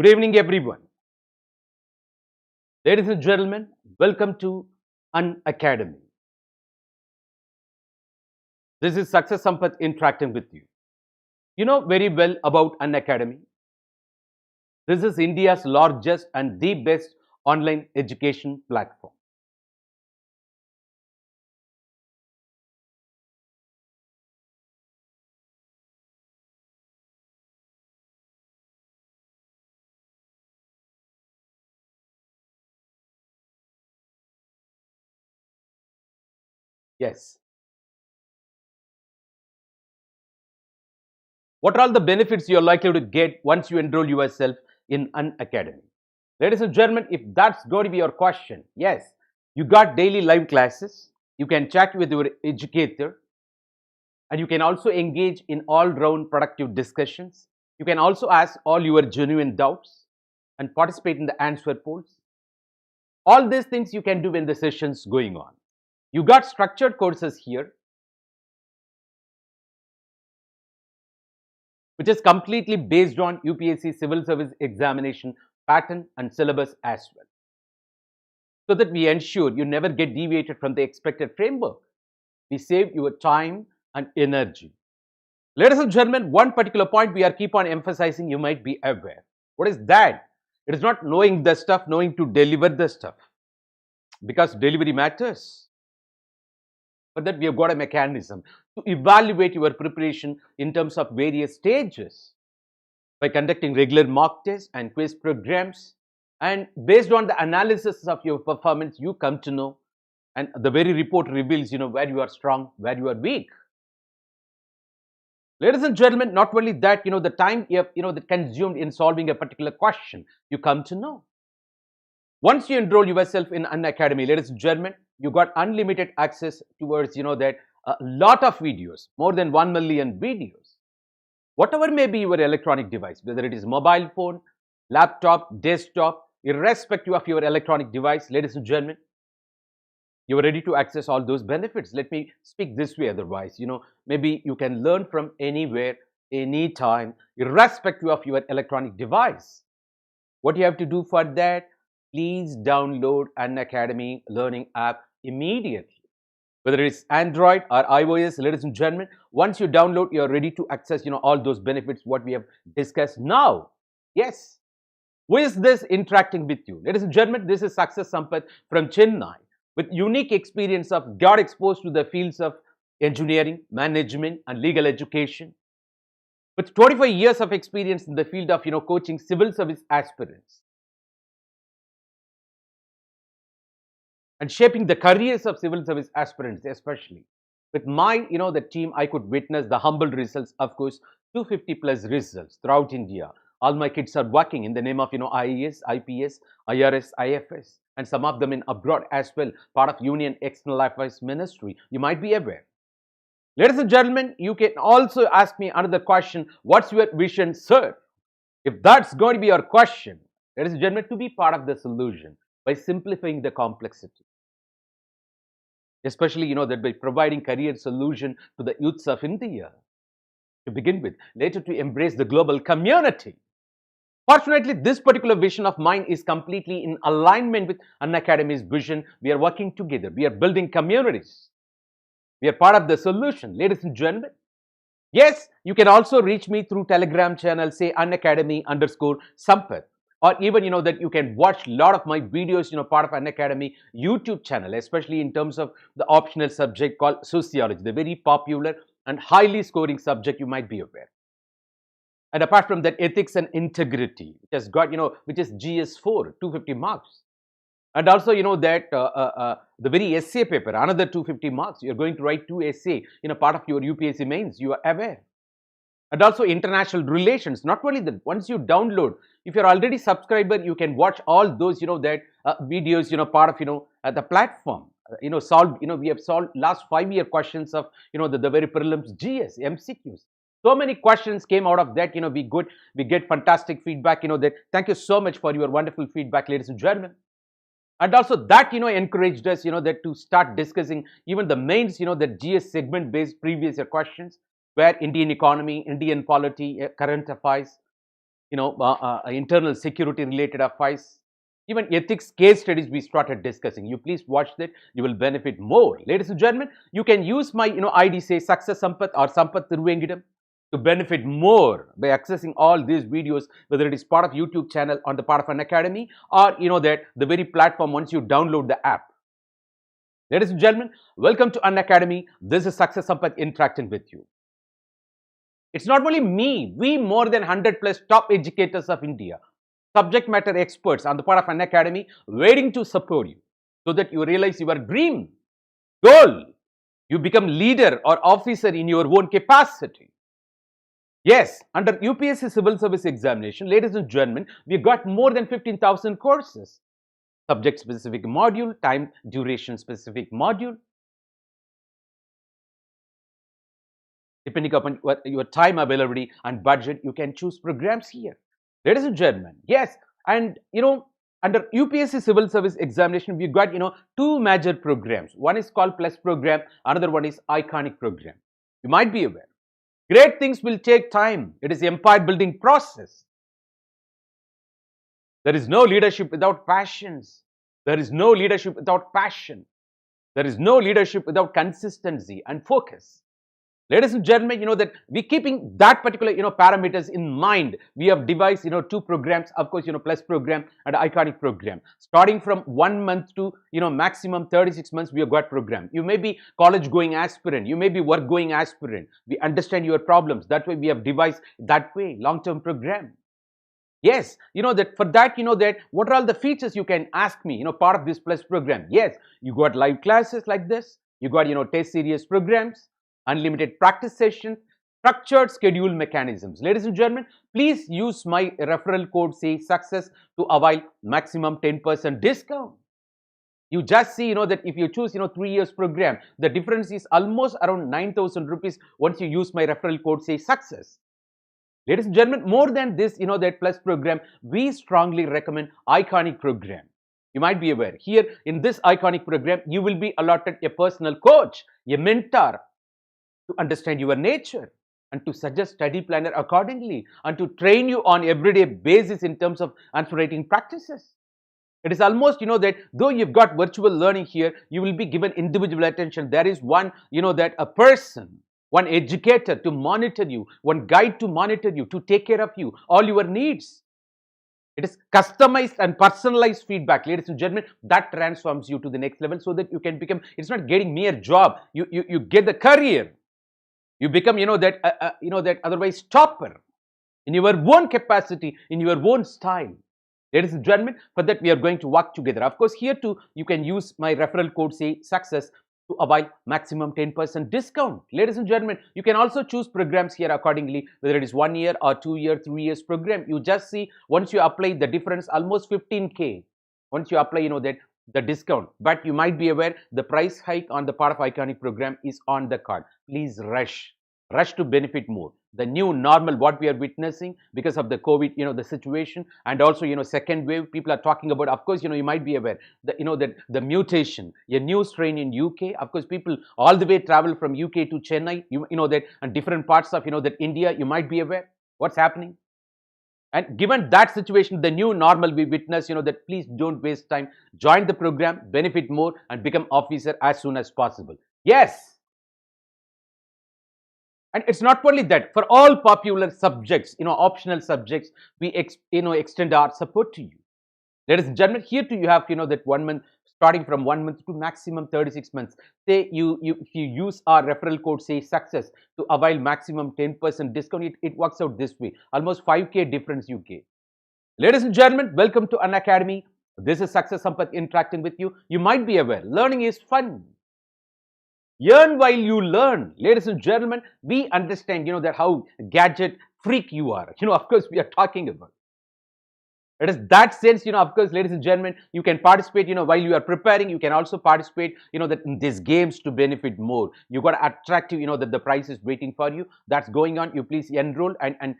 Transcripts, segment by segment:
Good evening, everyone. Ladies and gentlemen, welcome to Unacademy. This is Success Sampath interacting with you. You know very well about Unacademy. This is India's largest and the best online education platform. Yes. What are all the benefits you're likely to get once you enroll yourself in Unacademy? Ladies and gentlemen, if that's going to be your question, yes, you got daily live classes. You can chat with your educator, and you can also engage in all-round productive discussions. You can also ask all your genuine doubts and participate in the answer polls. All these things you can do when the session's going on. You got structured courses here, which is completely based on UPSC civil service examination pattern and syllabus as well, so that we ensure you never get deviated from the expected framework. We save your time and energy. Ladies and gentlemen, one particular point we are keep on emphasizing, you might be aware. What is that? It is not knowing the stuff, knowing to deliver the stuff, because delivery matters. For that, we have got a mechanism to evaluate your preparation in terms of various stages by conducting regular mock tests and quiz programs. And based on the analysis of your performance, you come to know, and the very report reveals, where you are strong, where you are weak. Ladies and gentlemen, not only that, the time you have, that consumed in solving a particular question, you come to know. Once you enroll yourself in Unacademy, ladies and gentlemen, you got unlimited access towards, that a lot of videos, more than 1 million videos. Whatever may be your electronic device, whether it is mobile phone, laptop, desktop, irrespective of your electronic device, ladies and gentlemen, you are ready to access all those benefits. Let me speak this way, otherwise, maybe you can learn from anywhere, anytime, irrespective of your electronic device. What you have to do for that? Please download Unacademy learning app immediately. Whether it's Android or iOS, ladies and gentlemen, once you download, you're ready to access, all those benefits what we have discussed now. Yes. Who is this interacting with you? Ladies and gentlemen, this is Success Sampath from Chennai, with unique experience of got exposed to the fields of engineering, management, and legal education, with 25 years of experience in the field of coaching civil service aspirants and shaping the careers of civil service aspirants, especially. With my the team, I could witness the humble results. Of course, 250 plus results throughout India. All my kids are working in the name of IAS, IPS, IRS, IFS, and some of them in abroad as well, part of Union External Affairs Ministry. You might be aware. Ladies and gentlemen, you can also ask me another question. What's your vision, sir? If that's going to be your question, ladies and gentlemen, to be part of the solution by simplifying the complexity, especially that by providing career solution to the youths of India to begin with, later to embrace the global community. Fortunately, this particular vision of mine is completely in alignment with Unacademy's vision. We are working together. We are building communities. We are part of the solution, ladies and gentlemen. Yes, you can also reach me through Telegram channel, say Unacademy_Sampath, or even that you can watch a lot of my videos, part of Unacademy YouTube channel, especially in terms of the optional subject called sociology, the very popular and highly scoring subject, you might be aware. And apart from that, ethics and integrity, which has got, which is GS4, 250 marks. And also, that the very essay paper, another 250 marks. You're going to write 2 essay, part of your UPSC mains, you are aware. And also international relations. Not only that, once you download, if you're already subscriber, you can watch all those, that videos, part of, the platform. Solved, we have solved last 5-year questions of, the very prelims GS, MCQs. So many questions came out of that, we get fantastic feedback, that thank you so much for your wonderful feedback, ladies and gentlemen. And also that, encouraged us, that to start discussing even the mains, the GS segment based previous year questions, where Indian economy, Indian polity, current affairs, internal security related affairs, even ethics case studies we started discussing. You please watch that. You will benefit more. Ladies and gentlemen, you can use my ID, say Success Sampath or Sampath Thiruvengidam, to benefit more by accessing all these videos, whether it is part of YouTube channel on the part of Unacademy or that the very platform once you download the app. Ladies and gentlemen, welcome to Unacademy. This is Success Sampath interacting with you. It's not only me, we more than 100 plus top educators of India, subject matter experts on the part of Unacademy waiting to support you so that you realize your dream, goal, you become leader or officer in your own capacity. Yes, under UPSC Civil Service Examination, ladies and gentlemen, we got more than 15,000 courses, subject specific module, time duration specific module. Depending upon your time availability and budget, you can choose programs here. Ladies and gentlemen, yes, and under UPSC Civil Service Examination, we got two major programs. One is called Plus program, another one is Iconic program. You might be aware. Great things will take time. It is empire building process. There is no leadership without passions. There is no leadership without passion. There is no leadership without consistency and focus. Ladies and gentlemen, that we keeping that particular parameters in mind, we have devised two programs, of course, Plus program and Iconic program. Starting from 1 month to maximum 36 months, we have got program. You may be college going aspirant, you may be work going aspirant. We understand your problems. That way we have devised that way long-term program. Yes, that for that, that what are all the features you can ask me, part of this Plus program. Yes, you got live classes like this. You got, test series programs, unlimited practice sessions, structured schedule mechanisms. Ladies and gentlemen, please use my referral code, say Success, to avail maximum 10% discount. You just see, that if you choose, 3 years program, the difference is almost around 9,000 rupees once you use my referral code, say Success. Ladies and gentlemen, more than this, that Plus program, we strongly recommend Iconic program. You might be aware, here in this Iconic program, you will be allotted a personal coach, a mentor, to understand your nature and to suggest study planner accordingly and to train you on everyday basis in terms of answer writing practices. It is almost, that though you've got virtual learning here, you will be given individual attention. There is one, that a person, one educator to monitor you, one guide to monitor you, to take care of you, all your needs. It is customized and personalized feedback, ladies and gentlemen, that transforms you to the next level so that you can become, it's not getting mere job, you get the career. You become, that otherwise topper in your own capacity, in your own style. Ladies and gentlemen, for that we are going to work together. Of course, here too, you can use my referral code, say Success, to avail maximum 10% discount. Ladies and gentlemen, you can also choose programs here accordingly, whether it is 1 year or 2 year, 3 years program. You just see, once you apply the difference, almost 15K. Once you apply, the discount. But you might be aware the price hike on the part of Iconic program is on the card. Please rush to benefit more. The new normal, what we are witnessing because of the COVID, the situation, and also, second wave, people are talking about, of course, you might be aware, that the mutation, a new strain in UK, of course, people all the way travel from UK to Chennai, that, and different parts of, that India, you might be aware what's happening. And given that situation, the new normal we witness, that please don't waste time. Join the program, benefit more, and become officer as soon as possible. Yes. And it's not only that. For all popular subjects, optional subjects, we extend our support to you. Ladies and gentlemen, here too you have, that 1 month, starting from 1 month to maximum 36 months. Say if you use our referral code, say Success, to avail maximum 10% discount, it works out this way. Almost 5K difference you get. Ladies and gentlemen, welcome to Unacademy. This is Success Sampath interacting with you. You might be aware, learning is fun. Earn while you learn. Ladies and gentlemen, we understand, that how gadget freak you are. Of course, we are talking about. It is that sense, of course, ladies and gentlemen, you can participate, while you are preparing, you can also participate, that in these games to benefit more. You got attractive, that the prize is waiting for you. That's going on. You please enroll and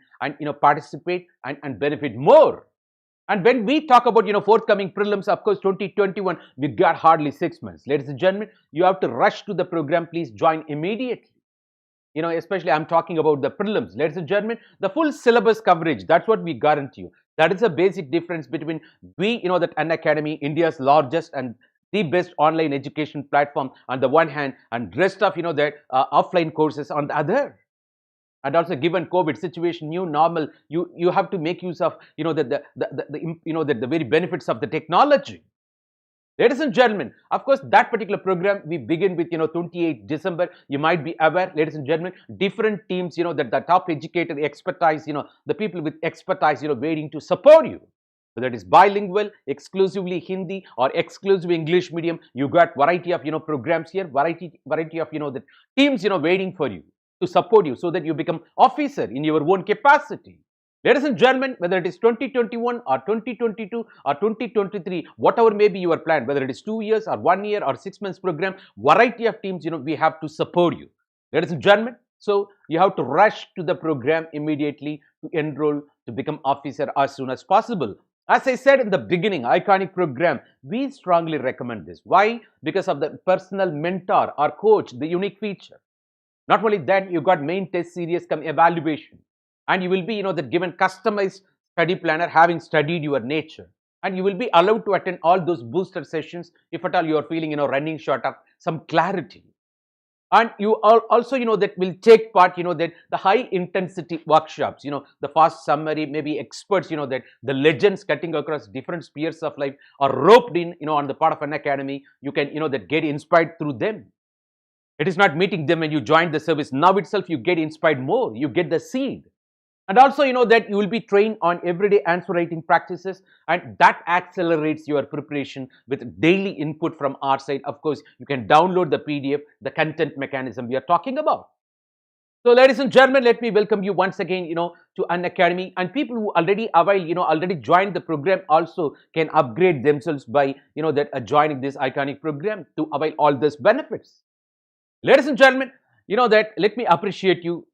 participate and benefit more. And when we talk about, forthcoming prelims, of course, 2021, we got hardly 6 months. Ladies and gentlemen, you have to rush to the program. Please join immediately. especially I'm talking about the prelims. Ladies and gentlemen, the full syllabus coverage, that's what we guarantee you. That is the basic difference between that Unacademy, India's largest and the best online education platform on the one hand, and rest of, that offline courses on the other. And also, given COVID situation, new normal, you have to make use of, the very benefits of the technology. Ladies and gentlemen, of course, that particular program we begin with 28 December. You might be aware, ladies and gentlemen, different teams, that the top educated expertise, the people with expertise, waiting to support you. Whether it is bilingual, exclusively Hindi, or exclusive English medium, you got variety of programs here, variety of the teams waiting for you to support you so that you become officer in your own capacity. Ladies and gentlemen, whether it is 2021 or 2022 or 2023, whatever may be your plan, whether it is 2 years or 1 year or 6 months program, variety of teams, we have to support you. Ladies and gentlemen, so you have to rush to the program immediately to enroll to become officer as soon as possible. As I said in the beginning, iconic program, we strongly recommend this. Why? Because of the personal mentor or coach, the unique feature. Not only that, you got main test series come evaluation. And you will be, that given customized study planner having studied your nature. And you will be allowed to attend all those booster sessions if at all you are feeling, running short of some clarity. And you also, that will take part, that the high intensity workshops, the fast summary, maybe experts, that the legends cutting across different spheres of life are roped in, on the part of Unacademy. You can, that get inspired through them. It is not meeting them when you join the service. Now itself, you get inspired more. You get the seed. And also, that you will be trained on everyday answer writing practices, and that accelerates your preparation with daily input from our side. Of course, you can download the PDF, the content mechanism we are talking about. So, ladies and gentlemen, let me welcome you once again, to Unacademy. And people who already avail, already joined the program also can upgrade themselves by, joining this iconic program to avail all these benefits. Ladies and gentlemen, let me appreciate you,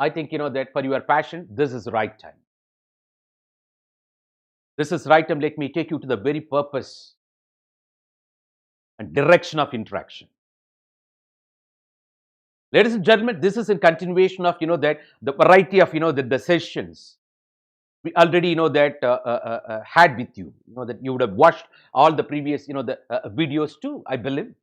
I think, that for your passion, this is the right time. This is the right time. Let me take you to the very purpose and direction of interaction. Ladies and gentlemen, this is in continuation of, that the variety of, the sessions we already, had with you, that you would have watched all the previous, the videos too, I believe.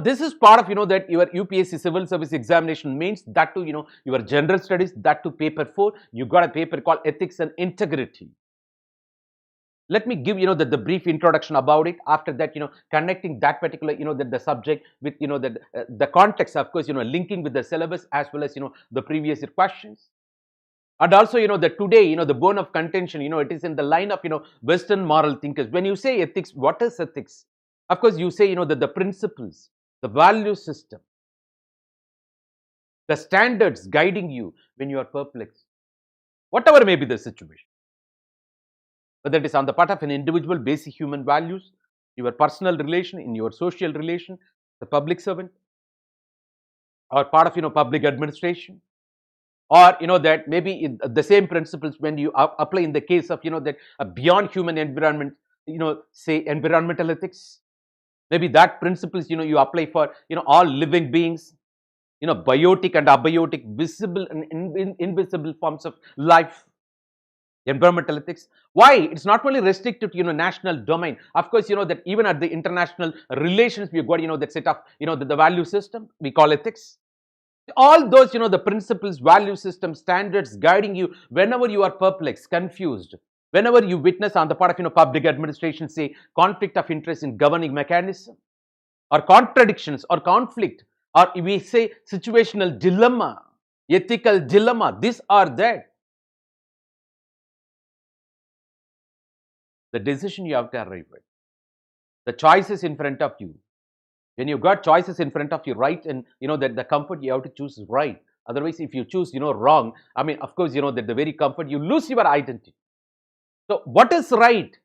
This is part of, that your UPSC Civil Service Examination means that to, your general studies, that to paper 4, you got a paper called Ethics and Integrity. Let me give, the brief introduction about it. After that, connecting that particular, the subject with, the context, of course, linking with the syllabus as well as, the previous year questions. And also, the today, the bone of contention, it is in the line of, Western moral thinkers. When you say ethics, what is ethics? Of course, you say, that the principles, the value system, the standards guiding you when you are perplexed, whatever may be the situation. Whether it is on the part of an individual basic human values, your personal relation, in your social relation, the public servant, or part of, public administration, or, that maybe the same principles when you apply in the case of, that beyond human environment, say environmental ethics. Maybe that principles, you apply for, all living beings, biotic and abiotic, visible and invisible forms of life, environmental ethics. Why? It's not only restricted to, national domain. Of course, that even at the international relations, we've got, that set of, the value system we call ethics. All those, the principles, value system, standards guiding you whenever you are perplexed, confused, whenever you witness on the part of, public administration, say, conflict of interest in governing mechanism, or contradictions, or conflict, or we say situational dilemma, ethical dilemma, this or that. The decision you have to arrive at, the choices in front of you. When you got choices in front of you, right, and that the comfort you have to choose right. Otherwise, if you choose, wrong, I mean, of course, that the very comfort, you lose your identity. So, what is right?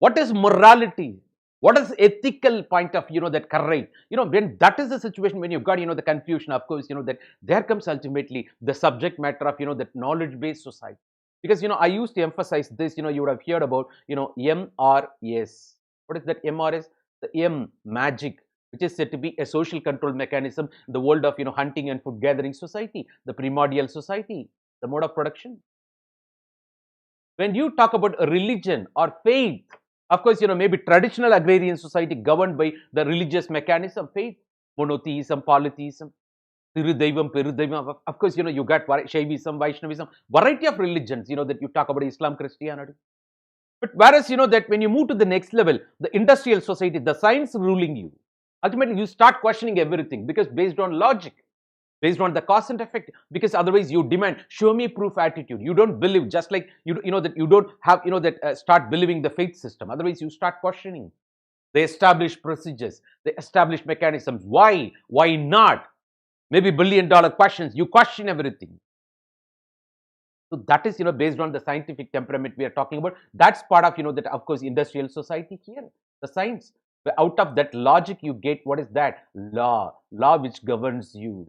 What is morality? What is ethical point of, that correct? When that is the situation, when you've got, the confusion, of course, that there comes ultimately the subject matter of, that knowledge-based society. Because, I used to emphasize this, you would have heard about, MRS. What is that MRS? The M, magic. which is said to be a social control mechanism in the world of hunting and food gathering society, the primordial society, the mode of production. When you talk about a religion or faith, of course, maybe traditional agrarian society governed by the religious mechanism, faith, monotheism, polytheism, Tirudaivam, Perudaivam. Of course, you got Shaivism, Vaishnavism, variety of religions, that you talk about Islam, Christianity. But whereas, that when you move to the next level, the industrial society, the science ruling you, ultimately you start questioning everything because based on logic, based on the cause and effect, because otherwise you demand show me proof attitude. You don't believe, just like that you don't have start believing the faith system. Otherwise you start questioning. They establish procedures, they establish mechanisms. Why not? Maybe $1 billion questions. You question everything. So that is based on the scientific temperament we are talking about. That's part of that, of course, industrial society here, the science. But out of that logic you get what is that? Law which governs you.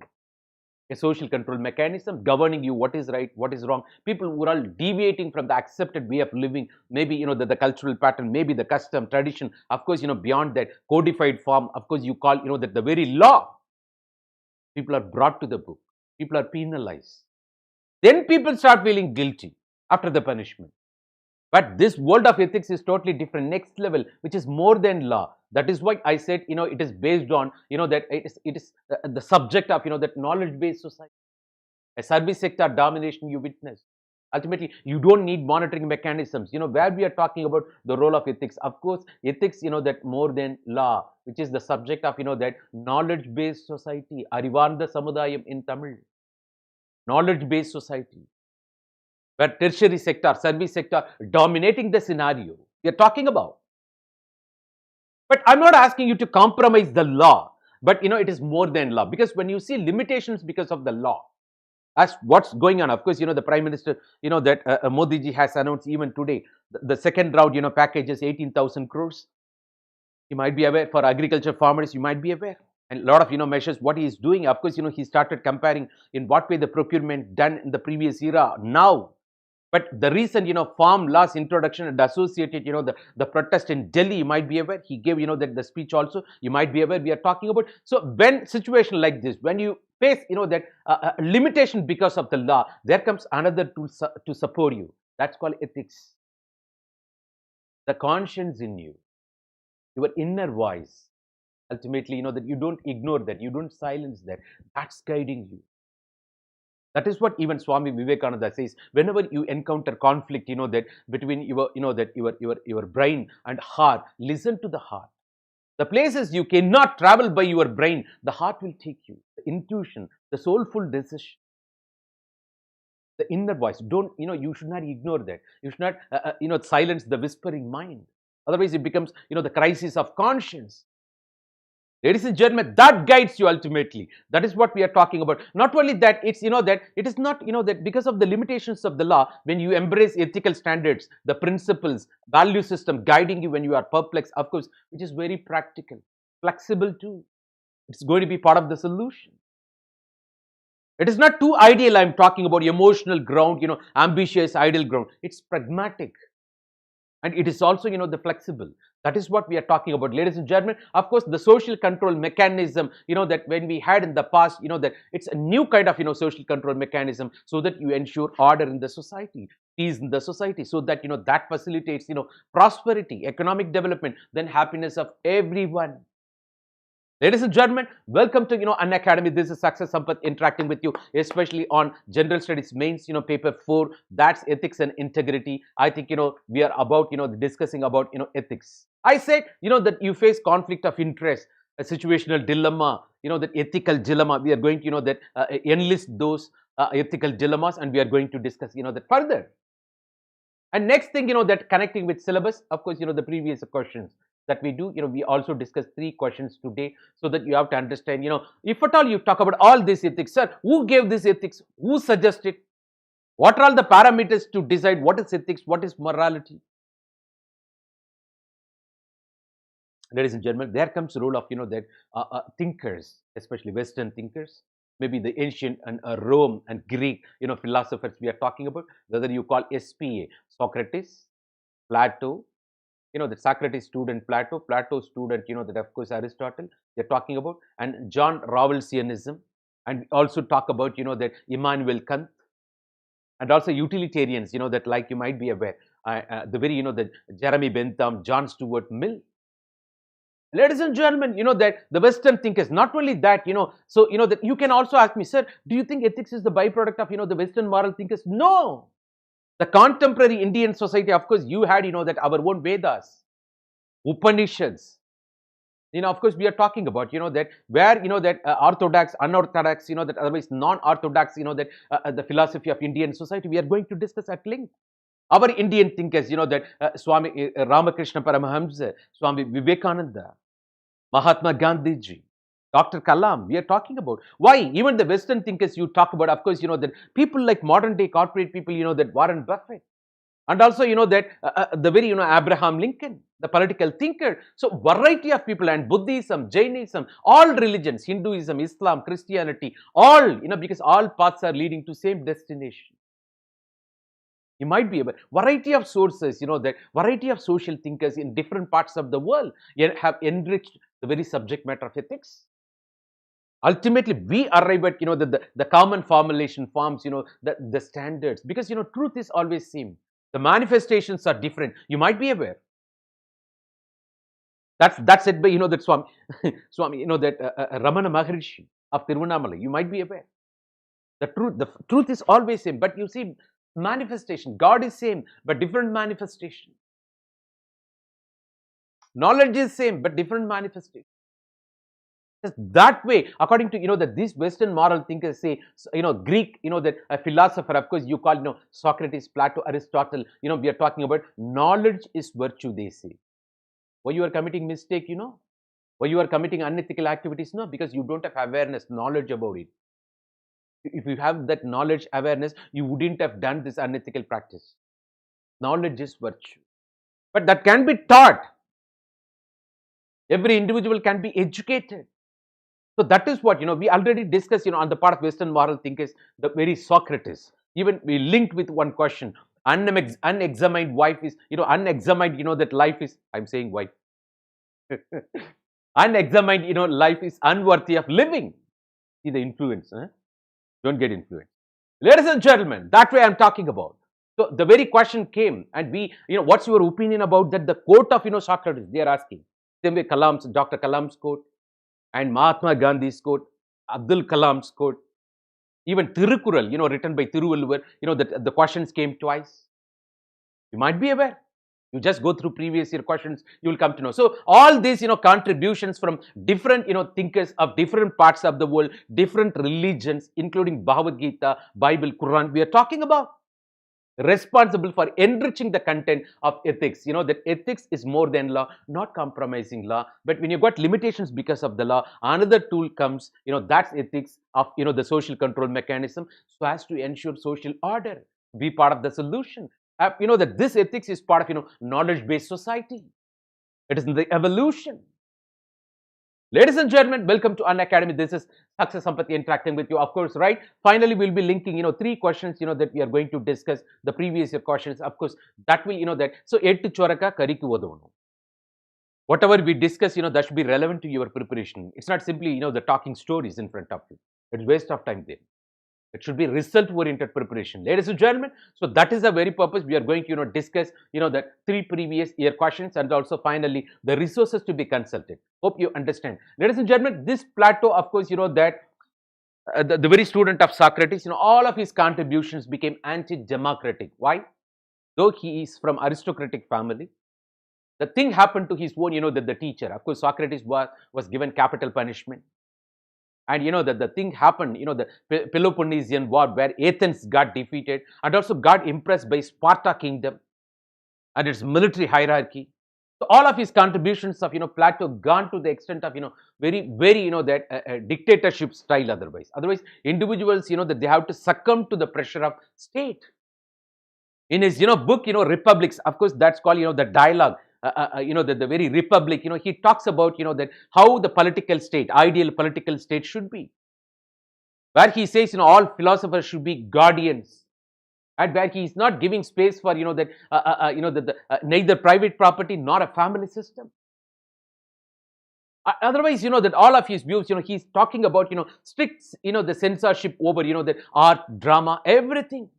A social control mechanism governing you, what is right, what is wrong. People who are all deviating from the accepted way of living, maybe the cultural pattern, maybe the custom, tradition, of course, beyond that codified form, of course, you call that the very law. People are brought to the book, people are penalized. Then people start feeling guilty after the punishment. But this world of ethics is totally different, next level, which is more than law. That is why I said, it is based on, that it is the subject of, that knowledge-based society. A service sector domination you witness. Ultimately, you don't need monitoring mechanisms. Where we are talking about the role of ethics. Of course, ethics, that more than law, which is the subject of, that knowledge-based society. Arivanda Samudayam in Tamil. Knowledge-based society. Where tertiary sector, service sector dominating the scenario we are talking about. But I'm not asking you to compromise the law, but it is more than law, because when you see limitations because of the law, as what's going on, of course, the Prime Minister, that Modi ji has announced even today, the second round, package is 18,000 crores. You might be aware, for agriculture farmers, you might be aware. And a lot of measures what he is doing, of course, he started comparing in what way the procurement done in the previous era now. But the recent, farm laws introduction and associated, the protest in Delhi, you might be aware. He gave, that the speech also, you might be aware we are talking about. So when situation like this, when you face, that limitation because of the law, there comes another tool to support you. That's called ethics. The conscience in you, your inner voice. Ultimately, that you don't ignore that, you don't silence that. That's guiding you. That is what even Swami Vivekananda says. Whenever you encounter conflict, that between your brain and heart, listen to the heart. The places you cannot travel by your brain, the heart will take you. The intuition, the soulful decision, the inner voice. Don't you should not ignore that. You should not silence the whispering mind. Otherwise, it becomes the crisis of conscience. Ladies and gentlemen, that guides you ultimately. That is what we are talking about. Not only that, it's that it is not that because of the limitations of the law, when you embrace ethical standards, the principles, value system guiding you when you are perplexed, of course, which is very practical, flexible too. It's going to be part of the solution. It is not too ideal. I'm talking about emotional ground, ambitious, ideal ground. It's pragmatic. And it is also, the flexible. That is what we are talking about, ladies and gentlemen. Of course, the social control mechanism, that when we had in the past, that it's a new kind of, social control mechanism so that you ensure order in the society, peace in the society, so that, that facilitates, prosperity, economic development, then happiness of everyone. Ladies and gentlemen, welcome to Unacademy. This is Success Sampath interacting with you, especially on General Studies Mains, paper 4. That's ethics and integrity. I think we are about discussing about ethics. I said that you face conflict of interest, a situational dilemma, that ethical dilemma. We are going to that enlist those ethical dilemmas, and we are going to discuss that further. And next thing that connecting with syllabus, of course, the previous questions that we do, we also discuss 3 questions today, so that you have to understand, if at all you talk about all this ethics, sir, who gave this ethics, who suggested, what are all the parameters to decide what is ethics, what is morality. Ladies and gentlemen, there comes the role of that thinkers, especially Western thinkers, maybe the ancient and Rome and Greek philosophers we are talking about, whether you call SPA, Socrates, Plato, that Socrates student Plato, Plato student, that of course Aristotle, they're talking about, and John Rawlsianism, and also talk about, that Immanuel Kant, and also utilitarians, that like you might be aware, the very, the Jeremy Bentham, John Stuart Mill. Ladies and gentlemen, that the Western thinkers, not only that, so, that you can also ask me, sir, do you think ethics is the byproduct of, the Western moral thinkers? No. The contemporary Indian society, of course, you had, that our own Vedas, Upanishads. Of course, we are talking about, that where, that orthodox, unorthodox, that otherwise non-orthodox, that the philosophy of Indian society, we are going to discuss at length. Our Indian thinkers, that Swami Ramakrishna Paramahamsa, Swami Vivekananda, Mahatma Gandhi ji, Dr. Kalam, we are talking about. Why? Even the Western thinkers you talk about, of course, that people like modern day corporate people, that Warren Buffett. And also, that the very, Abraham Lincoln, the political thinker. So, variety of people, and Buddhism, Jainism, all religions, Hinduism, Islam, Christianity, all, because all paths are leading to same destination. You might be able, variety of sources, that variety of social thinkers in different parts of the world have enriched the very subject matter of ethics. Ultimately, we arrive at, the common formulation forms, the standards, because, truth is always same. The manifestations are different. You might be aware. That's it by, that Swami, that Ramana Maharishi of Tiruvannamalai. You might be aware. The truth is always same, but you see, manifestation, God is same, but different manifestation. Knowledge is same, but different manifestation. That way, according to, that these Western moral thinkers say, Greek, that a philosopher, of course, you call, Socrates, Plato, Aristotle, we are talking about knowledge is virtue, they say. Why you are committing mistake, why you are committing unethical activities? No, because you don't have awareness, knowledge about it. If you have that knowledge, awareness, you wouldn't have done this unethical practice. Knowledge is virtue. But that can be taught. Every individual can be educated. So that is what, we already discussed, on the part of Western moral thinkers, the very Socrates. Even we linked with one question. Unexamined wife is, unexamined, that life is, I'm saying wife. Unexamined, life is unworthy of living. See the influence, don't get influenced. Ladies and gentlemen, that way I'm talking about. So the very question came, and we, what's your opinion about that? The quote of, Socrates, they are asking. Same way Dr. Kalam's quote, and Mahatma Gandhi's quote, Abdul Kalam's quote, even Tirukural, written by Thiruvalluvar, that the questions came twice. You might be aware. You just go through previous year questions, you will come to know. So all these, contributions from different, thinkers of different parts of the world, different religions, including Bhagavad Gita, Bible, Quran, we are talking about. Responsible for enriching the content of ethics. That ethics is more than law, not compromising law. But when you got limitations because of the law, another tool comes, that's ethics of, the social control mechanism, so as to ensure social order, be part of the solution. That this ethics is part of, knowledge-based society. It is in the evolution. Ladies and gentlemen, welcome to Unacademy. This is Success Sampath interacting with you, of course, right? Finally, we'll be linking, 3 questions, that we are going to discuss, the previous year questions. Of course, that will, that. So, ettu choraka kariku odavanu. Whatever we discuss, that should be relevant to your preparation. It's not simply, the talking stories in front of you. It's waste of time there. It should be result-oriented preparation. Ladies and gentlemen, so that is the very purpose we are going to, discuss, the 3 previous year questions, and also finally the resources to be consulted. Hope you understand. Ladies and gentlemen, this Plato, of course, that the very student of Socrates, all of his contributions became anti-democratic. Why? Though he is from aristocratic family, the thing happened to his own, that the teacher, of course, Socrates was given capital punishment. And that the thing happened, the Peloponnesian War, where Athens got defeated and also got impressed by Sparta kingdom and its military hierarchy. So all of his contributions of, Plato gone to the extent of, very, very, that dictatorship style otherwise. Otherwise, individuals, that they have to succumb to the pressure of state. In his, book, Republics, of course, that's called, the dialogue. The very republic, he talks about, that how the political state, ideal political state should be. Where he says, all philosophers should be guardians. and where he is not giving space for neither private property nor a family system. Otherwise, that all of his views, he's talking about, strict, the censorship over, the art, drama, everything.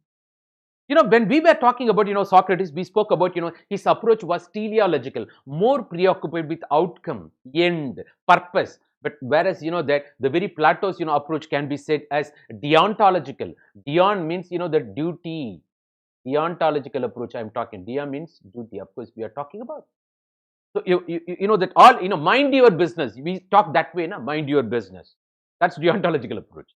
When we were talking about, Socrates, we spoke about, his approach was teleological, more preoccupied with outcome, end, purpose. But whereas, that the very Plato's, approach can be said as deontological. Deon means, the duty. Deontological approach I'm talking. Dia means duty. Of course, we are talking about. So, you know that all, mind your business. We talk that way, mind your business. That's deontological approach.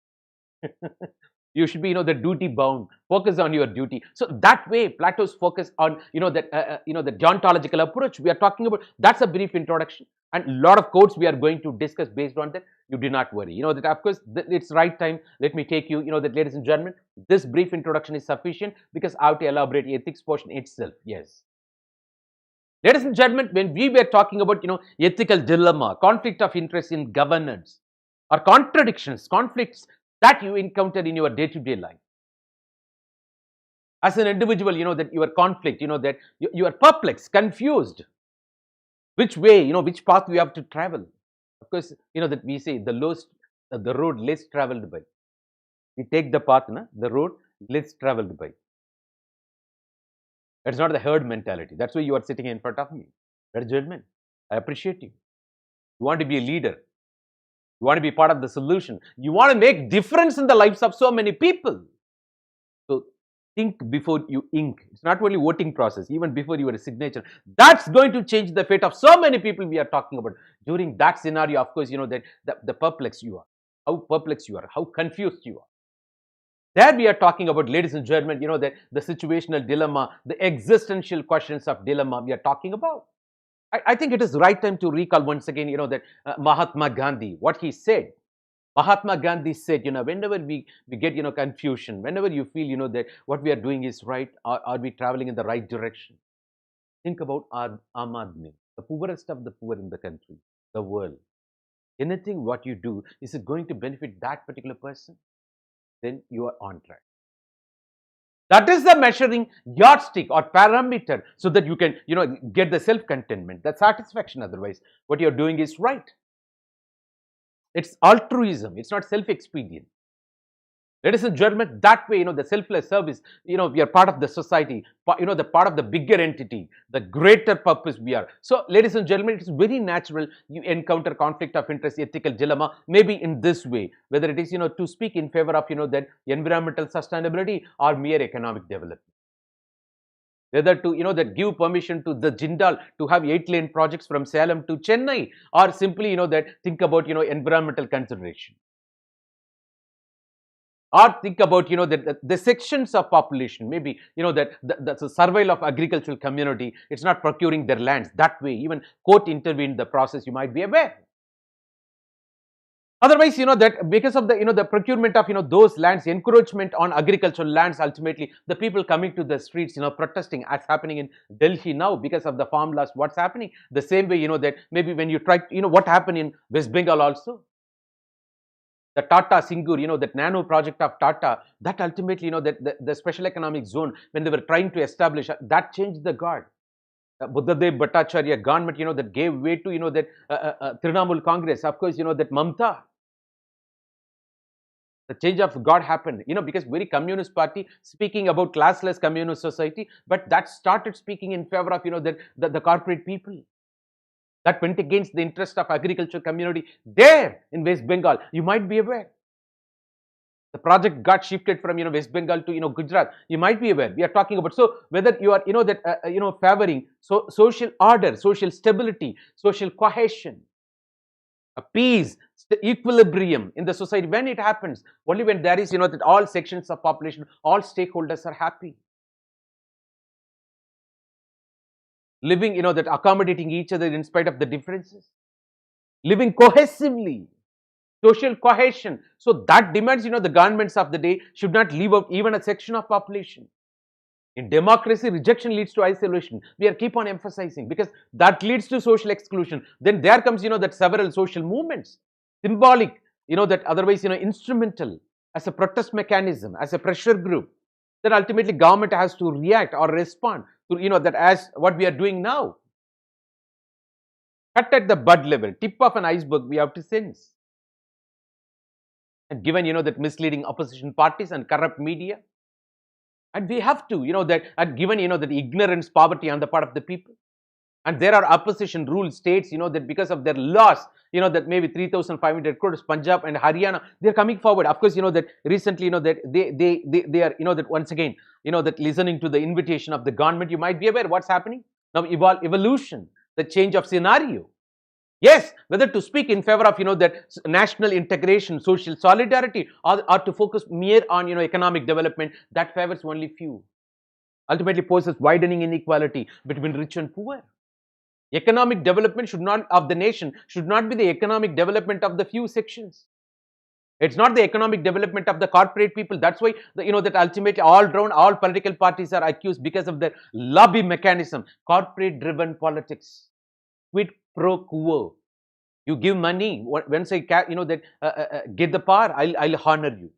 You should be, the duty bound, focus on your duty. So that way, Plato's focus on, the deontological approach we are talking about. That's a brief introduction, and a lot of quotes we are going to discuss based on that. You do not worry. That of course it's right time. Let me take you, that ladies and gentlemen, this brief introduction is sufficient because I have to elaborate ethics portion itself. Yes. Ladies and gentlemen, when we were talking about, ethical dilemma, conflict of interest in governance, or contradictions, conflicts that you encounter in your day-to-day life. As an individual, that your conflict, that you are perplexed, confused. Which way, which path we have to travel. Of course, that we say the road less traveled by. We take the path, the road less traveled by. That's not the herd mentality. That's why you are sitting in front of me. That's judgment. I appreciate you. You want to be a leader. You want to be part of the solution. You want to make difference in the lives of so many people. So think before you ink. It's not only voting process, even before your signature. That's going to change the fate of so many people we are talking about. During that scenario, of course, that the perplexed you are. How perplexed you are. How confused you are. There we are talking about, ladies and gentlemen, that the situational dilemma, the existential questions of dilemma we are talking about. I think it is right time to recall once again, that Mahatma Gandhi, what he said. Mahatma Gandhi said, whenever we get, confusion, whenever you feel, that what we are doing is right, are we traveling in the right direction? Think about Aam Aadmi, the poorest of the poor in the country, the world. Anything what you do, is it going to benefit that particular person? Then you are on track. That is the measuring yardstick or parameter so that you can, get the self-containment, the satisfaction. Otherwise, what you're doing is right. It's altruism. It's not self-expedient. Ladies and gentlemen, that way, the selfless service, we are part of the society, the part of the bigger entity, the greater purpose we are. So, ladies and gentlemen, it's very natural you encounter conflict of interest, ethical dilemma, maybe in this way, whether it is, to speak in favor of, that environmental sustainability or mere economic development. Whether to, that give permission to the Jindal to have 8-lane projects from Salem to Chennai, or simply, that think about, environmental consideration. Or think about, the sections of population, maybe, that the survival of agricultural community, it's not procuring their lands. That way, even court intervened in the process, you might be aware. Otherwise, that because of the, the procurement of, those lands, encroachment on agricultural lands, ultimately, the people coming to the streets, protesting, as happening in Delhi now because of the farm laws, what's happening? The same way, that maybe when you try, what happened in West Bengal also? The Tata Singur, that nano project of Tata, that ultimately, the special economic zone, when they were trying to establish, that changed the guard. Buddhadev Bhattacharya government, that gave way to, that Trinamool Congress, of course, that Mamta. The change of God happened, because very communist party speaking about classless communist society, but that started speaking in favor of, the corporate people. That went against the interest of agriculture community there in West Bengal. You might be aware. The project got shifted from, West Bengal to, Gujarat. You might be aware. We are talking about, so whether you are, favoring social order, social stability, social cohesion, peace, equilibrium in the society. When it happens, only when there is, that all sections of population, all stakeholders are happy. Living, that accommodating each other in spite of the differences. Living cohesively. Social cohesion. So that demands, the governments of the day should not leave out even a section of population. In democracy, rejection leads to isolation. We are keep on emphasizing because that leads to social exclusion. Then there comes, that several social movements. Symbolic, that otherwise, instrumental as a protest mechanism, as a pressure group. then ultimately government has to react or respond to, that as what we are doing now. Cut at the bud level, tip of an iceberg, we have to sense. And given, that misleading opposition parties and corrupt media, and we have to, and given, that ignorance, poverty on the part of the people, and there are opposition rule states, that because of their loss, that maybe 3,500 crores, Punjab and Haryana, they are coming forward. Of course, that recently, that they are, that once again, that listening to the invitation of the government, you might be aware what's happening now. Evolution, the change of scenario. Yes, whether to speak in favor of, that national integration, social solidarity, or to focus mere on, economic development, that favors only few. Ultimately poses widening inequality between rich and poor. Economic development of the nation should not be the economic development of the few sections. It's not the economic development of the corporate people. That's why, that ultimately all political parties are accused because of their lobby mechanism, corporate-driven politics. Quid pro quo. You give money. Once I get the power, I'll honor you.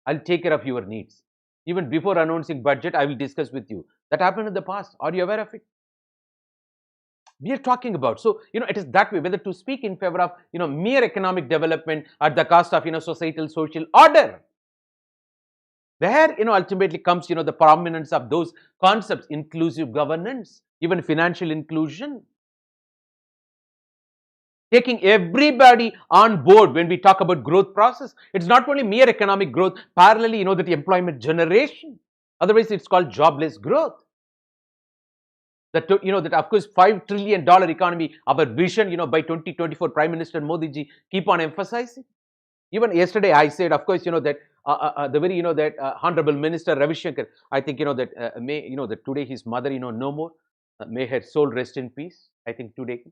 I'll take care of your needs. Even before announcing budget, I will discuss with you. That happened in the past. Are you aware of it? We are talking about. So, it is that way, whether to speak in favor of, mere economic development at the cost of, societal, social order. There, ultimately comes, the prominence of those concepts, inclusive governance, even financial inclusion. Taking everybody on board when we talk about growth process. It's not only mere economic growth, parallelly, that employment generation. Otherwise, it's called jobless growth. That, that of course, $5 trillion economy, our vision, by 2024, Prime Minister Modi ji keep on emphasizing. Even yesterday, I said, of course, that the very, that Honorable Minister Ravi Shankar, I think, that that today his mother, no more, may her soul rest in peace, I think today.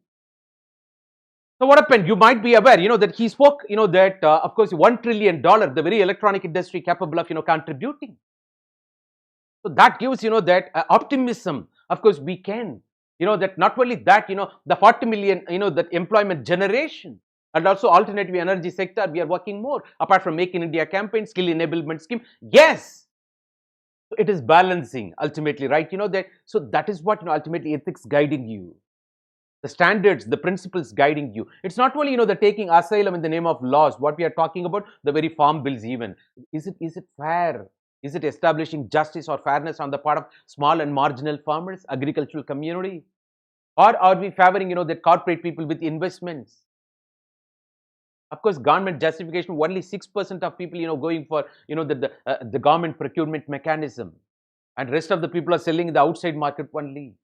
So what happened? You might be aware, that he spoke, that, of course, $1 trillion, the very electronic industry capable of, contributing. So that gives, that optimism. Of course, we can, that not only that, the 40 million, that employment generation, and also alternative energy sector, we are working more, apart from Make in India campaign, skill enablement scheme. Yes, it is balancing ultimately, right? That, so that is what, ultimately ethics guiding you. The standards, the principles guiding you. It's not only, the taking asylum in the name of laws, what we are talking about, the very farm bills even. Is it fair? Is it establishing justice or fairness on the part of small and marginal farmers, agricultural community? Or are we favoring, that corporate people with investments? Of course, government justification, only 6% of people, going for, the government procurement mechanism. And rest of the people are selling in the outside market only.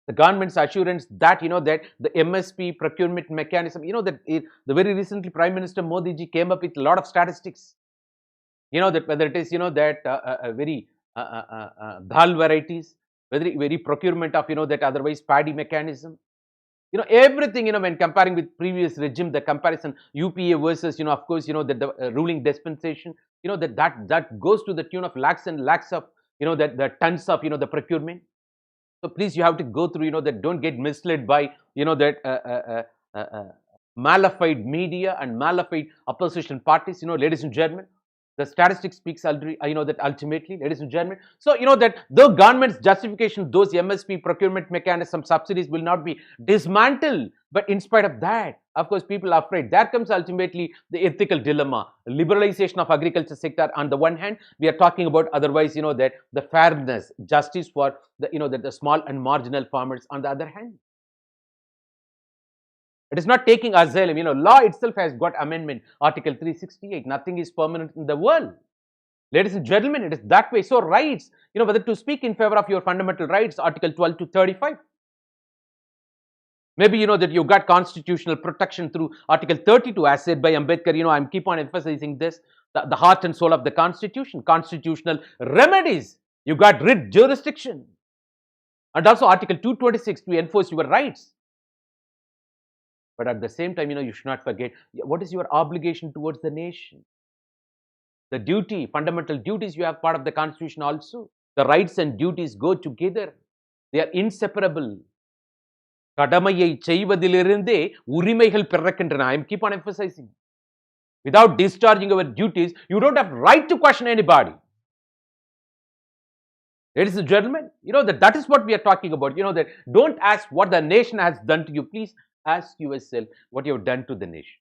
The government's assurance that, that the MSP procurement mechanism, that the very recently Prime Minister Modi ji came up with a lot of statistics. That whether it is, that very dal varieties, whether very procurement of, that otherwise paddy mechanism. Everything, when comparing with previous regime, the comparison UPA versus, of course, that the ruling dispensation, that goes to the tune of lakhs and lakhs of, that the tons of, the procurement. So please, you have to go through, that don't get misled by, that malafide media and malafide opposition parties, ladies and gentlemen. The statistics speaks, that ultimately, ladies and gentlemen. So, that the government's justification, those MSP procurement mechanism subsidies will not be dismantled. But in spite of that, of course, people are afraid. There comes ultimately the ethical dilemma. Liberalization of agriculture sector on the one hand, we are talking about otherwise, that the fairness, justice for the, that the small and marginal farmers on the other hand. It is not taking asylum. Law itself has got amendment. Article 368. Nothing is permanent in the world. Ladies and gentlemen, it is that way. So rights, whether to speak in favor of your fundamental rights, Article 12 to 35. Maybe, that you got constitutional protection through Article 32, as said by Ambedkar. I keep on emphasizing this. The heart and soul of the Constitution. Constitutional remedies. You got writ jurisdiction. And also Article 226 to enforce your rights. But at the same time, you should not forget, what is your obligation towards the nation? The duty, fundamental duties you have part of the Constitution also. The rights and duties go together. They are inseparable. கடமையை செய்வதிலிருந்தே உரிமைகள் பிறக்கின்றன. I keep on emphasizing. Without discharging our duties, you don't have right to question anybody. Ladies and gentlemen, that is what we are talking about. That don't ask what the nation has done to you. Please ask yourself what you have done to the nation.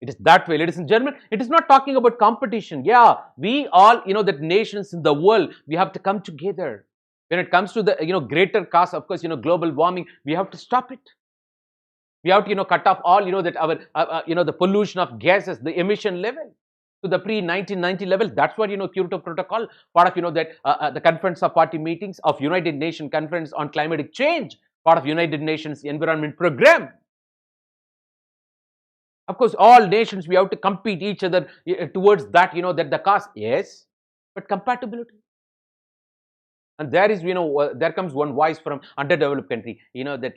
It is that way, ladies and gentlemen. It is not talking about competition. Yeah, we all, that nations in the world, we have to come together. When it comes to the, greater cause, of course, global warming, we have to stop it. We have to, cut off all, that our, the pollution of gases, the emission level to the pre-1990 level. That's what, Kyoto Protocol, part of, that the Conference of Party meetings of United Nations Conference on Climatic Change, part of United Nations Environment Program. Of course, all nations, we have to compete each other towards that, that the cost, yes, but compatibility. And there is, there comes one voice from underdeveloped country, that,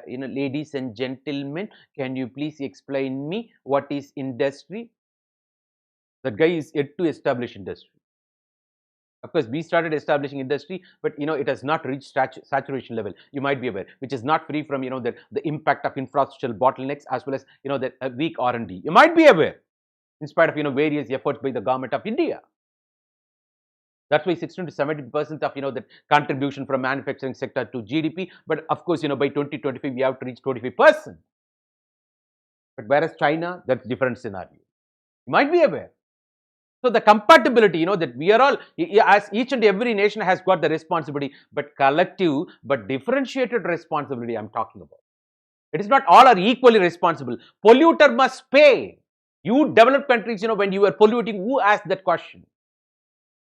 ladies and gentlemen, can you please explain me what is industry? That guy is yet to establish industry. Of course, we started establishing industry, but it has not reached saturation level. You might be aware, which is not free from the impact of infrastructural bottlenecks as well as that weak R&D. You might be aware, in spite of various efforts by the government of India. That's why 16 to 70% of the contribution from manufacturing sector to GDP. But of course, by 2025 we have to reach 25%. But whereas China, that's different scenario. You might be aware. So the compatibility, that we are all, as each and every nation has got the responsibility, but collective, but differentiated responsibility I'm talking about. It is not all are equally responsible. Polluter must pay. You developed countries, when you are polluting, who asked that question?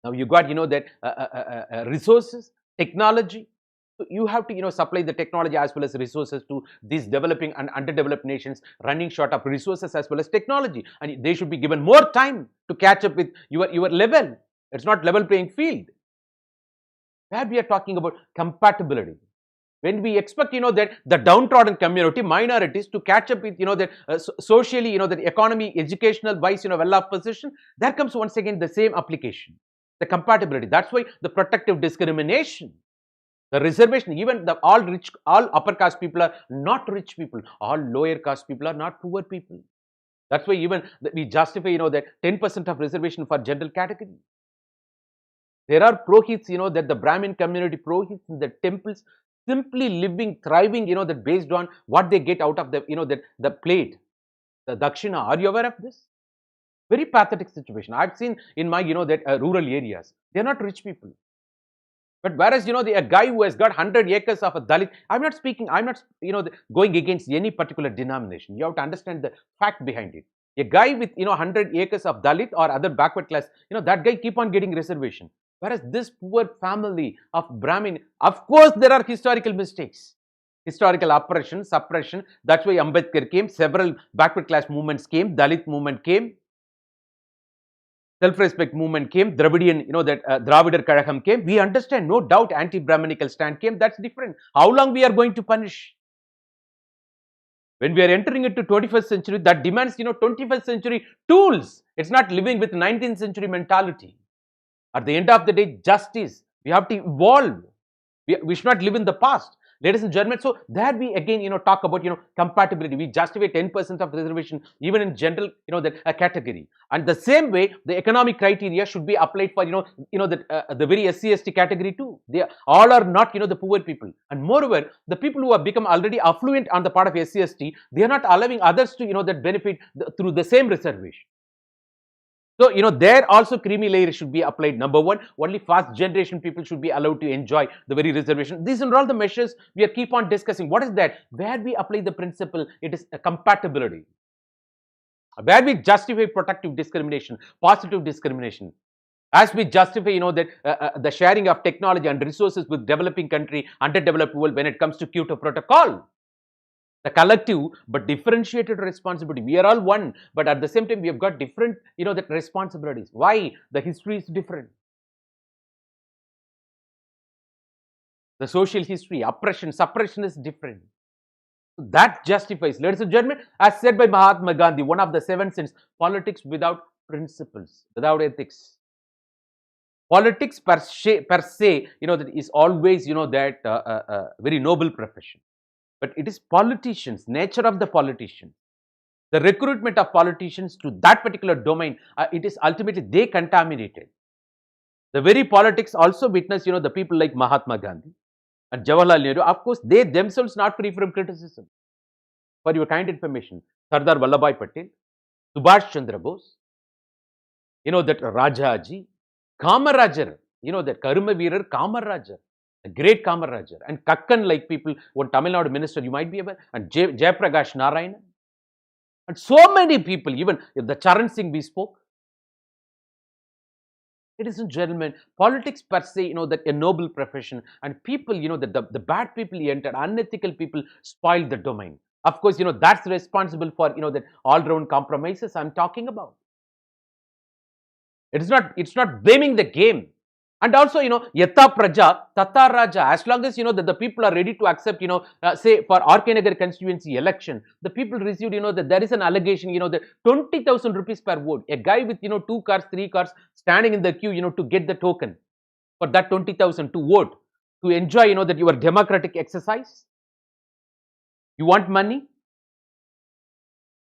Now you got, that resources, technology. So you have to, supply the technology as well as resources to these developing and underdeveloped nations running short of resources as well as technology. And they should be given more time to catch up with your level. It's not level playing field. Where we are talking about compatibility. When we expect, that the downtrodden community, minorities to catch up with, that socially, that economy, educational wise, well-off position, there comes once again the same application. The compatibility. That's why the protective discrimination, the reservation, even the all upper caste people are not rich people, all lower caste people are not poor people. That's why even we justify, that 10% of reservation for general category. There are prohits, that the Brahmin community prohits in the temples, simply living, thriving, that based on what they get out of the, the plate, the dakshina. Are you aware of this? Very pathetic situation. I've seen in my, that rural areas. They're not rich people. But whereas, a guy who has got 100 acres of a Dalit, I'm not, going against any particular denomination. You have to understand the fact behind it. A guy with, 100 acres of Dalit or other backward class, that guy keep on getting reservation. Whereas this poor family of Brahmin, of course, there are historical mistakes. Historical oppression, suppression. That's why Ambedkar came. Several backward class movements came. Dalit movement came. Self-respect movement came, Dravidian, that Dravidar Kazhagam came. We understand, no doubt, anti-Brahminical stand came. That's different. How long we are going to punish? When we are entering into 21st century, that demands, 21st century tools. It's not living with 19th century mentality. At the end of the day, justice. We have to evolve. We should not live in the past. Ladies and gentlemen, so there we again, talk about, compatibility. We justify 10% of reservation even in general, that a category. And the same way, the economic criteria should be applied for, the very SC/ST category too. They all are not, the poor people. And moreover, the people who have become already affluent on the part of SC/ST, they are not allowing others to, that benefit through the same reservation. So, there also creamy layer should be applied. Number one, only first generation people should be allowed to enjoy the very reservation. These are all the measures we are keep on discussing. What is that? Where we apply the principle, it is a compatibility. Where we justify protective discrimination, positive discrimination. As we justify, that the sharing of technology and resources with developing country, underdeveloped world when it comes to Kyoto Protocol. The collective but differentiated responsibility. We are all one, but at the same time we have got different, that responsibilities. Why? The history is different. The social history, oppression, suppression is different. That justifies, ladies and gentlemen, as said by Mahatma Gandhi, one of the 7 sins, politics without principles, without ethics. Politics per se, that is always, that very noble profession. But it is politicians, nature of the politician. The recruitment of politicians to that particular domain, it is ultimately they contaminated. The very politics also witness, the people like Mahatma Gandhi and Jawaharlal Nehru. Of course, they themselves not free from criticism. For your kind information, Sardar Vallabhbhai Patel, Subhash Chandra Bose, that Rajaji, Kamarajar, that Karuma Veerar Kamarajar, a great Kamarajar, and Kakkan like people, one Tamil Nadu minister you might be aware, and Jayaprakash Narayan, and so many people, even the Charan Singh we spoke. Ladies and gentlemen, politics per se, that a noble profession, and people, that the bad people enter, unethical people spoil the domain. Of course, that's responsible for, that all-round compromises I'm talking about. It's not blaming the game. And also, Yatta Praja, Tata Raja, as long as, that the people are ready to accept, say for RK Nagar constituency election, the people received, that there is an allegation, that 20,000 rupees per vote. A guy with, 2 cars, 3 cars standing in the queue, to get the token for that 20,000 to vote, to enjoy, that your democratic exercise. You want money?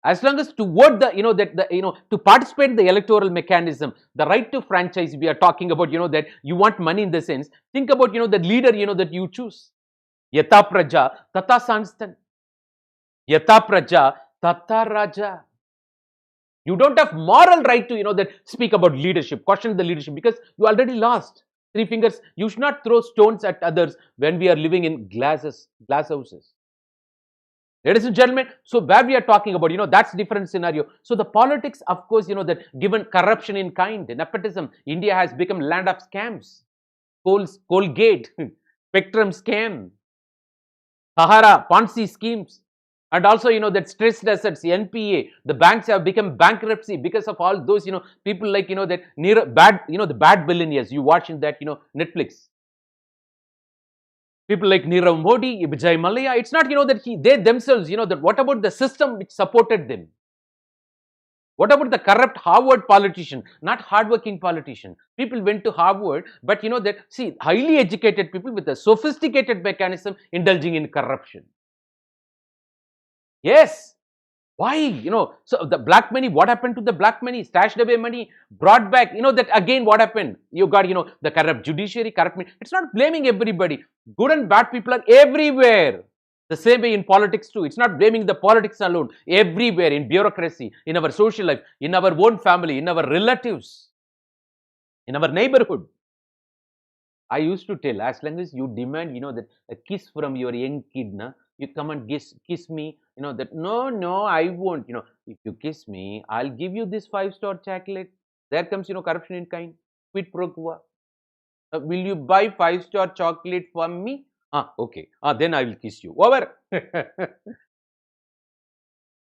As long as to vote to participate in the electoral mechanism, the right to franchise we are talking about, that you want money in the sense, think about, the leader, that you choose. Yata Praja, Tata Sanstan. Yata Praja, Tata Raja. You don't have moral right to, that speak about leadership, question the leadership, because you already lost. 3 fingers, you should not throw stones at others when we are living in glass houses. Ladies and gentlemen, so where we are talking about, that's different scenario. So the politics, of course, that given corruption in kind, nepotism, India has become land of scams. Colgate, Spectrum scam, Sahara, Ponzi schemes, and also, that stressed assets, NPA, the banks have become bankruptcy because of all those, people like, that near bad, the bad billionaires you watch in that, Netflix. People like Nirav Modi, Vijay Mallya, it's not, that they themselves, that what about the system which supported them? What about the corrupt Harvard politician, not hardworking politician? People went to Harvard, but that, see, highly educated people with a sophisticated mechanism indulging in corruption. Yes. Why? So the black money, what happened to the black money? Stashed away money, brought back, that again what happened? You got, the corrupt judiciary, corrupt money. It's not blaming everybody. Good and bad people are everywhere. The same way in politics too. It's not blaming the politics alone. Everywhere, in bureaucracy, in our social life, in our own family, in our relatives, in our neighborhood. I used to tell, as long as you demand, that a kiss from your young kid, you come and kiss me, that no, I won't, if you kiss me, I'll give you this 5-star chocolate. There comes, corruption in kind, quid pro quo. Will you buy 5-star chocolate for me? Okay. Then I will kiss you. Over.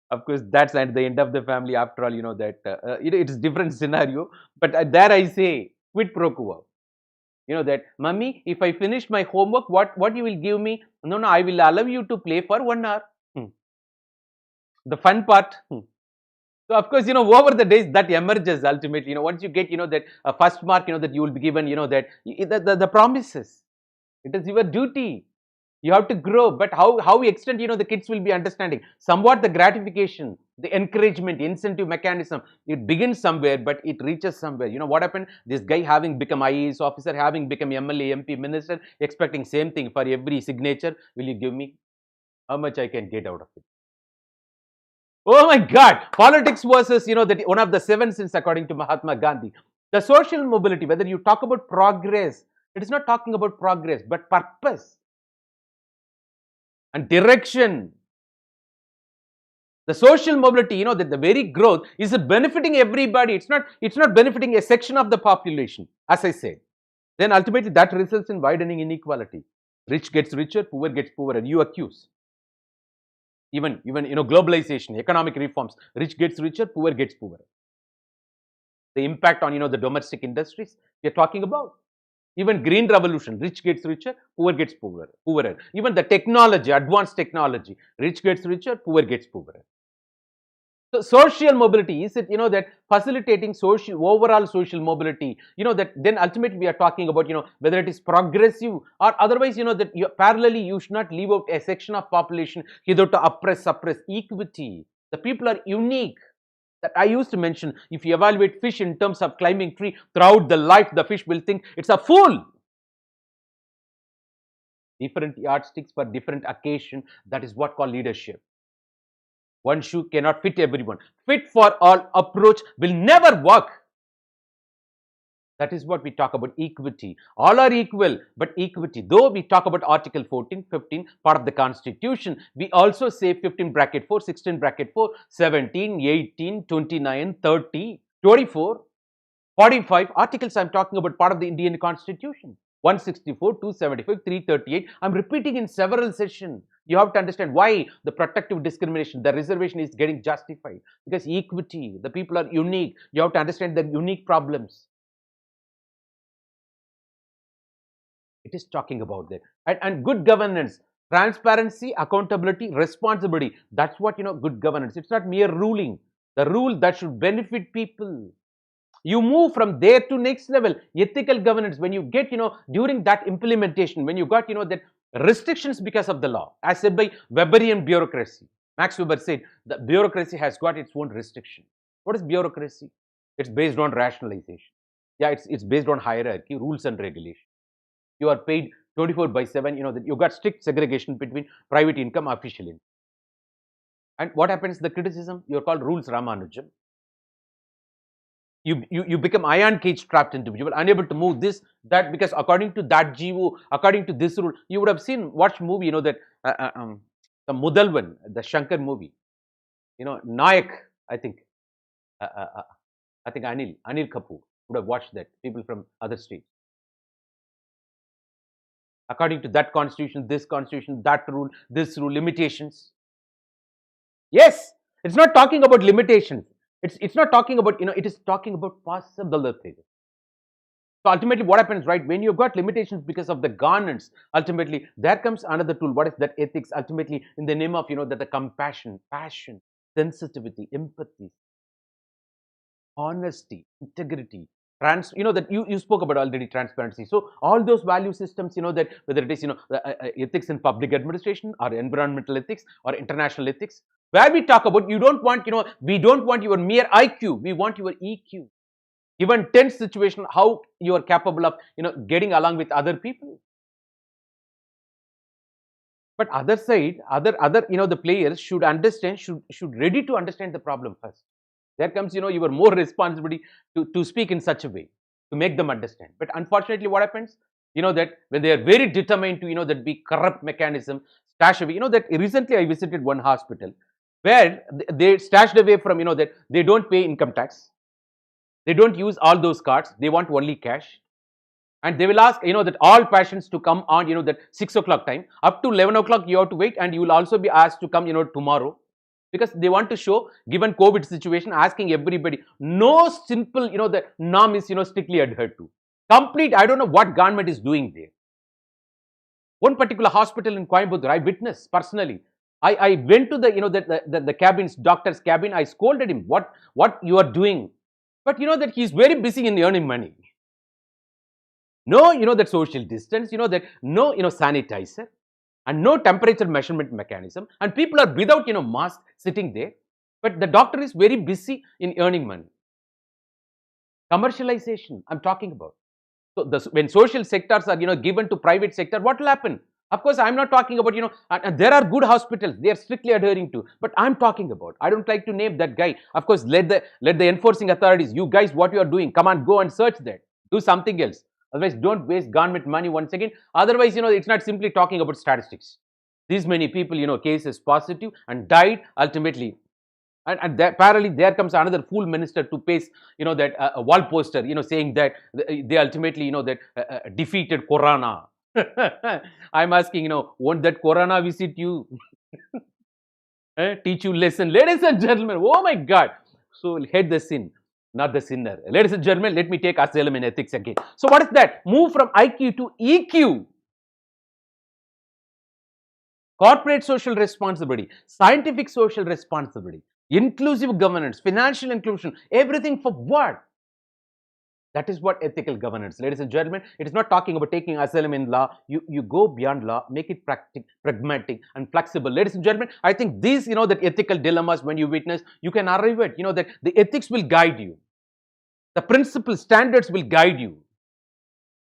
Of course, that's at the end of the family. After all, that it's different scenario. But there I say, quid pro quo. That, Mummy, if I finish my homework, what you will give me? No, I will allow you to play for 1 hour. The fun part. So, of course, over the days that emerges ultimately, once you get, that first mark, that you will be given, that the promises. It is your duty. You have to grow. But how extent, the kids will be understanding. Somewhat the gratification, the encouragement, incentive mechanism, it begins somewhere, but it reaches somewhere. What happened? This guy having become IAS officer, having become MLA, MP, minister, expecting same thing for every signature. Will you give me? How much I can get out of it? Oh my God! Politics versus, that one of the 7 sins according to Mahatma Gandhi. The social mobility, whether you talk about progress, it is not talking about progress, but purpose and direction. The social mobility, that the very growth is benefiting everybody. It's not benefiting a section of the population, as I said. Then ultimately that results in widening inequality. Rich gets richer, poor gets poorer. You accuse. Even globalization, economic reforms, rich gets richer, poor gets poorer. The impact on, the domestic industries we are talking about. Even green revolution, rich gets richer, poor gets poorer. Even the technology, advanced technology, rich gets richer, poor gets poorer. So social mobility, is it, that facilitating overall social mobility, that then ultimately we are talking about, whether it is progressive or otherwise, that parallelly you should not leave out a section of population either to suppress equity. The people are unique. That I used to mention, if you evaluate fish in terms of climbing tree throughout the life, the fish will think it's a fool. Different yardsticks for different occasion. That is what called leadership. One shoe cannot fit everyone. Fit for all approach will never work. That is what we talk about equity. All are equal, but equity. Though we talk about Article 14, 15, part of the Constitution, we also say 15 bracket 4, 16 bracket 4, 17, 18, 29, 30, 24, 45 articles I'm talking about part of the Indian Constitution. 164, 275, 338. I'm repeating in several sessions. You have to understand why the protective discrimination, the reservation is getting justified. Because equity, the people are unique. You have to understand their unique problems. It is talking about that. And good governance, transparency, accountability, responsibility. That's what, good governance. It's not mere ruling. The rule that should benefit people. You move from there to next level. Ethical governance, when you get, during that implementation, when you got, that restrictions because of the law, as said by Weberian bureaucracy. Max Weber said, the bureaucracy has got its own restriction. What is bureaucracy? It's based on rationalization. Yeah, it's based on hierarchy, rules and regulation. You are paid 24/7, that you got strict segregation between private income, official income. And what happens, the criticism, you're called rules Ramanujam. You become iron cage trapped individual, unable to move this, that, because according to that GO, according to this rule, you would have seen, watch movie, that the Mudalvan, the Shankar movie, Nayak, I think Anil Kapoor would have watched that, people from other states. According to that constitution, that rule, this rule, limitations. Yes, it's not talking about limitations. It's not talking about, it is talking about possibilities. So ultimately what happens, right, when you've got limitations because of the governance, ultimately there comes another tool. What is that? Ethics, ultimately in the name of, that the compassion, passion, sensitivity, empathy, honesty, integrity, that you spoke about already, transparency. So all those value systems, that whether it is, ethics in public administration or environmental ethics or international ethics, where we talk about, we don't want your mere IQ, we want your EQ. Given tense situation, how you are capable of, getting along with other people. But other side, other, the players should understand, should ready to understand the problem first. There comes, your more responsibility to speak in such a way, to make them understand. But unfortunately, what happens? That when they are very determined to, that be corrupt mechanism, stash away. That recently I visited one hospital where they stashed away from, that they don't pay income tax. They don't use all those cards. They want only cash. And they will ask, that all patients to come on, that 6 o'clock time. Up to 11 o'clock, you have to wait, and you will also be asked to come, tomorrow. Because they want to show, given COVID situation, asking everybody, no simple, the norm is, strictly adhered to. Complete, I don't know what government is doing there. One particular hospital in Coimbatore, I witnessed personally. I went to the, the cabins, doctor's cabin. I scolded him, what you are doing? But that he's very busy in earning money. No, that social distance, that no, sanitizer. And no temperature measurement mechanism, and people are without, mask sitting there, but the doctor is very busy in earning money. Commercialization, I'm talking about. So when social sectors are, given to private sector, what will happen? Of course, I'm not talking about, and there are good hospitals, they are strictly adhering to, but I'm talking about, I don't like to name that guy. Of course, let the enforcing authorities, you guys, what you are doing, come on, go and search that, do something else. Otherwise, don't waste government money once again. Otherwise, it's not simply talking about statistics. These many people, cases positive and died ultimately. And parallelly, there comes another fool minister to paste, that a wall poster, saying that they ultimately, that defeated Corona. I'm asking, won't that Corona visit you? Teach you lesson. Ladies and gentlemen, oh my God. So hate the sin, not the sinner. Ladies and gentlemen, let me take asylum in ethics again. So what is that? Move from IQ to EQ. Corporate social responsibility, scientific social responsibility, inclusive governance, financial inclusion, everything for what? That is what ethical governance, ladies and gentlemen. It is not talking about taking asylum in law. You go beyond law, make it pragmatic and flexible. Ladies and gentlemen, I think these, that ethical dilemmas, when you witness, you can arrive at, that the ethics will guide you. The principle standards will guide you.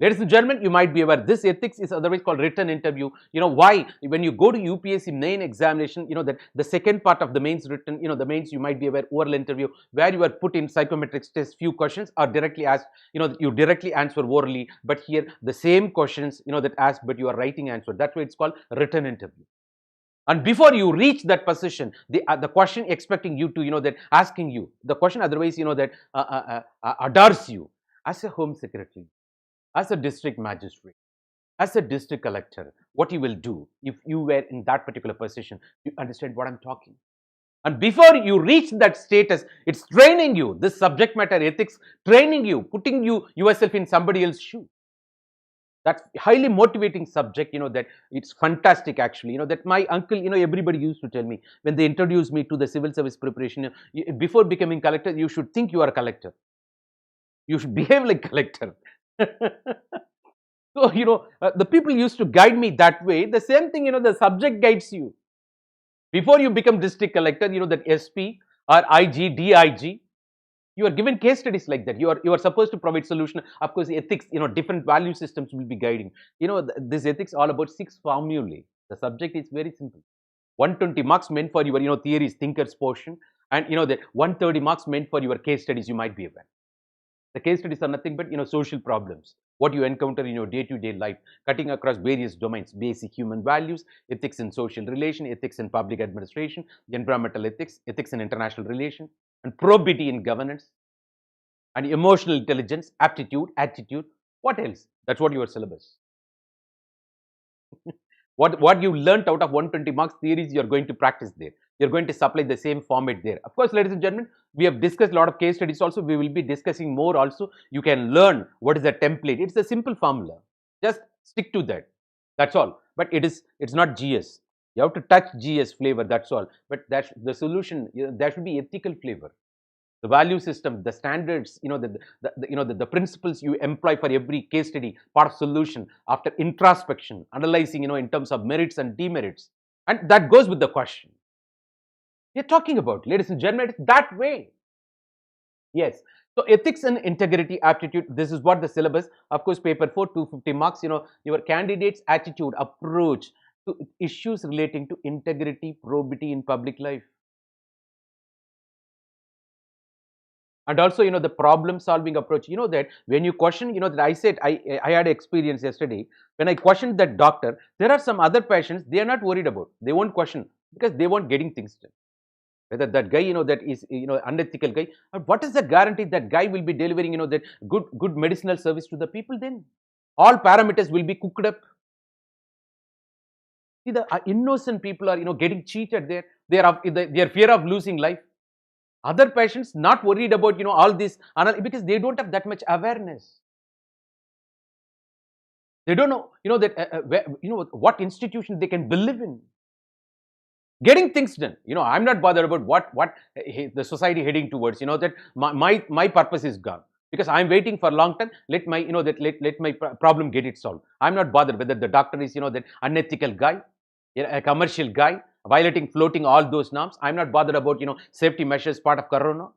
Ladies and gentlemen, you might be aware this ethics is otherwise called written interview. Why? When you go to UPSC main examination, that the second part of the mains written, the mains, you might be aware, oral interview, where you are put in psychometric test, few questions are directly asked, you directly answer orally, but here the same questions, that asked, but you are writing answer. That's why it's called written interview. And before you reach that position, the question expecting you to, that asking you, the question otherwise, that adores you as a home secretary, as a district magistrate, as a district collector, what you will do if you were in that particular position. You understand what I'm talking? And before you reach that status, it's training you, this subject matter ethics, training you, putting yourself in somebody else's shoe. That's highly motivating subject, that it's fantastic actually. That my uncle, everybody used to tell me when they introduced me to the civil service preparation, before becoming collector, you should think you are a collector. You should behave like collector. So, the people used to guide me that way. The same thing, the subject guides you. Before you become district collector, that SP or IG, DIG, you are given case studies like that. You are supposed to provide solution. Of course, ethics, different value systems will be guiding. This ethics all about 6 formulae. The subject is very simple. 120 marks meant for your, theories, thinkers portion, and the 130 marks meant for your case studies. You might be aware. The case studies are nothing but, social problems, what you encounter in your day-to-day life, cutting across various domains: basic human values, ethics in social relation, ethics in public administration, environmental ethics, ethics in international relation, and probity in governance, and emotional intelligence, aptitude, attitude. What else? That's what your syllabus. What you learnt out of 120 marks theories, you're going to practice there. You're going to supply the same format there. Of course, ladies and gentlemen, we have discussed a lot of case studies also. We will be discussing more also. You can learn what is the template. It's a simple formula. Just stick to that. That's all. But it's not GS. You have to touch GS flavor. That's all. But that's the solution. There should be ethical flavor. The value system, the standards, the principles you employ for every case study, part of solution, after introspection, analyzing, in terms of merits and demerits. And that goes with the question we're talking about, ladies and gentlemen. It's that way. Yes. So ethics and integrity, aptitude, this is what the syllabus, of course, paper 4, 250 marks, your candidate's attitude, approach to issues relating to integrity, probity in public life. And also, the problem solving approach, that when you question, that I said, I had experience yesterday, when I questioned that doctor, there are some other patients, they are not worried about, they won't question because they won't getting things done. Whether that guy, that is, unethical guy, what is the guarantee that guy will be delivering, that good medicinal service to the people? Then all parameters will be cooked up. See, the innocent people are, getting cheated there. Their fear of losing life. Other patients not worried about, all this, because they don't have that much awareness. They don't know, that, what institution they can believe in. Getting things done. I'm not bothered about what the society heading towards, that my purpose is gone. Because I'm waiting for a long time, let my, let my problem get it solved. I'm not bothered whether the doctor is, that unethical guy, a commercial guy, violating, floating all those norms. I'm not bothered about, safety measures part of corona.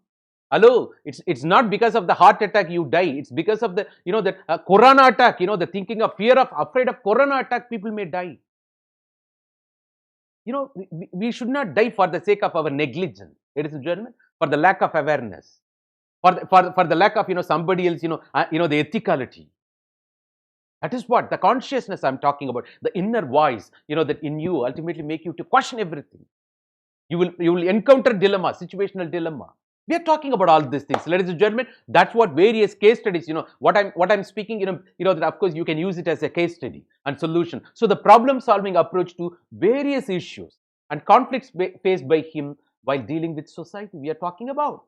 Hello, it's not because of the heart attack you die. It's because of the, the corona attack, the thinking of afraid of corona attack, people may die. We should not die for the sake of our negligence, ladies and gentlemen, for the lack of awareness, for the lack of, somebody else, the ethicality. That is what the consciousness I'm talking about, the inner voice, that in you ultimately make you to question everything. You will encounter dilemma, situational dilemma. We are talking about all these things, ladies and gentlemen. That's what various case studies, what I'm speaking, that of course you can use it as a case study and solution. So the problem solving approach to various issues and conflicts faced by him while dealing with society, we are talking about.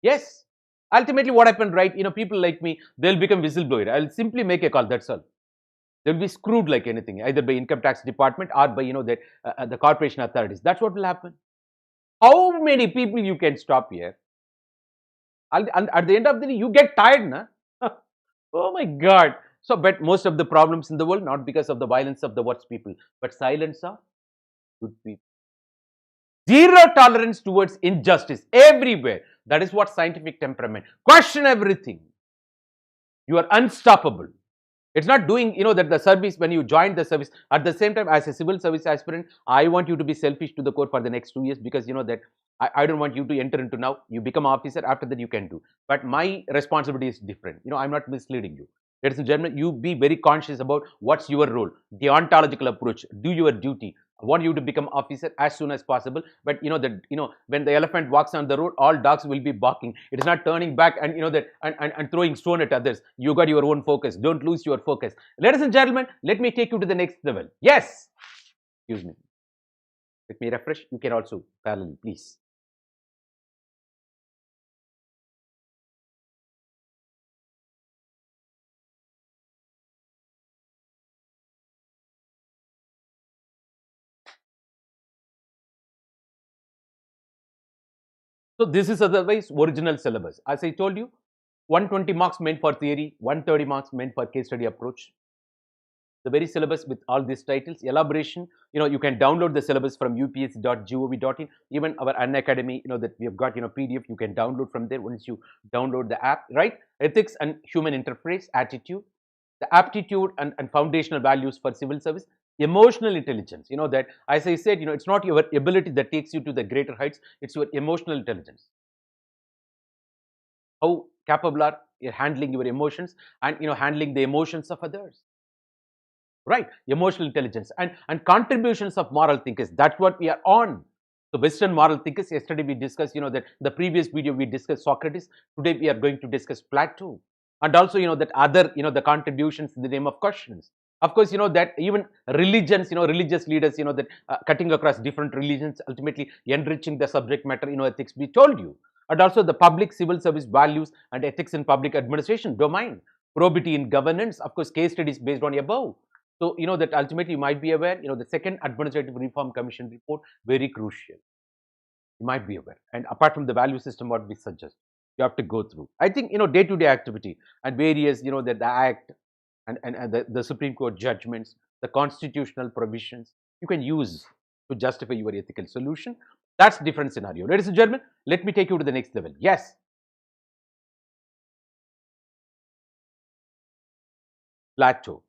Yes. Ultimately, what happened, right? People like me, they'll become whistleblower. I'll simply make a call. That's all. They'll be screwed like anything, either by income tax department or by, the corporation authorities. That's what will happen. How many people you can stop here? And at the end of the day, you get tired, na? Oh my God. So, but most of the problems in the world, not because of the violence of the worst people, but silence of good people. Zero tolerance towards injustice everywhere. That is what scientific temperament. Question everything. You are unstoppable. It's not doing, that the service, when you join the service, at the same time, as a civil service aspirant, I want you to be selfish to the core for the next 2 years, because that I don't want you to enter into now. You become officer, after that you can do. But my responsibility is different. I'm not misleading you. Ladies and gentlemen, you be very conscious about what's your role, the ontological approach, do your duty. I want you to become officer as soon as possible. But when the elephant walks on the road, all dogs will be barking. It is not turning back and and throwing stone at others. You got your own focus. Don't lose your focus. Ladies and gentlemen, let me take you to the next level. Yes. Excuse me. Let me refresh. You can also parallel, please. So this is otherwise original syllabus. As I told you, 120 marks meant for theory, 130 marks meant for case study approach. The very syllabus with all these titles, elaboration, you can download the syllabus from ups.gov.in. Even our Unacademy, that we have got, PDF, you can download from there once you download the app, right? Ethics and human interface, attitude, the aptitude and foundational values for civil service, emotional intelligence, that, as I said, it's not your ability that takes you to the greater heights, it's your emotional intelligence. How capable are you handling your emotions and, handling the emotions of others. Right, emotional intelligence and contributions of moral thinkers. That's what we are on. So Western moral thinkers, yesterday we discussed, that the previous video we discussed Socrates. Today we are going to discuss Plato, and also that other, the contributions in the name of questions. Of course, that even religions, religious leaders, that cutting across different religions, ultimately enriching the subject matter, ethics we told you. And also the public civil service values and ethics in public administration domain, probity in governance, of course case studies based on above. So, that ultimately you might be aware, the second Administrative Reform Commission report, very crucial. You might be aware. And apart from the value system, what we suggest, you have to go through. I think, day-to-day activity and various, the Act and the Supreme Court judgments, the constitutional provisions, you can use to justify your ethical solution. That's different scenario. Ladies and gentlemen, let me take you to the next level. Yes. Plato.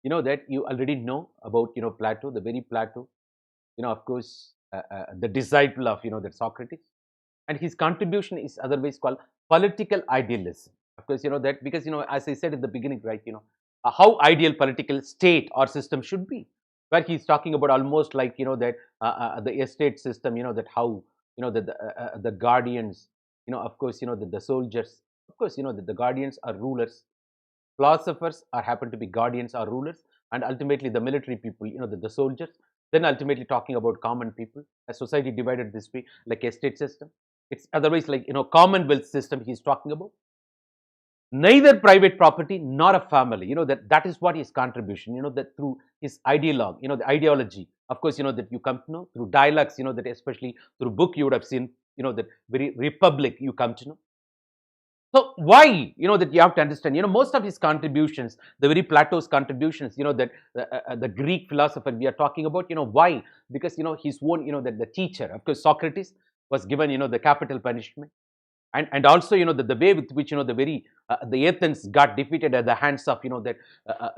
That you already know about, Plato, the very Plato, of course, the disciple of, that Socrates. And his contribution is otherwise called political idealism. Of course, that because, as I said in the beginning, right, how ideal political state or system should be, where he's talking about almost like, that the estate system, that how, that the guardians, of course, that the soldiers, of course, that the guardians are rulers, philosophers are happen to be guardians or rulers, and ultimately the military people, the soldiers. Then ultimately talking about common people, a society divided this way, like a state system. It's otherwise like, commonwealth system he's talking about. Neither private property nor a family, that is what his contribution, that through his ideologue, the ideology, of course, that you come to know through dialogues, that especially through book you would have seen, that very republic you come to know. So why, that you have to understand, most of his contributions, the very Plato's contributions, that the Greek philosopher we are talking about, why? Because, his own, that the teacher, of course, Socrates was given, the capital punishment. And also, the way with which, the very, the Athens got defeated at the hands of, that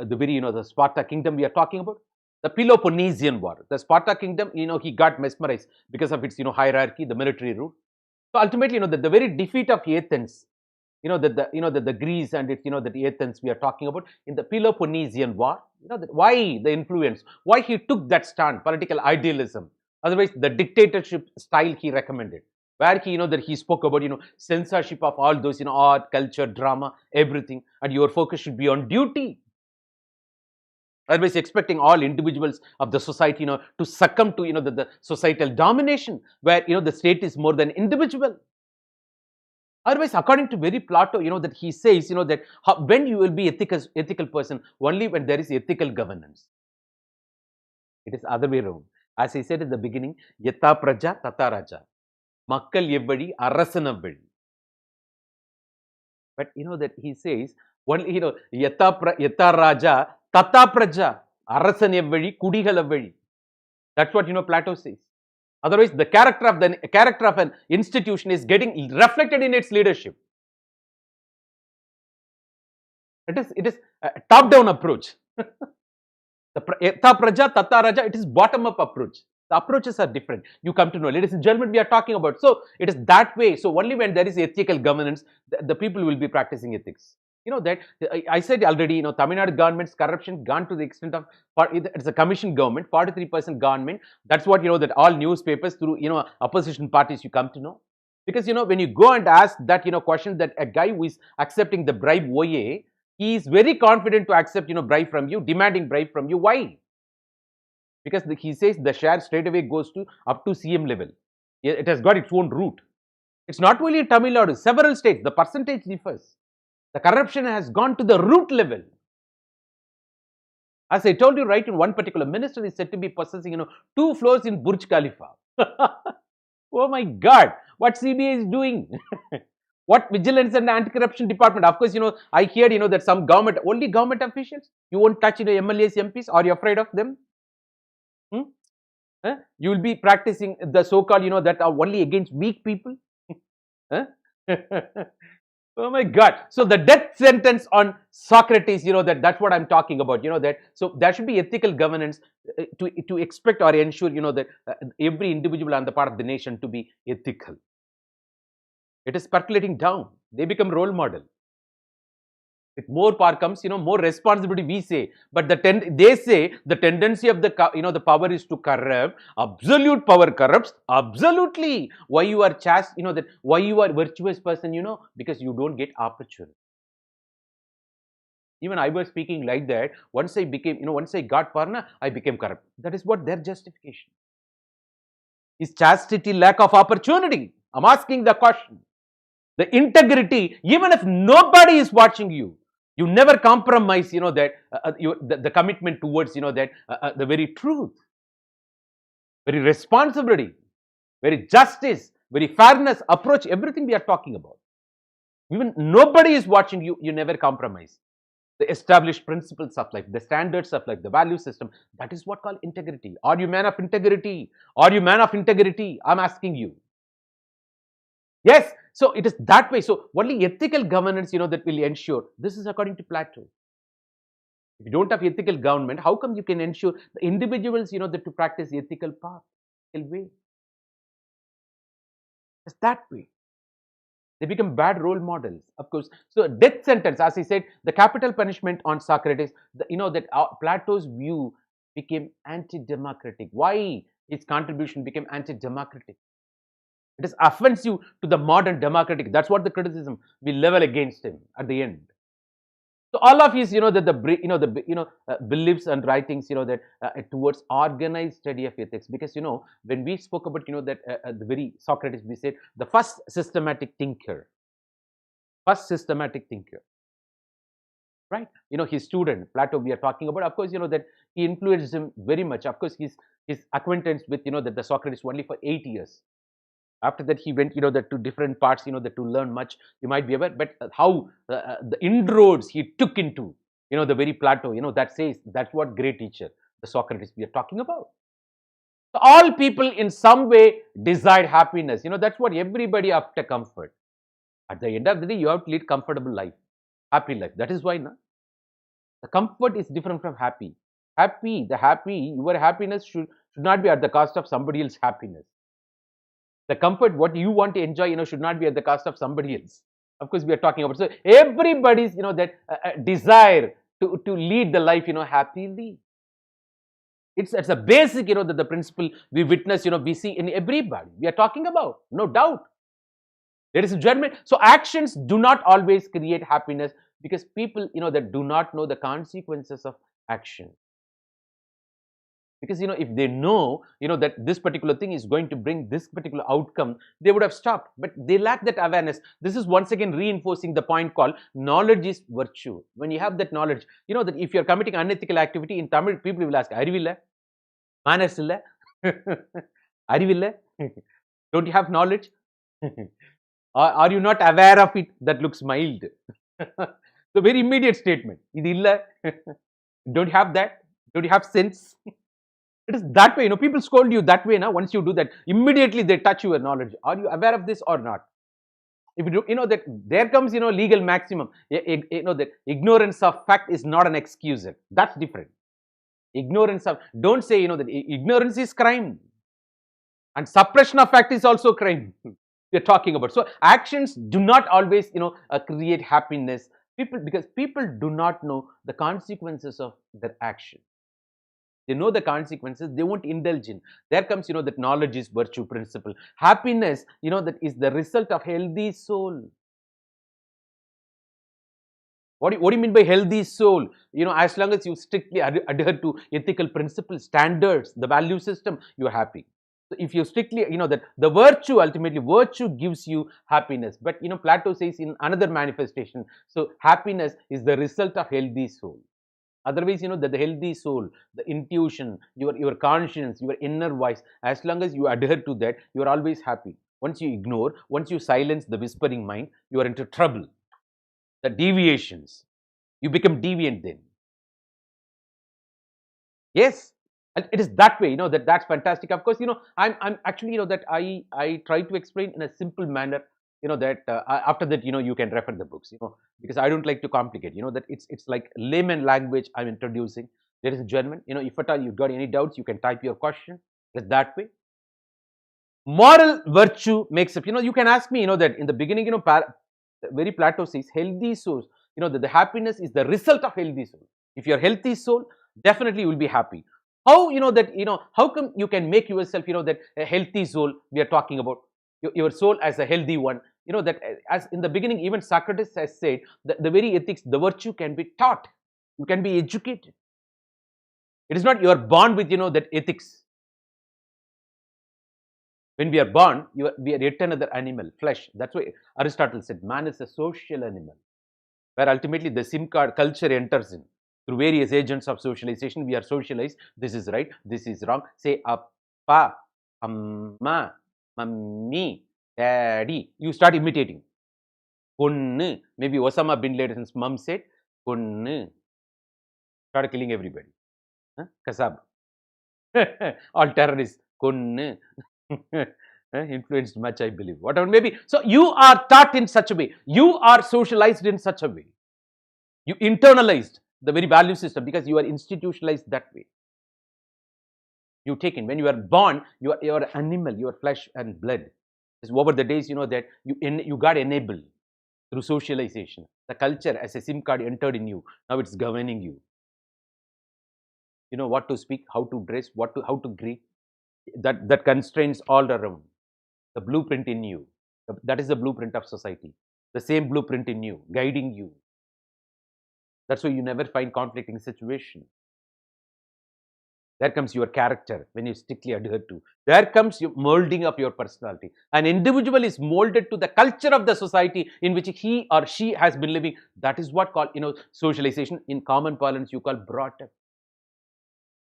the very, the Sparta kingdom we are talking about. The Peloponnesian War, the Sparta kingdom, he got mesmerized because of its, hierarchy, the military rule. So ultimately, the very defeat of Athens, that the Greece and its, the Athens we are talking about in the Peloponnesian War, why the influence, why he took that stand, political idealism. Otherwise, the dictatorship style he recommended, where he, that he spoke about, censorship of all those, art, culture, drama, everything, and your focus should be on duty. Otherwise, expecting all individuals of the society, to succumb to, the societal domination, where, the state is more than individual. Otherwise, according to very Plato, that he says, that when you will be ethical person, only when there is ethical governance. It is other way around. As I said in the beginning, Yatha Praja Tata Raja. Makkal evvadi, arasan evvadi. But you know that he says, only, yata raja, tata praja, arasan evvali, kudigal evvali. That's what, Plato says. Otherwise, the character of an institution is getting reflected in its leadership. It is a top-down approach. The Yatha Praja, Tata Raja, it is bottom-up approach. The approaches are different. You come to know. Ladies and gentlemen, we are talking about. So, it is that way. So, only when there is ethical governance, the people will be practicing ethics. You know that, I said already, Tamil Nadu government's corruption gone to the extent of, it's a commission government, 43% government. That's what, that all newspapers through, opposition parties you come to know. Because, when you go and ask that, question that a guy who is accepting the bribe OA, he is very confident to accept, bribe from you, demanding bribe from you. Why? Because he says the share straight away goes to up to CM level. It has got its own route. It's not only in Tamil Nadu, several states, the percentage differs. The corruption has gone to the root level. As I told you, right, in one particular minister is said to be possessing, 2 floors in Burj Khalifa. Oh my God, what CBI is doing? What vigilance and anti-corruption department? Of course, I hear, that some government, only government officials, you won't touch, MLAs, MPs, are you afraid of them? You will be practicing the so-called, that are only against weak people. Oh my God. So the death sentence on Socrates, that's what I'm talking about, that. So there should be ethical governance to expect or ensure, that every individual on the part of the nation to be ethical. It is percolating down. They become role model. With more power comes, more responsibility we say. But they say the tendency of the, the power is to corrupt. Absolute power corrupts. Absolutely. Why you are chaste, that why you are virtuous person, because you don't get opportunity. Even I was speaking like that. Once I became, once I got power, I became corrupt. That is what their justification. Is chastity lack of opportunity? I'm asking the question. The integrity, even if nobody is watching you, you never compromise, that the commitment towards, that the very truth, very responsibility, very justice, very fairness approach, everything we are talking about. Even nobody is watching you, you never compromise. The established principles of life, the standards of life, the value system, that is what called integrity. Are you man of integrity? Are you man of integrity? I'm asking you. Yes, so it is that way. So only ethical governance, that will ensure. This is according to Plato. If you don't have ethical government, how come you can ensure the individuals, that to practice the ethical path, ethical way? It's that way. They become bad role models, of course. So death sentence, as I said, the capital punishment on Socrates, that Plato's view became anti-democratic. Why? His contribution became anti-democratic. It is offensive to the modern democratic. That's what the criticism we level against him at the end. So all of his, that the beliefs and writings, that towards organized study of ethics. Because when we spoke about, that the very Socrates, we said the first systematic thinker, right? His student Plato, we are talking about. Of course, that he influenced him very much. Of course, his acquaintance with, that the Socrates only for 8 years. After that, he went, that to different parts, that to learn much. You might be aware, but how the inroads he took into, the very Plato, that says that's what great teacher, the Socrates we are talking about. So all people in some way desire happiness. That's what everybody after comfort. At the end of the day, you have to lead comfortable life, happy life. That is why, the comfort is different from happy. Your happiness should not be at the cost of somebody else's happiness. The comfort, what you want to enjoy, should not be at the cost of somebody else. Of course, we are talking about. So everybody's, that desire to lead the life, happily. It's a basic, that the principle we witness, we see in everybody. We are talking about, no doubt. There is a judgment. So actions do not always create happiness because people, that do not know the consequences of action. Because, if they know, that this particular thing is going to bring this particular outcome, they would have stopped. But they lack that awareness. This is once again reinforcing the point called knowledge is virtue. When you have that knowledge, that if you're committing unethical activity, in Tamil, people will ask, Arivilla? Manners illa? Arivilla? Don't you have knowledge? Are you not aware of it? That looks mild. So very immediate statement. Idu illa. Don't you have that? Don't you have sense? It is that way. People scold you that way. Now, once you do that, immediately they touch your knowledge. Are you aware of this or not? If you do, that there comes, legal maximum. That ignorance of fact is not an excuse. That's different. Ignorance of, don't say, that ignorance is crime. And suppression of fact is also crime. We're talking about. So actions do not always, create happiness. Because people do not know the consequences of their action. They know the consequences, they won't indulge in. There comes, that knowledge is virtue principle. Happiness, that is the result of healthy soul. What do you mean by healthy soul? As long as you strictly adhere to ethical principles, standards, the value system, you're happy. So if you strictly, that the virtue, ultimately, virtue gives you happiness. But, Plato says in another manifestation, so happiness is the result of healthy soul. Otherwise, that the healthy soul, the intuition, your conscience, your inner voice, as long as you adhere to that, you are always happy. Once you ignore, once you silence the whispering mind, you are into trouble. The deviations, you become deviant then. Yes, and it is that way. That's fantastic. Of course, I'm actually, that I try to explain in a simple manner. That after that, you can refer the books. Because I don't like to complicate. That it's like layman language I'm introducing. There is a German. If at all you got any doubts, you can type your question. It's that way. Moral virtue makes up. You can ask me. That in the beginning, very Plato says healthy souls. That the happiness is the result of healthy soul. If you're healthy soul, definitely you will be happy. How how come you can make yourself that a healthy soul we are talking about, your soul as a healthy one, that as in the beginning even Socrates has said that the very ethics, the virtue can be taught, you can be educated. It is not you are born with that ethics. When we are born, we are yet another animal, flesh. That's why Aristotle said man is a social animal, where ultimately the SIM card culture enters in. Through various agents of socialization, we are socialized. This is right, this is wrong. Say appa, amma, mummy, daddy. You start imitating. Konnu. Maybe Osama bin Laden's mom said, Konnu. Started killing everybody. Kasab. All terrorists. Konnu. Influenced much, I believe. Whatever maybe. So you are taught in such a way. You are socialized in such a way. You internalized the very value system because you are institutionalized that way. You take in. When you are born, you are an animal, you are flesh and blood. It's over the days, that you got enabled through socialization. The culture as a SIM card entered in you. Now it's governing you. What to speak, how to dress, how to greet. That constrains all around. The blueprint in you. That is the blueprint of society. The same blueprint in you, guiding you. That's why you never find conflicting situation. There comes your character when you strictly adhere to. There comes your molding of your personality. An individual is molded to the culture of the society in which he or she has been living. That is what called, socialization. In common parlance, you call brought up.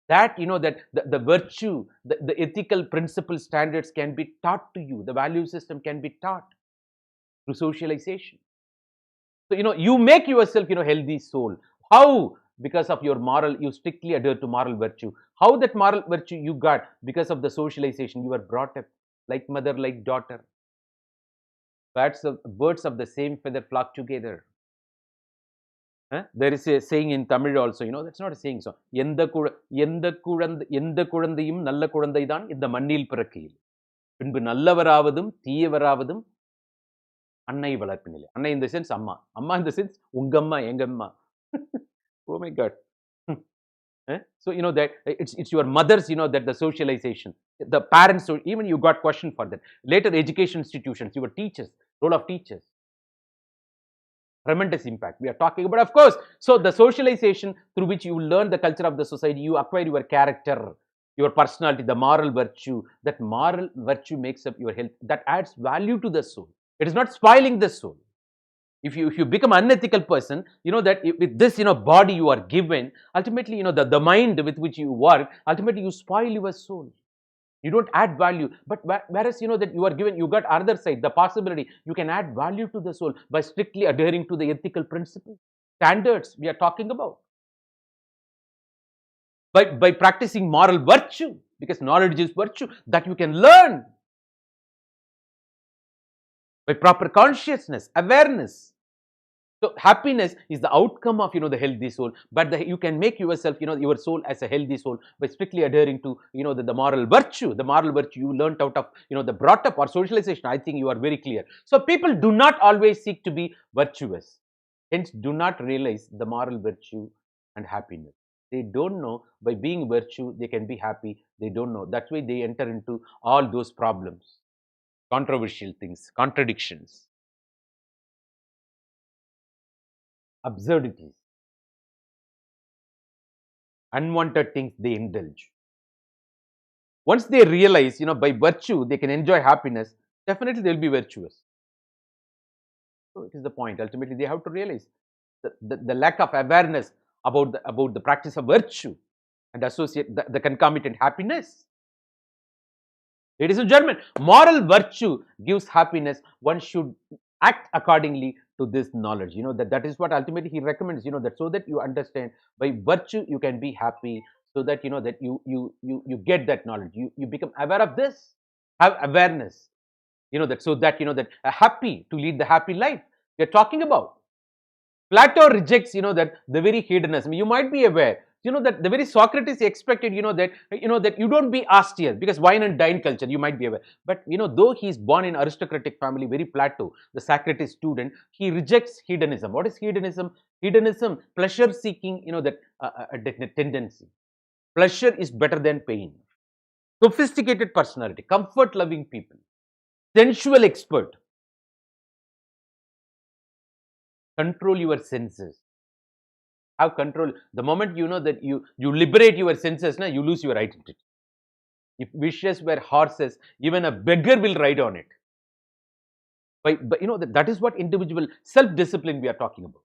That, that the virtue, the ethical principle standards can be taught to you. The value system can be taught through socialization. So, you make yourself, healthy soul. How? Because of your moral, you strictly adhere to moral virtue. How that moral virtue you got? Because of the socialization. You were brought up like mother, like daughter. Birds of the same feather flock together. There is a saying in Tamil also, that's not a saying. So, எந்த குழந்தையும் நல்ல குழந்தைதான் இந்த மண்ணில் பிறக்கையில் பின்பு நல்லவராவதும் தீயவராவதும் அன்னை வளர்ப்பினிலே. அன்னை in the sense அம்மா. அம்மா in the sense உங்கம்மா, எங்கம்மா. Oh my God. So, that it's your mother's, that the socialization, the parents, even you got question for that. Later education institutions, your teachers, role of teachers. Tremendous impact we are talking about, of course. So the socialization through which you learn the culture of the society, you acquire your character, your personality, the moral virtue. That moral virtue makes up your health. That adds value to the soul. It is not spoiling the soul. If you become an unethical person, that with this, body you are given, ultimately, the mind with which you work, ultimately you spoil your soul. You don't add value. But whereas, that you are given, you got other side, the possibility, you can add value to the soul by strictly adhering to the ethical principles, standards we are talking about. By practicing moral virtue, because knowledge is virtue that you can learn. By proper consciousness, awareness. So happiness is the outcome of the healthy soul, but you can make yourself your soul as a healthy soul by strictly adhering to the moral virtue. The moral virtue you learnt out of the brought up or socialization. I think you are very clear. So people do not always seek to be virtuous, hence do not realize the moral virtue and happiness. They don't know by being virtue they can be happy. They don't know. That's why they enter into all those problems, controversial things, contradictions, absurdities, unwanted things they indulge. Once they realize, by virtue they can enjoy happiness, definitely they will be virtuous. So it is the point. Ultimately, they have to realize the lack of awareness about the practice of virtue and associate the concomitant happiness. Ladies and gentlemen, moral virtue gives happiness. One should act accordingly to this knowledge. That is what ultimately he recommends. That so that you understand by virtue you can be happy. So that that you get that knowledge. You become aware of this. Have awareness. That so that that happy to lead the happy life we are talking about. Plato rejects that the very hedonism. You might be aware. That the very Socrates expected, that you don't be austere because wine and dine culture, you might be aware. But, though he is born in aristocratic family, very Plato, the Socrates student, he rejects hedonism. What is hedonism? Hedonism, pleasure seeking, that tendency. Pleasure is better than pain. Sophisticated personality, comfort loving people, sensual expert. Control your senses. Have control. The moment that you liberate your senses, you lose your identity. If wishes were horses, even a beggar will ride on it. But that is what individual self-discipline we are talking about.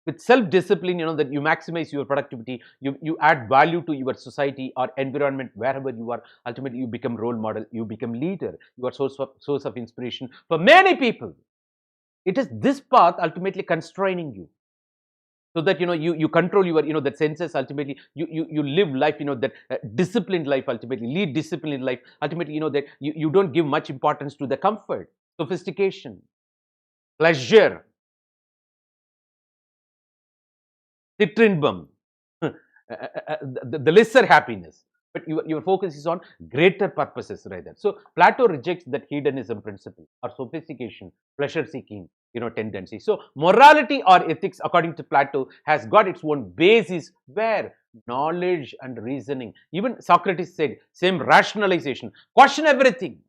With self-discipline, that you maximize your productivity, you add value to your society or environment wherever you are. Ultimately, you become role model, you become leader, you are source of inspiration for many people. It is this path ultimately constraining you. So that you control your that senses. Ultimately you live life that disciplined life. Ultimately lead disciplined life. Ultimately that you don't give much importance to the comfort, sophistication, pleasure, citrinbum, the lesser happiness. But your focus is on greater purposes rather. So Plato rejects that hedonism principle or sophistication, pleasure seeking tendency. So morality or ethics, according to Plato, has got its own basis where knowledge and reasoning. Even Socrates said same rationalization, question everything.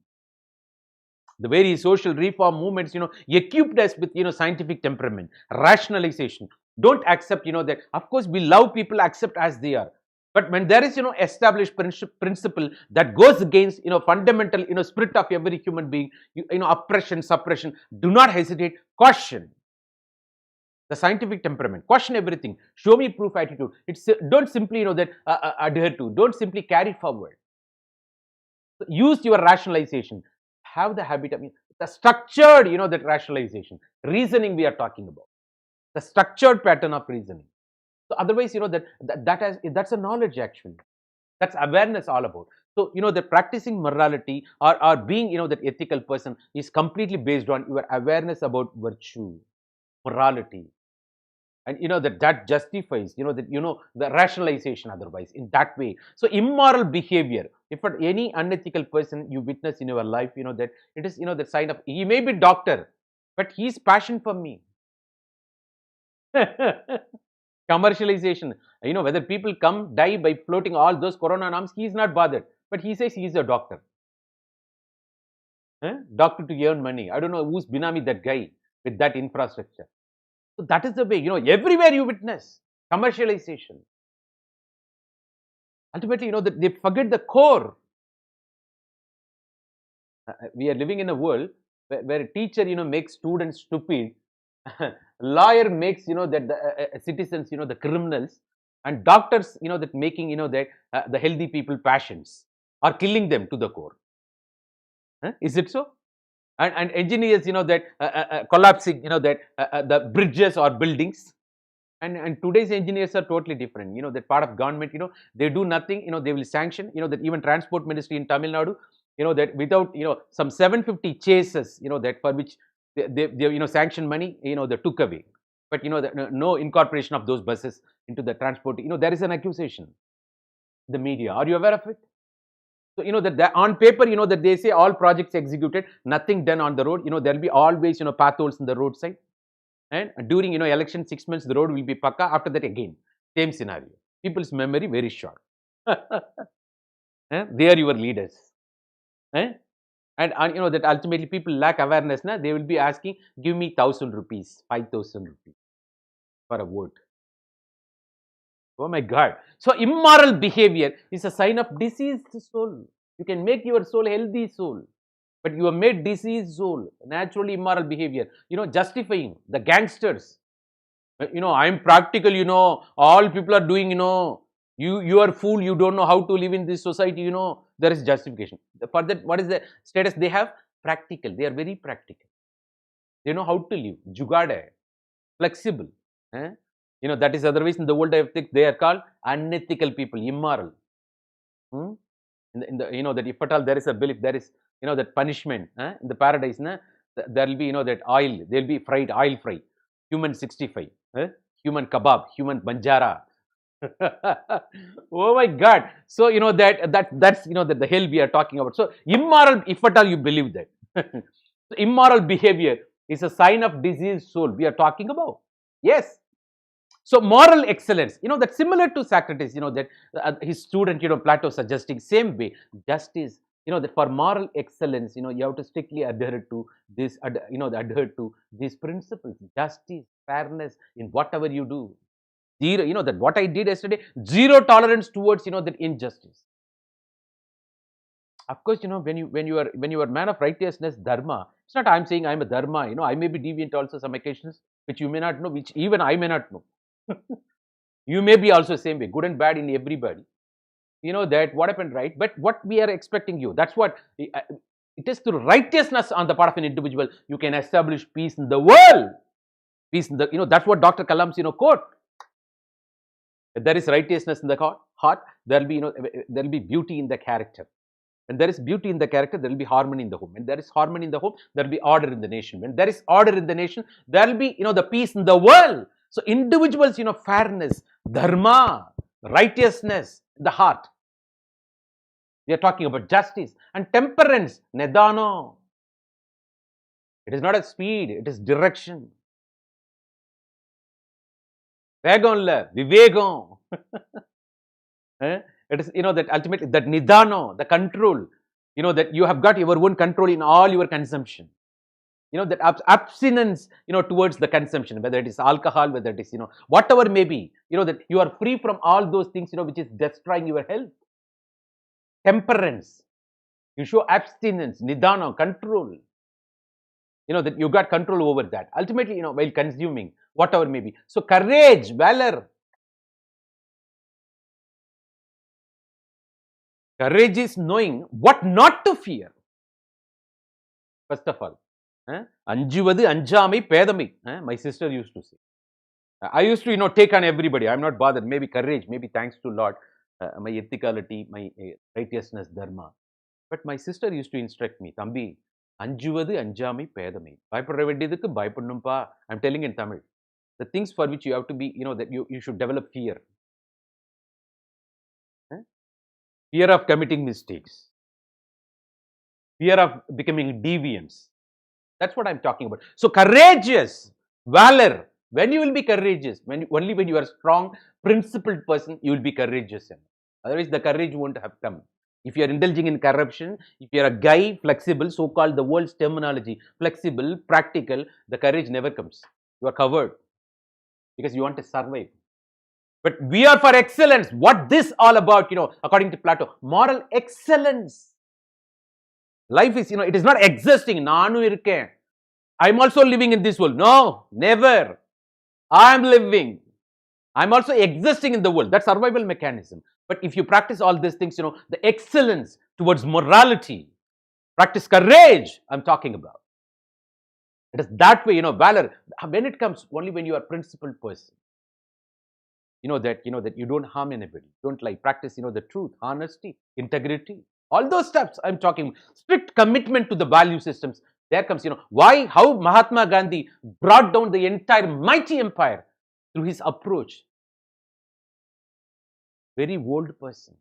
The very social reform movements equipped us with scientific temperament, rationalization. Don't accept that. Of course we love people, accept as they are. But when there is established principle that goes against fundamental spirit of every human being, oppression, suppression, do not hesitate, question. The scientific temperament, question everything, show me proof attitude. It's don't simply that adhere to, don't simply carry forward. So use your rationalization. Have the habit of the structured that rationalization, reasoning we are talking about, the structured pattern of reasoning. So otherwise, that's a knowledge actually. That's awareness all about. So, the practicing morality or being, that ethical person is completely based on your awareness about virtue, morality. And, that justifies, the rationalization otherwise in that way. So, immoral behavior, if at any unethical person you witness in your life, that it is, the sign of, he may be doctor, but he's passion for me. Commercialization, whether people come die by floating all those corona norms, he is not bothered, but he says he is a doctor. Doctor to earn money. I don't know who's binami that guy with that infrastructure. So that is the way, everywhere you witness commercialization. Ultimately, they forget the core. We are living in a world where a teacher, makes students stupid. Lawyer makes that the citizens the criminals, and doctors that making that the healthy people passions, or killing them to the core. Is it so? And engineers, that collapsing, that the bridges or buildings. And today's engineers are totally different. That part of government, they do nothing. They will sanction. That even transport ministry in Tamil Nadu, that without some 750 chases, that for which they sanction money, they took away. But no incorporation of those buses into the transport. There is an accusation. The media, are you aware of it? So that on paper, that they say all projects executed, nothing done on the road. There'll be always potholes in the roadside. And during election 6 months, the road will be pakka. After that, again same scenario. People's memory very short. They are your leaders. And that ultimately people lack awareness. They will be asking, give me 1,000 rupees, 5,000 rupees for a vote. Oh my God. So immoral behavior is a sign of diseased soul. You can make your soul healthy soul, but you have made diseased soul, naturally immoral behavior, justifying the gangsters. I'm practical, all people are doing, you are fool, you don't know how to live in this society, there is justification. For that, what is the status they have? Practical. They are very practical. They know how to live. Jugade, flexible. That is otherwise in the world of ethics, they are called unethical people, immoral. In the that if at all there is a belief, there is that punishment in the paradise, there will be that oil, there will be fried, oil fry, human 65, human kebab, human banjara. Oh my God. So that's that the hell we are talking about. So immoral, if at all you believe that. So immoral behavior is a sign of diseased soul we are talking about. Yes. So moral excellence, that's similar to Socrates, that his student, Plato suggesting same way, justice, that for moral excellence, you have to strictly adhere to this, adhere to these principles, justice, fairness in whatever you do. Zero, that what I did yesterday, zero tolerance towards, that injustice. Of course, when you are a man of righteousness, dharma, it's not I'm saying I'm a dharma, I may be deviant also some occasions, which you may not know, which even I may not know. You may be also same way, good and bad in everybody. That what happened, right? But what we are expecting you, that's what it is through righteousness on the part of an individual, you can establish peace in the world. Peace in the, that's what Dr. Kalam's, quote. If there is righteousness in the heart, there will be beauty in the character. When there is beauty in the character, there will be harmony in the home. When there is harmony in the home, there will be order in the nation. When there is order in the nation, there will be, the peace in the world. So individuals, fairness, dharma, righteousness in the heart. We are talking about justice and temperance, nedano. It is not a speed, it is direction. Vegam, vivegam. It is, that ultimately, that nidano, the control, that you have got your own control in all your consumption. That abstinence, towards the consumption, whether it is alcohol, whether it is, whatever may be, that you are free from all those things, which is destroying your health. Temperance, you show abstinence, nidana, control, that you got control over that. Ultimately, while consuming, whatever may be. So courage, valor. Courage is knowing what not to fear. First of all, anjuvadu anjamai pedamai. My sister used to say. I used to, take on everybody. I'm not bothered. Maybe courage, maybe thanks to Lord, my ethicality, my righteousness, dharma. But my sister used to instruct me, Thambi, anjuvadu anjamai pedamai. Bhayapradra vendiyadukku bhayapannumpa. I'm telling in Tamil. The things for which you have to be, that you should develop fear. Fear of committing mistakes. Fear of becoming deviants. That's what I'm talking about. So courageous, valor. When you will be courageous, only when you are a strong, principled person, you will be courageous. Otherwise, the courage won't have come. If you are indulging in corruption, if you are a guy, flexible, so-called the world's terminology, flexible, practical, the courage never comes. You are covered because you want to survive. But we are for excellence. What this all about, according to Plato, moral excellence. Life is, it is not existing. Nanu irukken. I'm also living in this world. No, never. I'm living. I'm also existing in the world. That's survival mechanism. But if you practice all these things, the excellence, towards morality. Practice courage, I'm talking about. It is that way, valor. When it comes, only when you are a principled person. That you don't harm anybody, don't lie, practice, the truth, honesty, integrity, all those steps I'm talking. Strict commitment to the value systems. There comes, why, how Mahatma Gandhi brought down the entire mighty empire through his approach. Very old person,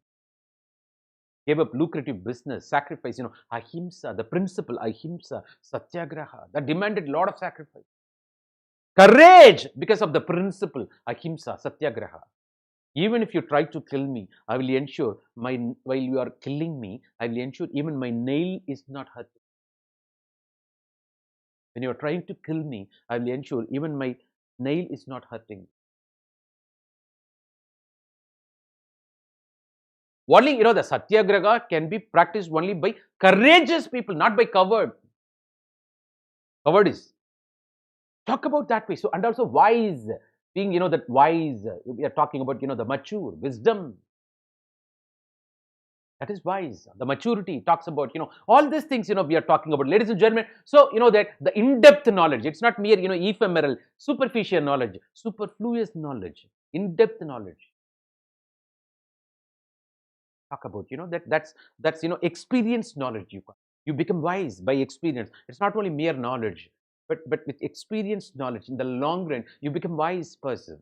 gave up lucrative business, sacrifice, ahimsa, the principle ahimsa, satyagraha, that demanded a lot of sacrifice. Courage, because of the principle ahimsa, satyagraha. Even if you try to kill me, I will ensure while you are killing me, I will ensure even my nail is not hurting. When you are trying to kill me, I will ensure even my nail is not hurting. Only, the satyagraha can be practiced only by courageous people, not by cowardice. Talk about that way. So, and also wise, being, that wise, we are talking about, the mature, wisdom. That is wise. The maturity talks about, all these things, we are talking about, ladies and gentlemen. So, that the in-depth knowledge, it's not mere, ephemeral, superficial knowledge, superfluous knowledge, in-depth knowledge. Talk about, that's experienced knowledge. You become wise by experience. It's not only mere knowledge, but with experienced knowledge, in the long run, you become wise person.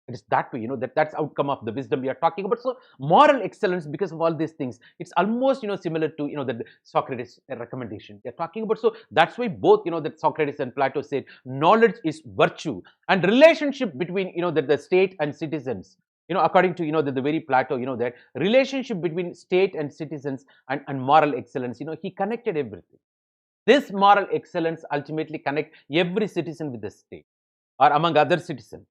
It is that way, that's outcome of the wisdom we are talking about. So moral excellence, because of all these things, it's almost, similar to, the Socrates recommendation we are talking about. So that's why both, that Socrates and Plato said knowledge is virtue, and relationship between, the state and citizens. According to, the very Plato, that relationship between state and citizens and moral excellence, he connected everything. This moral excellence ultimately connect every citizen with the state or among other citizens.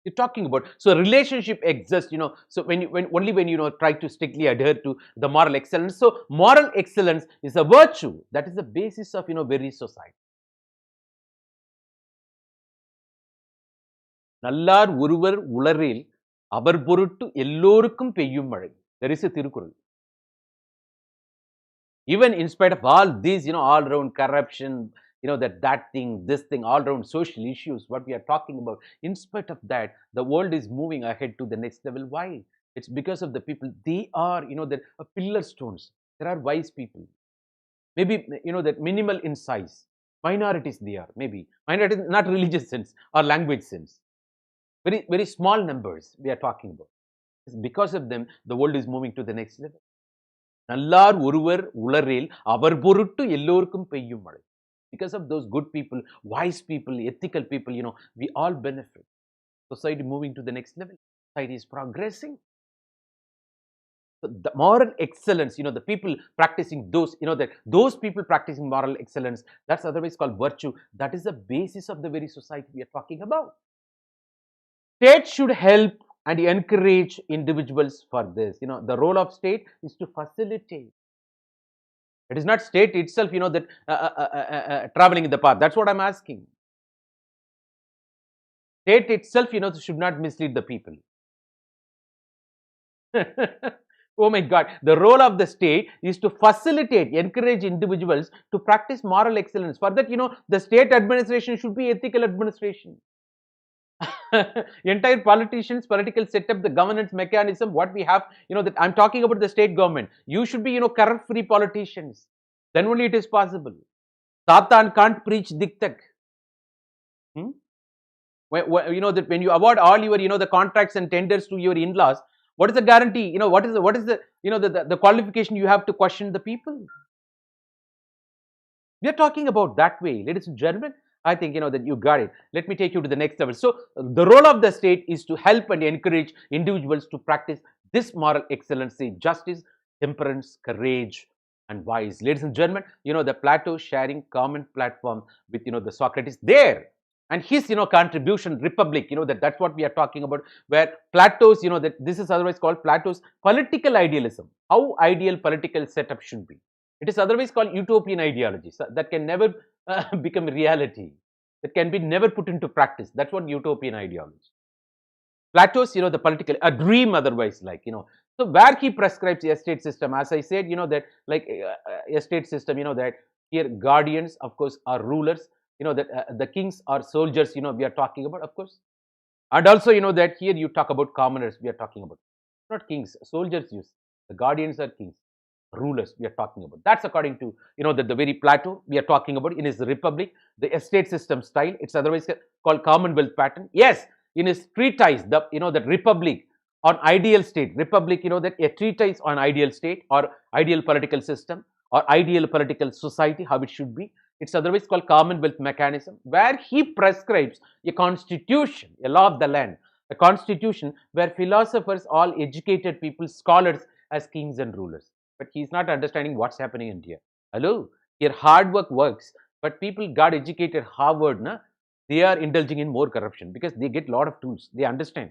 You're talking about, so relationship exists, so when you try to strictly adhere to the moral excellence. So moral excellence is a virtue that is the basis of, very society. Nallar uruvar ularil avar poruttu ellorukkum peyyum mazhai. There is a Tirukural. Even in spite of all these, all around corruption, that thing, this thing, all around social issues, what we are talking about, in spite of that, the world is moving ahead to the next level. Why? It's because of the people. They are, the pillar stones. There are wise people. Maybe, that minimal in size. Minorities they are, maybe. Minorities, not religious sense or language sense. Very, very small numbers we are talking about. It's because of them, the world is moving to the next level. Nallar uruvar ularil avar poruttu ellorukkum peyyum mazhai. Because of those good people, wise people, ethical people, we all benefit. Society moving to the next level. Society is progressing. So the moral excellence, the people practicing those, those people practicing moral excellence, that's otherwise called virtue. That is the basis of the very society we are talking about. State should help and encourage individuals for this. The role of state is to facilitate. It is not state itself, that traveling in the path. That's what I'm asking. State itself, should not mislead the people. Oh my God. The role of the state is to facilitate, encourage individuals to practice moral excellence. For that, the state administration should be ethical administration. Entire politicians, political setup, the governance mechanism, what we have, that I'm talking about the state government. You should be, corrupt-free politicians. Then only it is possible. Satan can't preach diktak. That when you award all your, the contracts and tenders to your in-laws, what is the guarantee? What is the the qualification you have to question the people? We are talking about that way, ladies and gentlemen. I think, that you got it. Let me take you to the next level. So the role of the state is to help and encourage individuals to practice this moral excellence, justice, temperance, courage, and wise. Ladies and gentlemen, the Plato sharing common platform with, the Socrates there. And his, contribution, Republic, that's what we are talking about, where Plato's, that this is otherwise called Plato's political idealism, how ideal political setup should be. It is otherwise called utopian ideology, so that can never become reality. That can be never put into practice. That's what utopian ideology. Plato's, the political, a dream otherwise, like, So where he prescribes estate system, as I said, that like estate system, that here guardians, of course, are rulers, that the kings are soldiers, we are talking about, of course. And also, that here you talk about commoners, we are talking about. Not kings, soldiers use. The guardians are kings, rulers we are talking about. That's according to, that the very Plato we are talking about in his Republic, the estate system style. It's otherwise called Commonwealth pattern. Yes, in his treatise, that Republic on ideal state, Republic, that a treatise on ideal state or ideal political system or ideal political society, how it should be. It's otherwise called Commonwealth mechanism, where he prescribes a constitution, a law of the land, a constitution where philosophers, all educated people, scholars as kings and rulers. But he's not understanding what's happening in India. Hello, here hard work works, but people got educated Harvard, they are indulging in more corruption because they get a lot of tools. They understand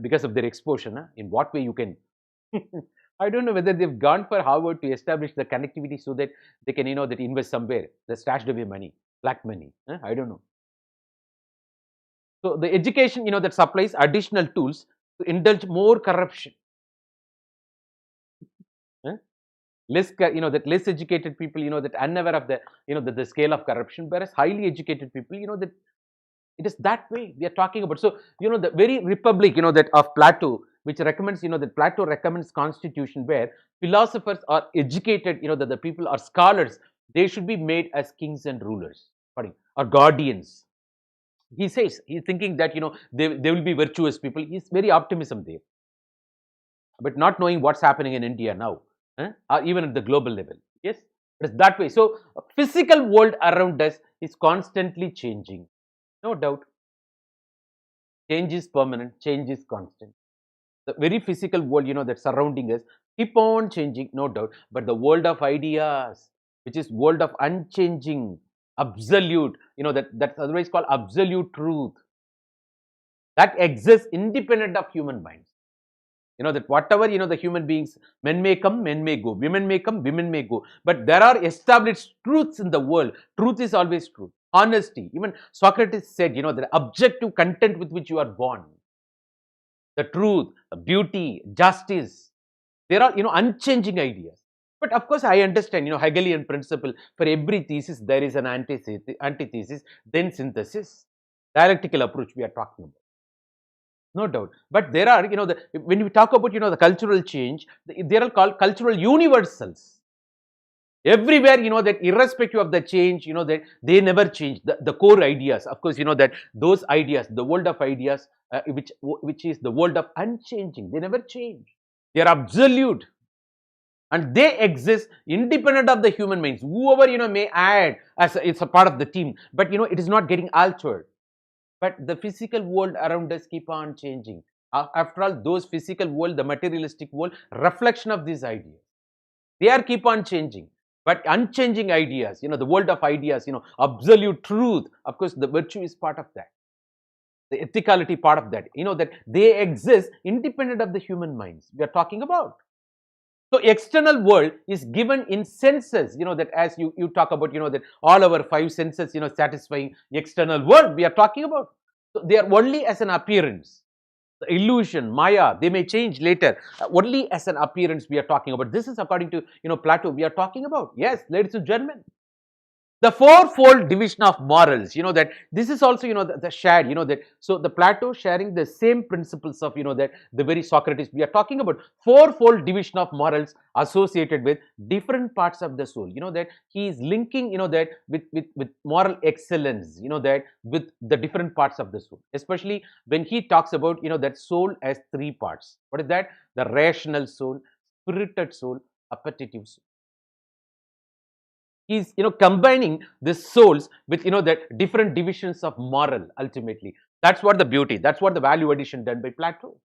because of their exposure. In what way you can? I don't know whether they've gone for Harvard to establish the connectivity so that they can, that invest somewhere, the stashed away money, black money. I don't know. So the education, that supplies additional tools to indulge more corruption. Less, that less educated people, that unaware of the, the scale of corruption, whereas highly educated people, that it is that way we are talking about. So, the very Republic, that of Plato, which recommends, that Plato recommends constitution where philosophers are educated, that the people are scholars, they should be made as kings and rulers, or guardians. He says, he's thinking that, they will be virtuous people. He's very optimism there. But not knowing what's happening in India now, or even at the global level. Yes, it is that way. So, physical world around us is constantly changing. No doubt. Change is permanent, change is constant. The very physical world, that's surrounding us, keep on changing, no doubt. But the world of ideas, which is world of unchanging, absolute, that's otherwise called absolute truth, that exists independent of human minds. That whatever, the human beings, men may come, men may go, women may come, women may go. But there are established truths in the world. Truth is always truth. Honesty. Even Socrates said, the objective content with which you are born. The truth, the beauty, justice. There are, unchanging ideas. But of course, I understand, Hegelian principle. For every thesis, there is an antithesis, then synthesis. Dialectical approach we are talking about. No doubt. But there are, when we talk about, the cultural change, they are called cultural universals. Everywhere, that irrespective of the change, that they never change. The core ideas, of course, that those ideas, the world of ideas, which is the world of unchanging, they never change. They are absolute. And they exist independent of the human minds. Whoever, may add as it's a part of the team. But, it is not getting altered. But the physical world around us keep on changing. After all, those physical world, the materialistic world, reflection of these ideas. They are keep on changing. But unchanging ideas, the world of ideas, absolute truth, of course, the virtue is part of that. The ethicality part of that, that they exist independent of the human minds we are talking about. So external world is given in senses, that as you talk about, that all our five senses, satisfying external world we are talking about. So they are only as an appearance. The illusion, Maya, they may change later. Only as an appearance we are talking about. This is according to, Plato we are talking about. Yes, ladies and gentlemen. The fourfold division of morals, that this is also, the shared, that, so the Plato sharing the same principles of, that the very Socrates we are talking about, fourfold division of morals associated with different parts of the soul, that he is linking, that with moral excellence, that with the different parts of the soul, especially when he talks about, that soul as three parts. What is that? The rational soul, spirited soul, appetitive soul. He's combining the souls with that different divisions of moral. Ultimately, that's what the beauty, that's what the value addition done by Plato.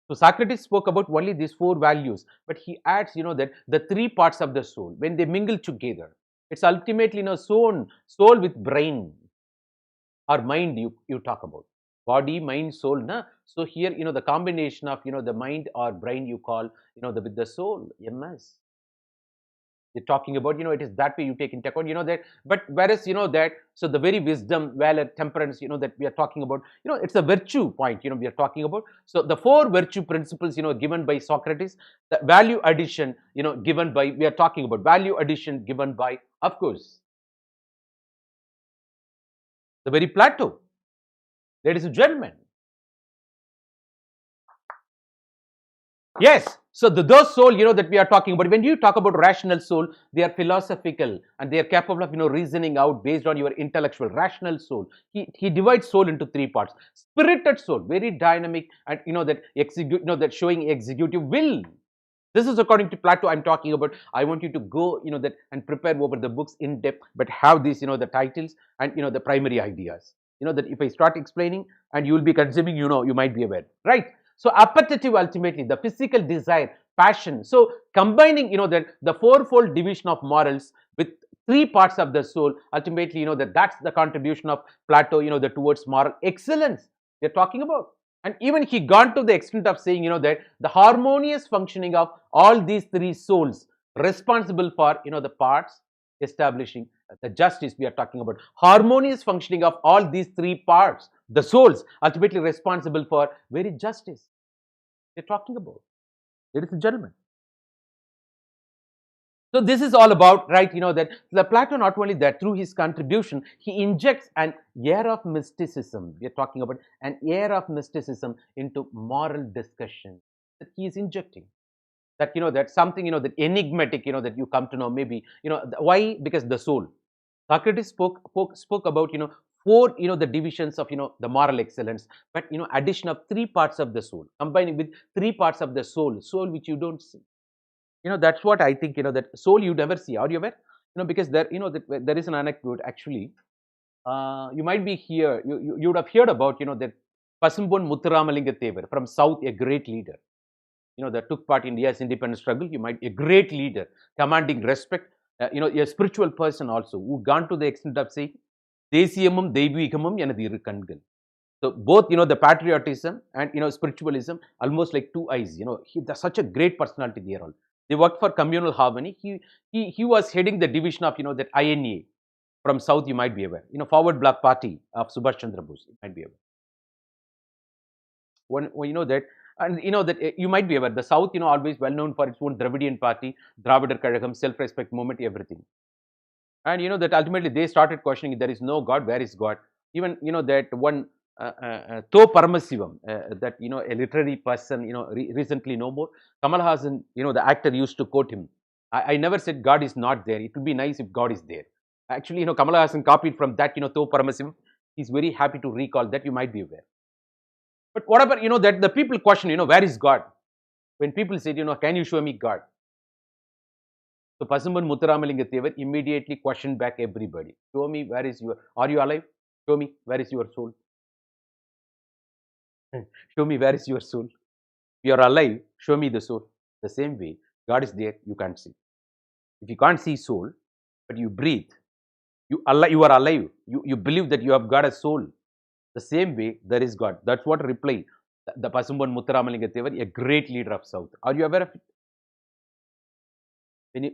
So Socrates spoke about only these four values, but he adds that the three parts of the soul, when they mingle together, it's ultimately soul with brain or mind. You talk about body, mind, soul, so here the combination of the mind or brain you call with the soul, MS. You're talking about, it is that way you take into account, that, but whereas, that, so the very wisdom, valor, temperance, that we are talking about, it's a virtue point, we are talking about. So the 4 virtue principles, given by Socrates, the value addition, given by, we are talking about value addition given by, of course, the very Plato. Ladies and gentlemen. Yes. So those soul, that we are talking about, when you talk about rational soul, they are philosophical and they are capable of, reasoning out based on your intellectual rational soul. He divides soul into 3 parts. Spirited soul, very dynamic and, that execute, that showing executive will. This is according to Plato I'm talking about. I want you to go, that and prepare over the books in depth, but have these, the titles and, the primary ideas. That if I start explaining and you will be consuming, you might be aware, right? So appetitive, ultimately, the physical desire, passion. So combining, that the 4-fold division of morals with 3 parts of the soul, ultimately, that's the contribution of Plato, towards moral excellence they're talking about. And even he gone to the extent of saying, that the harmonious functioning of all these 3 souls responsible for, the parts establishing the justice we are talking about. Harmonious functioning of all these 3 parts, the souls ultimately responsible for very justice they're talking about, ladies and gentlemen. So this is all about, right, that the Plato, not only that, through his contribution, he injects an air of mysticism. We are talking about an air of mysticism into moral discussion that he is injecting. That, that something, that enigmatic, that you come to know, maybe, why? Because the soul. Socrates spoke about, 4, the divisions of, the moral excellence, but, addition of 3 parts of the soul, combining with 3 parts of the soul which you don't see. That's what I think, that soul you never see. Are you aware? Because there, there is an anecdote actually. You might be here, you would have heard about, that Pasambon Muthuramalinga Thevar from South, a great leader, that took part in India's independence struggle. You might be a great leader, commanding respect, a spiritual person also, who gone to the extent of saying, Desiyamum Devigamum Yanadi Iru Kangal. So both, the patriotism and, spiritualism, almost like 2 eyes, there's such a great personality there all. They worked for communal harmony. He was heading the division of, that INA from South, you might be aware, Forward Bloc Party of Subhash Chandra Bose, you might be aware. When that, and that you might be aware, the South, always well known for its own Dravidian party, Dravidar Kazhagam, self-respect movement, everything. And that ultimately they started questioning, there is no God, where is God? Even, that one To Paramasivam, that, a literary person, recently no more. Kamal Hassan, the actor used to quote him. I never said God is not there. It would be nice if God is there. Actually, Kamal Hassan copied from that, To Paramasivam. He's very happy to recall that, you might be aware. But whatever, that the people question, where is God? When people say, can you show me God? So Pasambon Muthuramalinga Thevar immediately questioned back everybody. Show me, where is your, are you alive? Show me, where is your soul? Show me, where is your soul? If you are alive, show me the soul. The same way, God is there, you can't see. If you can't see soul, but you breathe, you are alive, you believe that you have got a soul. The same way, there is God. That's what reply the Pasambon Muthuramalinga Thevar, a great leader of South. Are you aware of it?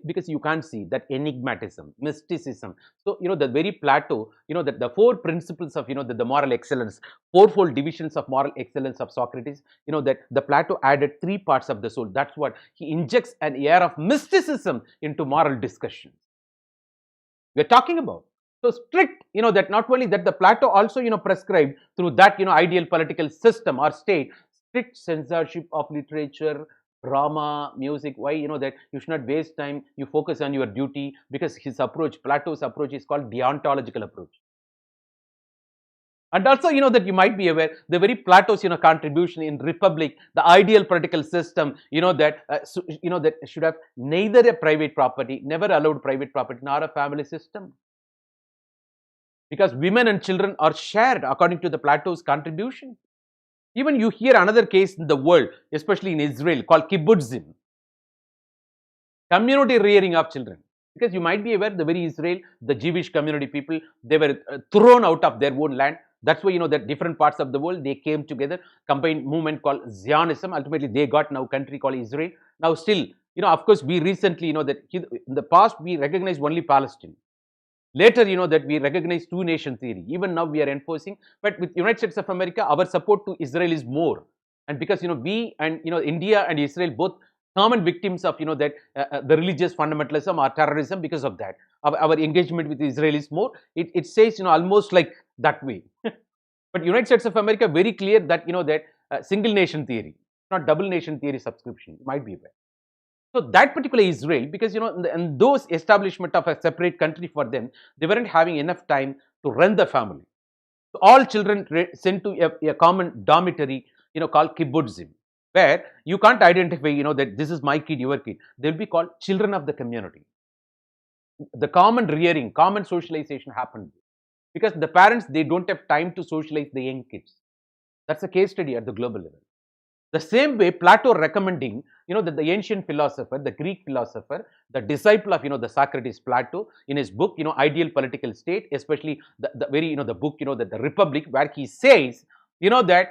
Because you can't see that enigmatism, mysticism. So, the very Plato, that the 4 principles of, the moral excellence, 4-fold divisions of moral excellence of Socrates, that the Plato added 3 parts of the soul. That's what he injects an air of mysticism into moral discussion. We're talking about. So strict, that not only that, the Plato also, prescribed through that, ideal political system or state, strict censorship of literature, drama, music. Why? That you should not waste time, you focus on your duty, because his approach, Plato's approach, is called deontological approach. And also, that you might be aware, the very Plato's, contribution in Republic, the ideal political system, that, that should have neither a private property, never allowed private property, nor a family system. Because women and children are shared according to the Plato's contribution. Even you hear another case in the world, especially in Israel, called kibbutzim, community rearing of children. Because you might be aware, the very Israel, the Jewish community people, they were thrown out of their own land. That's why, that different parts of the world, they came together, combined movement called Zionism. Ultimately, they got now country called Israel. Now still, of course, we recently, that in the past we recognized only Palestine. Later, that we recognize two-nation theory. Even now we are enforcing, but with United States of America, our support to Israel is more. And because, we and, India and Israel both common victims of, that the religious fundamentalism or terrorism. Because of that, our engagement with Israel is more. It says, almost like that way. But United States of America very clear that, that single nation theory, not double nation theory subscription, might be there. So that particular Israel, because and those establishment of a separate country for them, they weren't having enough time to run the family. So all children sent to a common dormitory, called kibbutzim, where you can't identify, that this is my kid, your kid. They'll be called children of the community. The common rearing, common socialization happened because the parents, they don't have time to socialize the young kids. That's a case study at the global level. The same way, Plato recommending, that the ancient philosopher, the Greek philosopher, the disciple of, the Socrates, Plato, in his book, Ideal Political State, especially the very, the book, that the Republic, where he says, that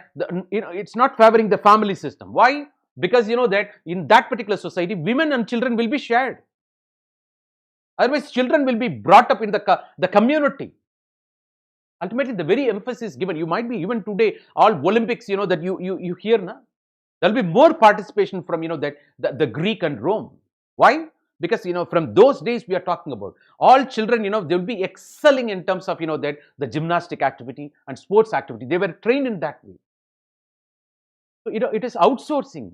it's not favoring the family system. Why? Because, that in that particular society, women and children will be shared. Otherwise, children will be brought up in the community. Ultimately, the very emphasis given, you might be even today, all Olympics, that you hear now. There will be more participation from, that the Greek and Rome. Why? Because, from those days we are talking about, all children, they will be excelling in terms of, that the gymnastic activity and sports activity. They were trained in that way. So, it is outsourcing.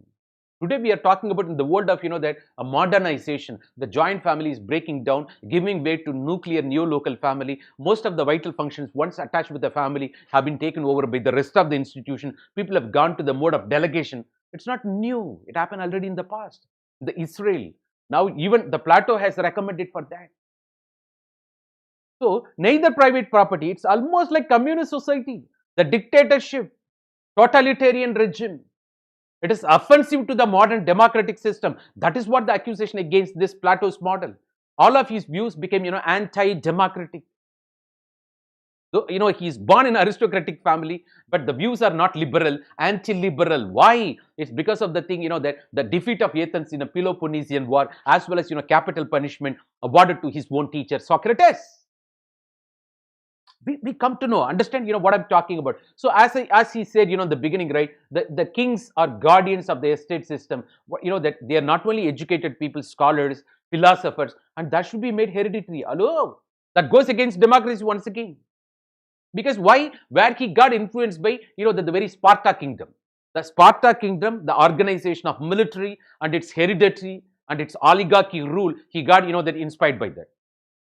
Today we are talking about in the world of, that a modernization, the joint family is breaking down, giving way to nuclear neo-local family. Most of the vital functions once attached with the family have been taken over by the rest of the institution. People have gone to the mode of delegation. It's not new. It happened already in the past. The Israel. Now even the Plato has recommended for that. So neither private property, it's almost like communist society, the dictatorship, totalitarian regime. It is offensive to the modern democratic system. That is what the accusation against this Plato's model. All of his views became, anti-democratic. So, he's born in an aristocratic family, but the views are not liberal, anti-liberal. Why? It's because of the thing, that the defeat of Athens in a Peloponnesian War, as well as, capital punishment awarded to his own teacher, Socrates. We come to know, understand, what I'm talking about. So as he said, in the beginning, right, the kings are guardians of the estate system. That they are not only educated people, scholars, philosophers, and that should be made hereditary. Hello, that goes against democracy once again. Because why? Where he got influenced by, the very Sparta kingdom. The Sparta kingdom, the organization of military and its hereditary and its oligarchy rule, he got, that inspired by that.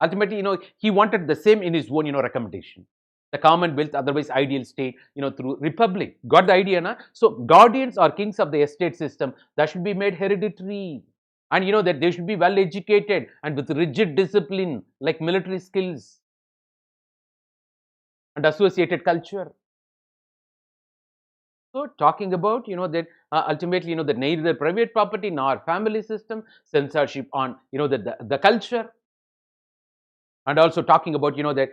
Ultimately, he wanted the same in his own, recommendation. The commonwealth, otherwise ideal state, through republic. Got the idea, na? So guardians or kings of the estate system, that should be made hereditary. And that they should be well educated and with rigid discipline, like military skills and associated culture. So talking about, that ultimately, that neither private property nor family system, censorship on, the culture. And also talking about, that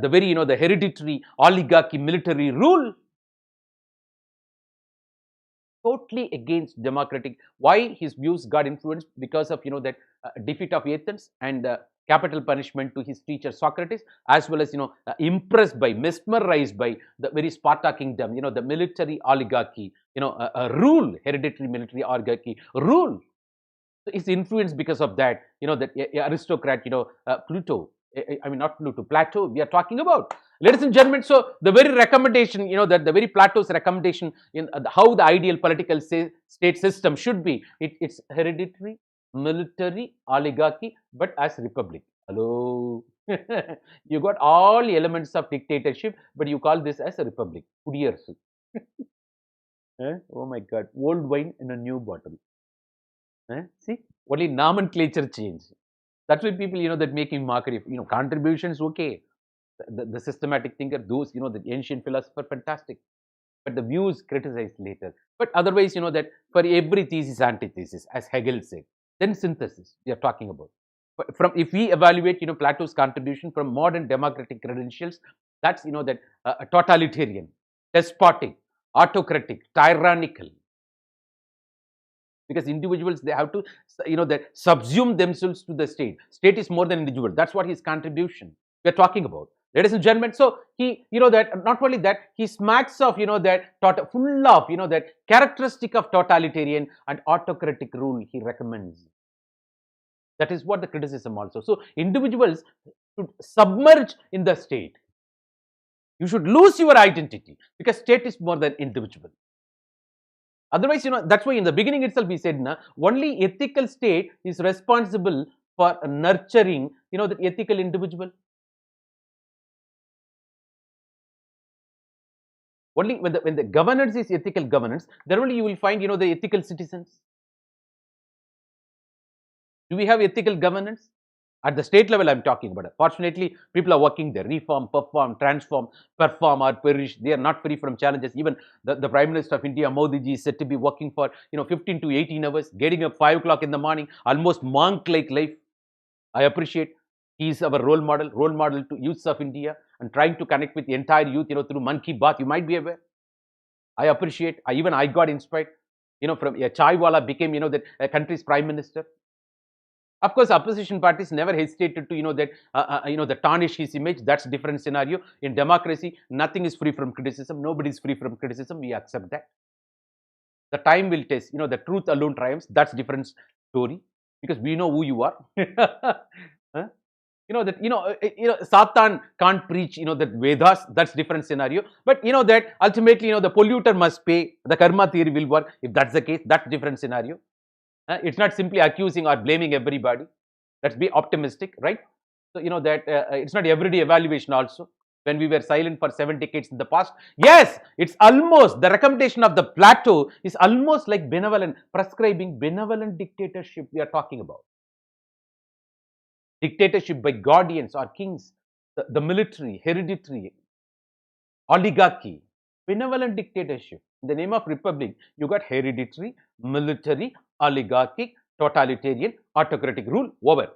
the very, the hereditary oligarchy military rule. Totally against democratic. Why his views got influenced? Because of, that defeat of Athens and capital punishment to his teacher Socrates, as well as, impressed by, mesmerized by the very Sparta kingdom, the military oligarchy, rule, hereditary military oligarchy rule. Is influenced because of that, that aristocrat, Pluto, not Pluto, Plato, we are talking about. Ladies and gentlemen, so the very recommendation, that the very Plato's recommendation in how the ideal political state system should be, it's hereditary, military, oligarchy, but as republic. Hello. You got all elements of dictatorship, but you call this as a republic. Kudiyarsu. Oh my God, old wine in a new bottle. See, only nomenclature change. That's why people, that making mockery. Contributions, okay. The systematic thinker, those, the ancient philosopher, fantastic. But the views criticized later. But otherwise, that for every thesis, antithesis, as Hegel said. Then synthesis, we are talking about. From if we evaluate, Plato's contribution from modern democratic credentials, that's, that totalitarian, despotic, autocratic, tyrannical. because individuals, they have to, that subsume themselves to the state. State is more than individual. That's what his contribution we're talking about, ladies and gentlemen. So he, that not only that, he smacks of, that full of, that characteristic of totalitarian and autocratic rule he recommends. That is what the criticism also. So individuals should submerge in the state. You should lose your identity because state is more than individual. Otherwise, that's why in the beginning itself we said, only ethical state is responsible for nurturing, the ethical individual. Only when the governance is ethical governance, then only you will find, the ethical citizens. Do we have ethical governance? At the state level, I'm talking about it. Fortunately, people are working there. Reform, perform, transform, perform or perish. They are not free from challenges. Even the Prime Minister of India, Modi ji, is said to be working for 15 to 18 hours, getting up 5 o'clock in the morning, almost monk-like life. I appreciate. He is our role model to youths of India, and trying to connect with the entire youth, through Man Ki Baat. You might be aware. I appreciate. Even I got inspired. From a chai wala became, the country's Prime Minister. Of course, opposition parties never hesitated to, that tarnish his image. That's a different scenario. In democracy, nothing is free from criticism. Nobody is free from criticism. We accept that. The time will test. The truth alone triumphs. That's different story, because we know who you are. Huh? Satan can't preach, that Vedas. That's different scenario. But that ultimately, the polluter must pay. The karma theory will work. If that's the case, that's different scenario. It's not simply accusing or blaming everybody. Let's be optimistic, right? So, that it's not everyday evaluation also. When we were silent for 7 decades in the past, yes, it's almost, the recommendation of the Plato is almost like benevolent, prescribing benevolent dictatorship we are talking about. Dictatorship by guardians or kings, the military, hereditary, oligarchy, benevolent dictatorship. In the name of republic, you got hereditary, military, oligarchic, totalitarian, autocratic rule over.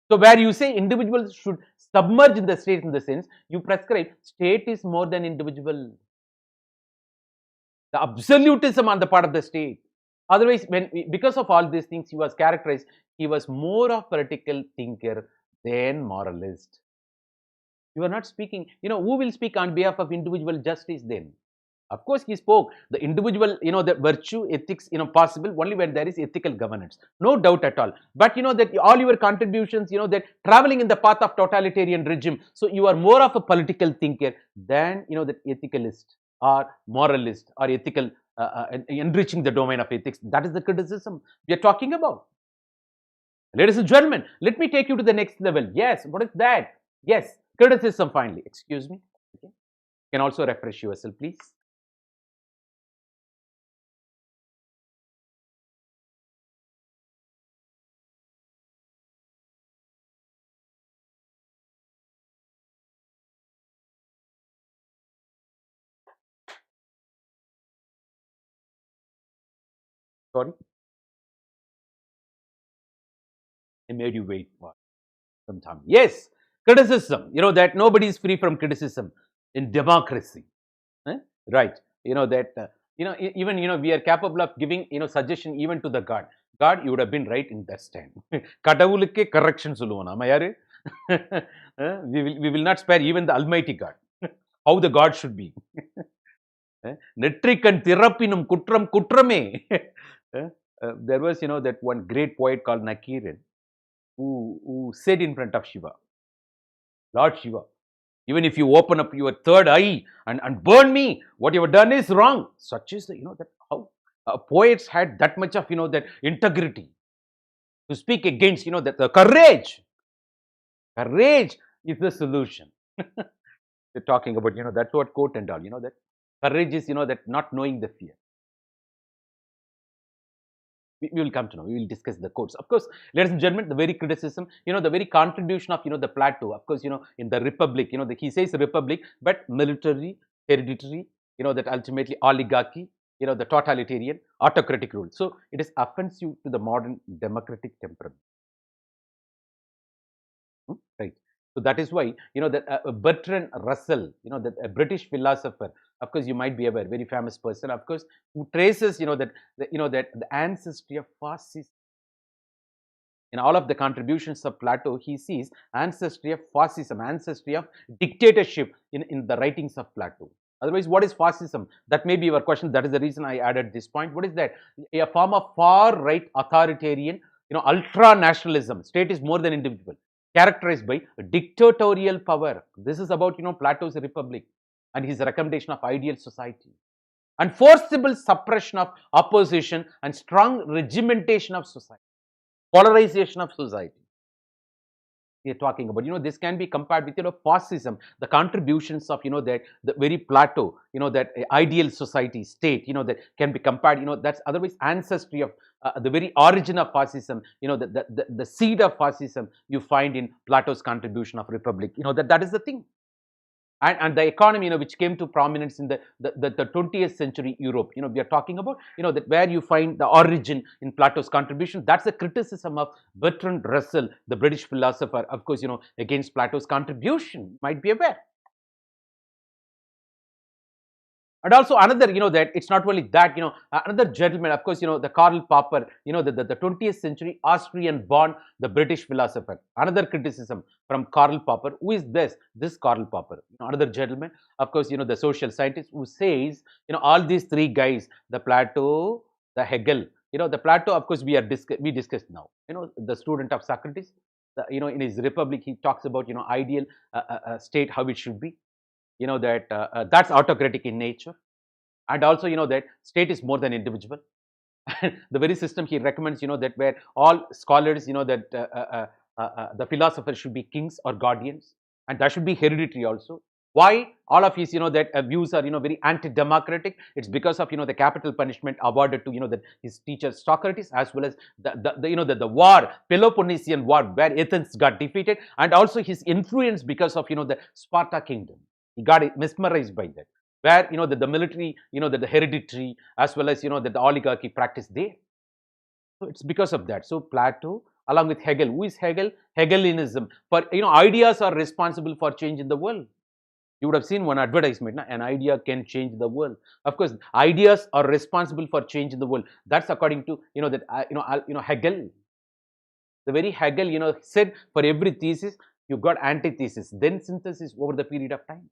So where you say individuals should submerge in the state, in the sense you prescribe state is more than individual. The absolutism on the part of the state. Otherwise, because of all these things, he was characterized, he was more of political thinker than moralist. You are not speaking, who will speak on behalf of individual justice then? Of course, he spoke the individual, the virtue, ethics, possible only when there is ethical governance. No doubt at all. But, that all your contributions, that traveling in the path of totalitarian regime. So you are more of a political thinker than, that ethicalist or moralist or ethical, enriching the domain of ethics. That is the criticism we are talking about. Ladies and gentlemen, let me take you to the next level. Yes, what is that? Yes, criticism finally. Excuse me. Okay. You can also refresh yourself, please. Sorry. I made you wait for some time. Yes, criticism. That nobody is free from criticism in democracy. Right. That, even, we are capable of giving, suggestion even to the God. God, you would have been right in that stand. Kadavulukke correction solluvom. Am I right? We will not spare even the Almighty God. How the God should be. Netrikan thirappinum kutram kutrame. There was, that one great poet called Nakiran, who said in front of Shiva, Lord Shiva, even if you open up your third eye and burn me, what you have done is wrong. Such is the, that how poets had that much of, that integrity to speak against, that the courage. Courage is the solution. They're talking about, that's what quote and all, that courage is, that not knowing the fear. We will come to know. We will discuss the quotes. Of course, ladies and gentlemen, the very criticism, the very contribution of, the Plato, of course, in the Republic, he says Republic, but military, hereditary, that ultimately oligarchy, the totalitarian, autocratic rule. So it is offensive to the modern democratic temperament. Right. So that is why, that Bertrand Russell, that a British philosopher, of course, you might be aware, very famous person, of course, who traces, that the ancestry of fascism. In all of the contributions of Plato, he sees ancestry of fascism, ancestry of dictatorship in the writings of Plato. Otherwise, what is fascism? That may be your question. That is the reason I added this point. What is that? A form of far-right authoritarian, ultra-nationalism. State is more than individual, characterized by dictatorial power. This is about, Plato's republic and his recommendation of ideal society. And forcible suppression of opposition and strong regimentation of society. Polarization of society. We are talking about, this can be compared with, fascism, the contributions of, that the very Plato, that ideal society state, that can be compared, that's otherwise ancestry of the very origin of fascism, the seed of fascism you find in Plato's contribution of republic, that is the thing. And the economy, which came to prominence in the 20th century Europe, we are talking about, that where you find the origin in Plato's contribution. That's a criticism of Bertrand Russell, the British philosopher, of course, against Plato's contribution, might be aware. And also another, that it's not only that, another gentleman, of course, the Karl Popper, the 20th century Austrian-born, the British philosopher. Another criticism from Karl Popper. Who is this? This Karl Popper. Another gentleman, of course, the social scientist who says, all these three guys, the Plato, the Hegel, the Plato, of course, we discussed now. The student of Socrates, in his Republic, he talks about, ideal state, how it should be. That that's autocratic in nature, and also that state is more than individual. The very system he recommends, that where all scholars, that the philosophers should be kings or guardians, and that should be hereditary also. Why all of his, that views are, very anti-democratic? It's because of, the capital punishment awarded to, that his teacher Socrates, as well as the war, Peloponnesian War, where Athens got defeated, and also his influence because of, the Sparta kingdom. He got mesmerized by that, where, the military, the hereditary, as well as, that the oligarchy practiced there. So it's because of that. So Plato, along with Hegel. Who is Hegel? Hegelianism. For, ideas are responsible for change in the world. You would have seen one advertisement, an idea can change the world. Of course, ideas are responsible for change in the world. That's according to, Hegel. The very Hegel, said for every thesis, you got antithesis, then synthesis over the period of time.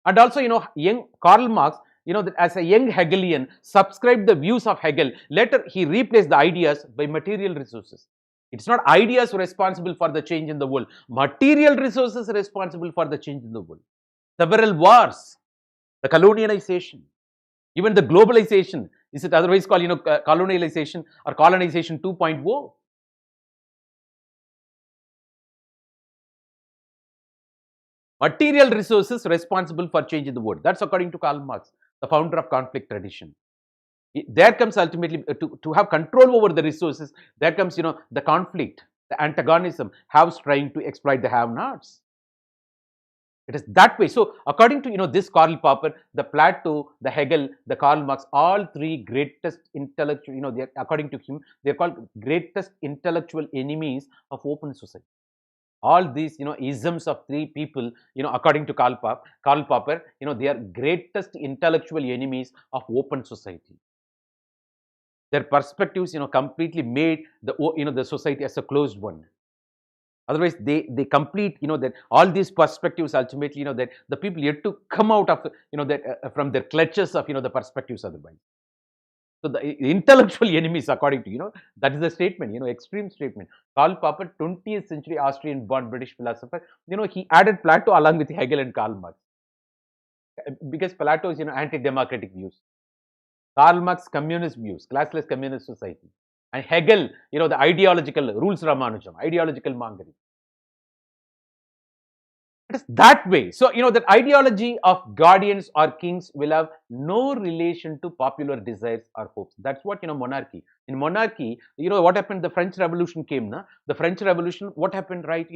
And also, young Karl Marx, that as a young Hegelian, subscribed the views of Hegel. Later, he replaced the ideas by material resources. It's not ideas responsible for the change in the world. Material resources responsible for the change in the world. Several wars, the colonialization, even the globalization. Is it otherwise called, colonialization or colonization 2.0? Material resources responsible for change in the world. That's according to Karl Marx, the founder of conflict tradition. There comes ultimately to have control over the resources. There comes, the conflict, the antagonism, haves trying to exploit the have-nots. It is that way. So, according to, this Karl Popper, the Plato, the Hegel, the Karl Marx, all three greatest intellectual, according to him, they are called greatest intellectual enemies of open society. All these, isms of three people, according to Karl Popper, they are greatest intellectual enemies of open society. Their perspectives, completely made the society as a closed one. Otherwise, they complete, that all these perspectives ultimately, that the people yet to come out of, that from their clutches of, the perspectives otherwise. So the intellectual enemies, according to, that is the statement, extreme statement. Karl Popper, 20th century Austrian-born British philosopher, he added Plato along with Hegel and Karl Marx. Because Plato is, anti-democratic views. Karl Marx, communist views, classless communist society. And Hegel, the ideological rules Ramanujam, ideological mongering. It is that way. So, that ideology of guardians or kings will have no relation to popular desires or hopes. That's what, monarchy. In monarchy, what happened? The French Revolution came, na? The French Revolution, what happened, right?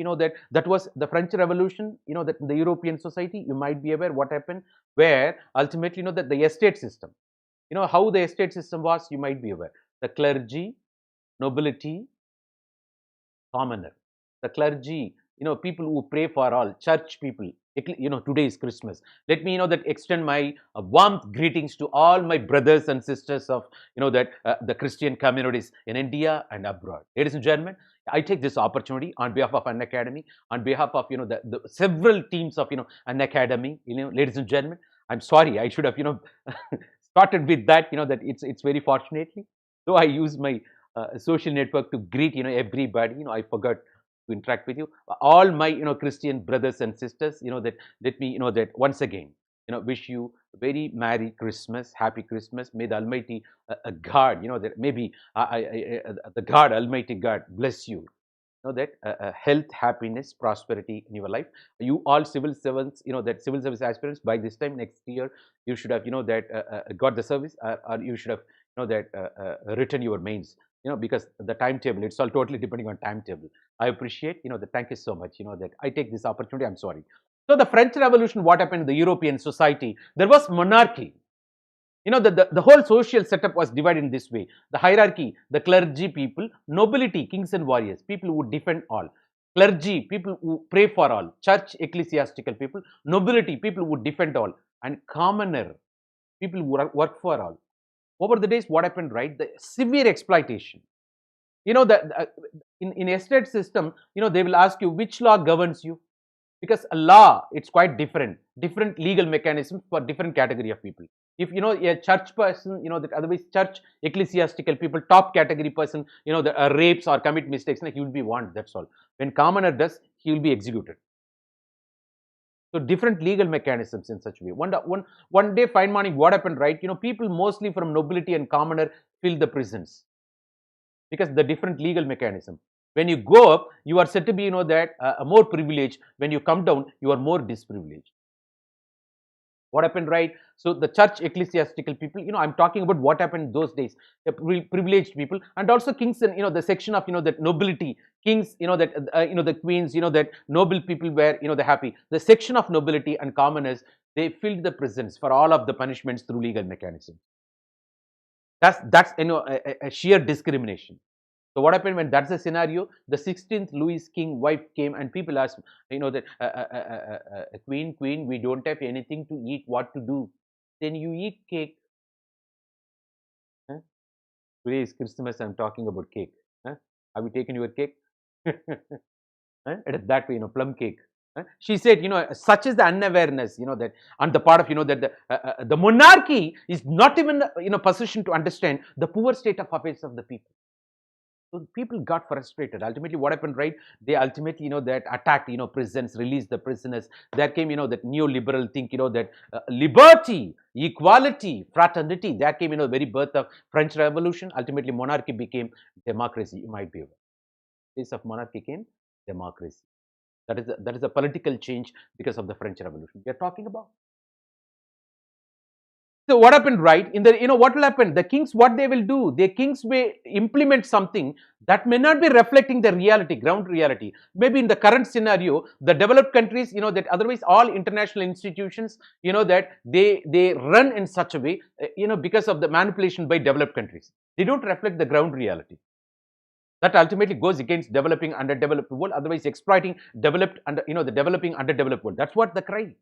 That was the French Revolution, that the European society, you might be aware what happened, where ultimately, that the estate system, how the estate system was, you might be aware. The clergy, nobility, commoner. The clergy, people who pray for all, church people, Today is Christmas. Let me, that extend my warmth greetings to all my brothers and sisters of, the Christian communities in India and abroad. Ladies and gentlemen, I take this opportunity on behalf of Unacademy, on behalf of, the several teams of, Unacademy, ladies and gentlemen, I'm sorry, I should have, started with that, that it's very fortunately. So I use my social network to greet, everybody. I forgot to interact with you. All my, Christian brothers and sisters, that let me, that once again, wish you a very Merry Christmas, Happy Christmas. May the Almighty God, that maybe the God, Almighty God, bless you. That health, happiness, prosperity in your life. You all civil servants, that civil service aspirants, by this time next year, you should have, that got the service, or you should have, that written your mains, because the timetable, it's all totally depending on timetable. I appreciate, that thank you so much, that I take this opportunity, I'm sorry. So the French Revolution, what happened in the European society? There was monarchy. The whole social setup was divided in this way. The hierarchy, the clergy people, nobility, kings and warriors, people who would defend all. Clergy, people who pray for all. Church, ecclesiastical people. Nobility, people who would defend all. And commoner, people who work for all. Over the days, what happened, right? The severe exploitation. In estate system, they will ask you which law governs you. Because a law, it's quite different legal mechanisms for different category of people. If a church person, that otherwise church ecclesiastical people, top category person, the rapes or commit mistakes, he will be warned, that's all. When commoner does, he will be executed. So different legal mechanisms in such a way. One day, fine morning, what happened, right? People mostly from nobility and commoner fill the prisons because the different legal mechanism. When you go up, you are said to be, that more privileged. When you come down, you are more disprivileged. What happened, right? So the church ecclesiastical people, I'm talking about what happened those days. The privileged people, and also kings and, the section of, that nobility, kings, that, the queens, that noble people were, the happy. The section of nobility and commoners, they filled the prisons for all of the punishments through legal mechanisms. That's a sheer discrimination. So what happened when that's the scenario? The 16th Louis King wife came and people asked, that queen, we don't have anything to eat. What to do? Then you eat cake. Huh? Today is Christmas. I'm talking about cake. Huh? Have you taken your cake? Huh? It is that way, plum cake. She said, such is the unawareness, that on the part of, that the monarchy is not even in a position to understand the poor state of affairs of the people. So people got frustrated. Ultimately, what happened, right? They ultimately, that attacked, prisons, released the prisoners. There came, that neoliberal think, that liberty, equality, fraternity. That came, the very birth of French Revolution. Ultimately, monarchy became democracy. You might be aware. Place of monarchy came democracy. That is a political change because of the French Revolution we are talking about. So what happened, right? What will happen? The kings, what they will do? The kings will implement something that may not be reflecting the reality, ground reality. Maybe in the current scenario, the developed countries, that otherwise all international institutions, that they run in such a way, because of the manipulation by developed countries. They don't reflect the ground reality. That ultimately goes against developing underdeveloped world, otherwise exploiting developed the developing underdeveloped world. That's what the cry.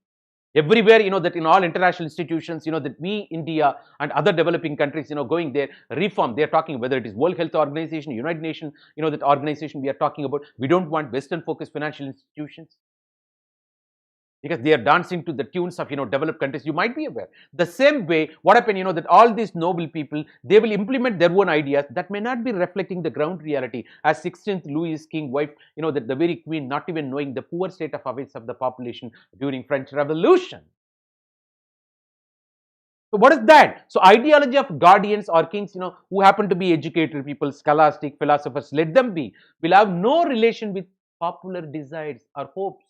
Everywhere, that in all international institutions, that we, India and other developing countries, going there, reform, they're talking whether it is World Health Organization, United Nations, that organization we are talking about. We don't want Western-focused financial institutions because they are dancing to the tunes of, developed countries. You might be aware. The same way, what happened, that all these noble people, they will implement their own ideas that may not be reflecting the ground reality. As 16th Louis King wife, that the very queen, not even knowing the poor state of affairs of the population during French Revolution. So what is that? So ideology of guardians or kings, who happen to be educated people, scholastic, philosophers, let them be, will have no relation with popular desires or hopes.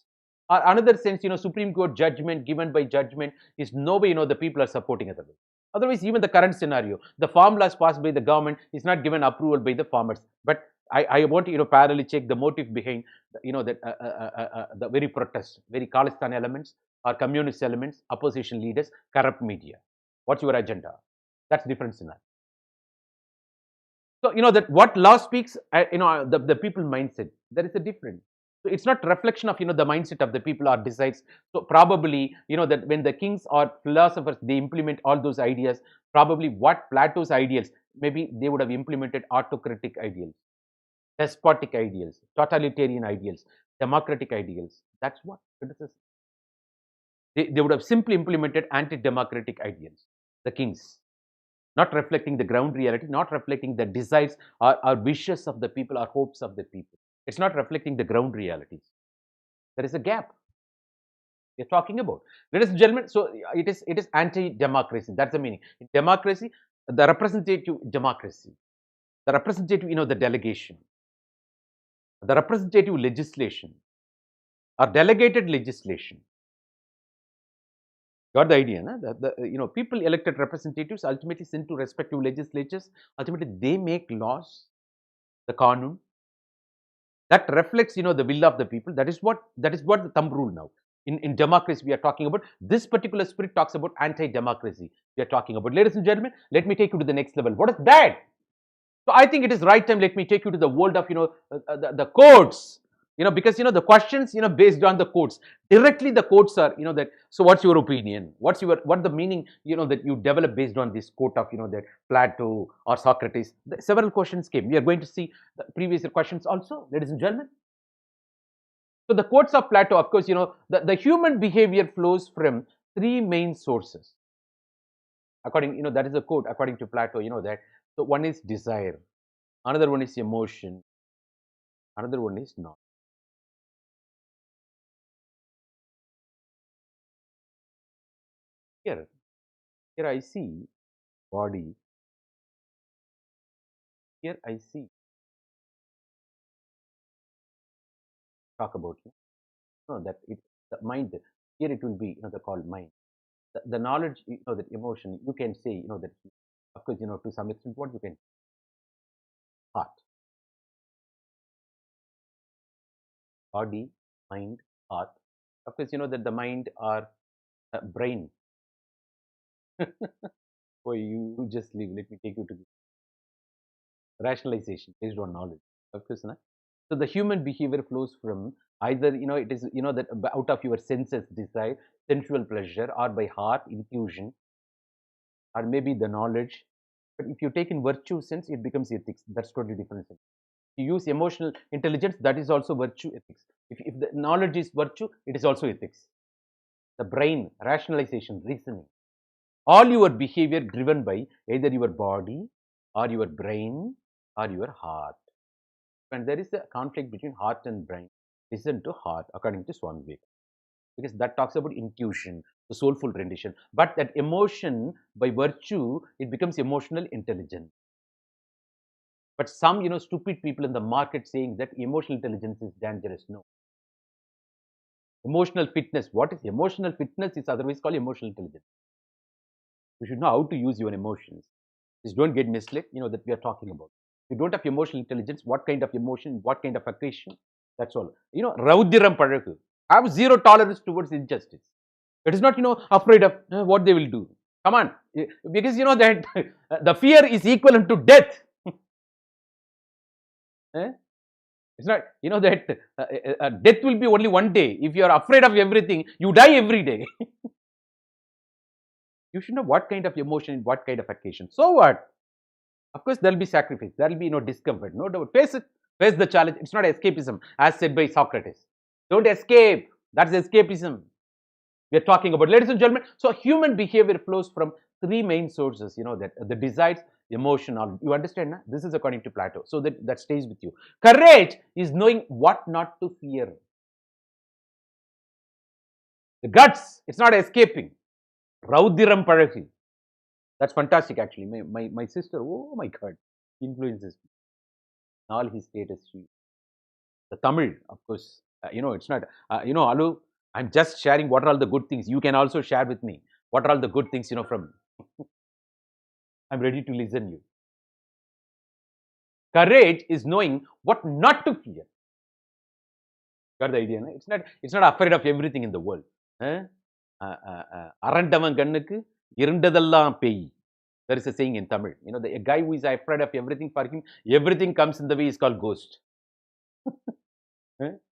Or another sense, Supreme Court judgment given by judgment is no way, the people are supporting otherwise. Otherwise, even the current scenario, the farm laws passed by the government is not given approval by the farmers. But I want to, parallelly check the motive behind, the very protest, very Khalistan elements or communist elements, opposition leaders, corrupt media. What's your agenda? That's different scenario. So, that what law speaks, the people mindset, there is a difference. So it's not reflection of, the mindset of the people or decides. So probably, that when the kings or philosophers, they implement all those ideas, probably what Plato's ideals, maybe they would have implemented autocratic ideals, despotic ideals, totalitarian ideals, democratic ideals. That's what criticism. They would have simply implemented anti-democratic ideals, the kings, not reflecting the ground reality, not reflecting the desires or wishes of the people or hopes of the people. It's not reflecting the ground realities. There is a gap we're talking about. Ladies and gentlemen, so it is anti-democracy. That's the meaning. In democracy, the representative democracy, the representative, the delegation, the representative legislation, or delegated legislation. Got the idea, no? People elected representatives ultimately sent to respective legislatures. Ultimately, they make laws, the Qanun, that reflects, the will of the people. That is what the thumb rule now. In democracy, we are talking about this particular spirit talks about anti-democracy. We are talking about, ladies and gentlemen. Let me take you to the next level. What is that? So I think it is right time. Let me take you to the world of the codes. Because the questions based on the codes, directly the codes are that. So what's your opinion? What the meaning that you develop based on this quote of that Plato or Socrates? Several questions came. We are going to see the previous questions also, ladies and gentlemen. So the quotes of Plato, of course, the human behavior flows from three main sources. According, that is a quote according to Plato, that. So one is desire, another one is emotion, another one is not. Here I see body. Here I see, talk about that the mind. Here it will be the called mind. The knowledge, that emotion. You can say that, of course, to some extent what you can, heart, body, mind, heart. Of course, that the mind or brain. Oh, you just leave. Let me take you to rationalization based on knowledge. Of course, na? So the human behavior flows from either it is that out of your senses, desire, sensual pleasure, or by heart, intuition, or maybe the knowledge. But if you take in virtue sense, it becomes ethics. That's totally different. You use emotional intelligence, that is also virtue, ethics. If the knowledge is virtue, it is also ethics. The brain, rationalization, reasoning. All your behavior driven by either your body or your brain or your heart. And there is a conflict between heart and brain. Listen to heart, according to Swami Vivekananda, because that talks about intuition, the soulful rendition. But that emotion, by virtue, it becomes emotional intelligence. But some, stupid people in the market saying that emotional intelligence is dangerous. No. Emotional fitness. What is emotional fitness? Is otherwise called emotional intelligence. You should know how to use your emotions. Just don't get misled. That we are talking about. If you don't have emotional intelligence, what kind of emotion, what kind of aggression? That's all. Raudiram Padaku. Have zero tolerance towards injustice. It is not, afraid of what they will do. Come on. Because that the fear is equivalent to death. It's not, that death will be only one day. If you are afraid of everything, you die every day. You should know what kind of emotion, what kind of occasion. So what? Of course, there will be sacrifice. There will be discomfort. No doubt. Face it. Face the challenge. It's not escapism, as said by Socrates. Don't escape. That's escapism we are talking about. Ladies and gentlemen, so human behavior flows from three main sources, that the desires, emotion, all. You understand? Na? This is according to Plato. So that stays with you. Courage is knowing what not to fear. The guts, it's not escaping. Raudiram Pazhagi. That's fantastic, actually. My sister, oh my God, influences me. All his status. The Tamil, of course, it's not, Alu, I'm just sharing what are all the good things. You can also share with me. What are all the good things, from. I'm ready to listen you. Courage is knowing what not to fear. Got the idea? No? It's not afraid of everything in the world. Arandavan gannuku irundadallam pei. There is a saying in Tamil. A guy who is afraid of everything, for him, everything comes in the way is called ghost.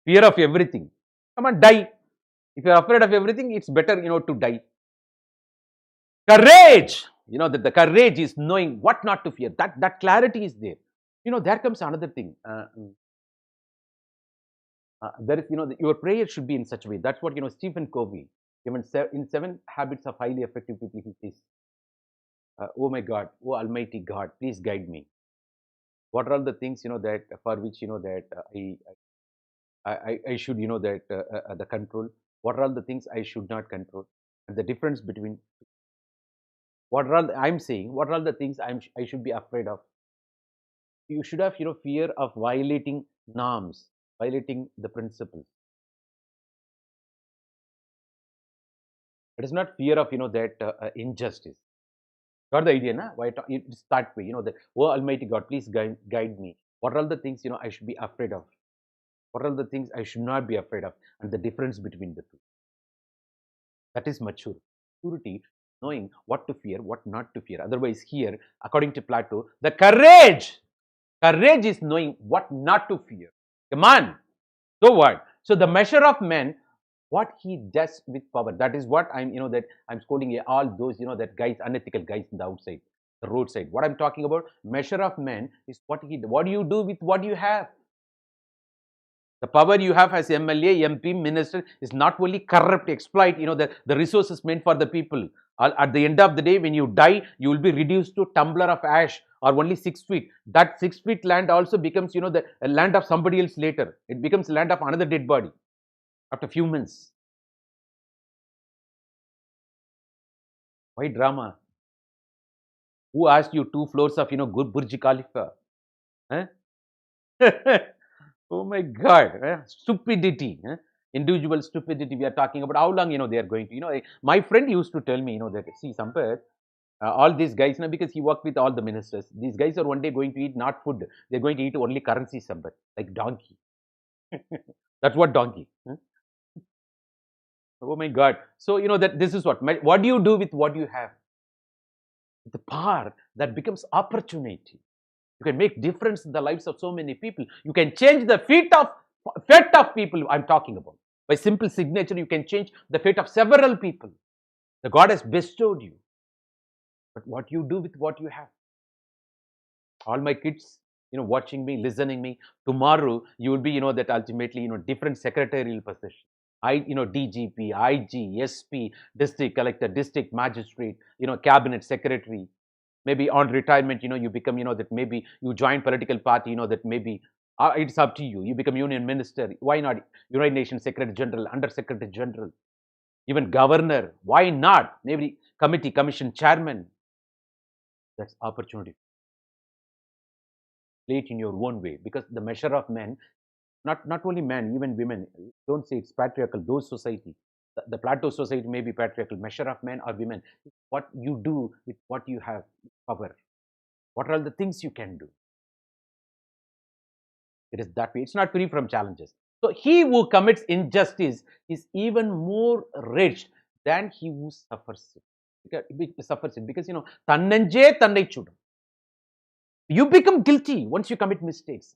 Fear of everything. Come on, die. If you're afraid of everything, it's better, to die. Courage. That the courage is knowing what not to fear. That clarity is there. There comes another thing. There is, your prayer should be in such a way. That's what, Stephen Covey, even in 7 Habits of Highly Effective People, he says, oh my God, oh Almighty God, please guide me. What are all the things, that for which, that I should, that the control. What are all the things I should not control? And the difference between what are all I'm saying, what are all the things I should be afraid of? You should have, fear of violating norms, violating the principles. It is not fear of, that injustice. Got the idea, na? Why it's that way, that, oh Almighty God, please guide me. What are all the things, I should be afraid of? What are all the things I should not be afraid of? And the difference between the two. That is maturity. Maturity, knowing what to fear, what not to fear. Otherwise, here, according to Plato, the courage is knowing what not to fear. Come on. So what? So the measure of man, what he does with power. That is what I'm, that I'm scolding all those, that guys, unethical guys in the outside, the roadside. What I'm talking about, measure of man is what do you do with what you have? The power you have as MLA, MP, minister is not only corrupt, exploit, the resources meant for the people. At the end of the day, when you die, you will be reduced to tumbler of ash or only 6 feet. That 6 feet land also becomes, the land of somebody else later. It becomes land of another dead body after few months. Why drama? Who asked you 2 floors of, good Burj Khalifa? Huh? Oh my God, stupidity, individual stupidity we are talking about. How long, they are going to, my friend used to tell me, that, see, Sampath, all these guys, because he worked with all the ministers, these guys are one day going to eat not food, they're going to eat only currency, Sampath, like donkey. That's what donkey. Oh my God. So, that this is what do you do with what you have? The power that becomes opportunity. You can make difference in the lives of so many people. You can change the fate of people I'm talking about. By simple signature, you can change the fate of several people. The God has bestowed you. But what you do with what you have? All my kids, watching me, listening me, tomorrow you will be, that ultimately, different secretarial position. DGP, IG, SP, district collector, district magistrate, cabinet secretary. Maybe on retirement, you become, that maybe you join political party, that maybe it's up to you. You become union minister. Why not? United Nations Secretary General, Under Secretary General, even governor. Why not? Maybe committee, commission chairman. That's opportunity. Play it in your own way, because the measure of men, not only men, even women. Don't say it's patriarchal. Those society, the Plato society may be patriarchal. Measure of men or women, what you do with what you have, power. What are the things you can do? It is that way. It's not free from challenges. So he who commits injustice is even more wretched than he who suffers it. Because tannanje tannai chudum. You become guilty once you commit mistakes.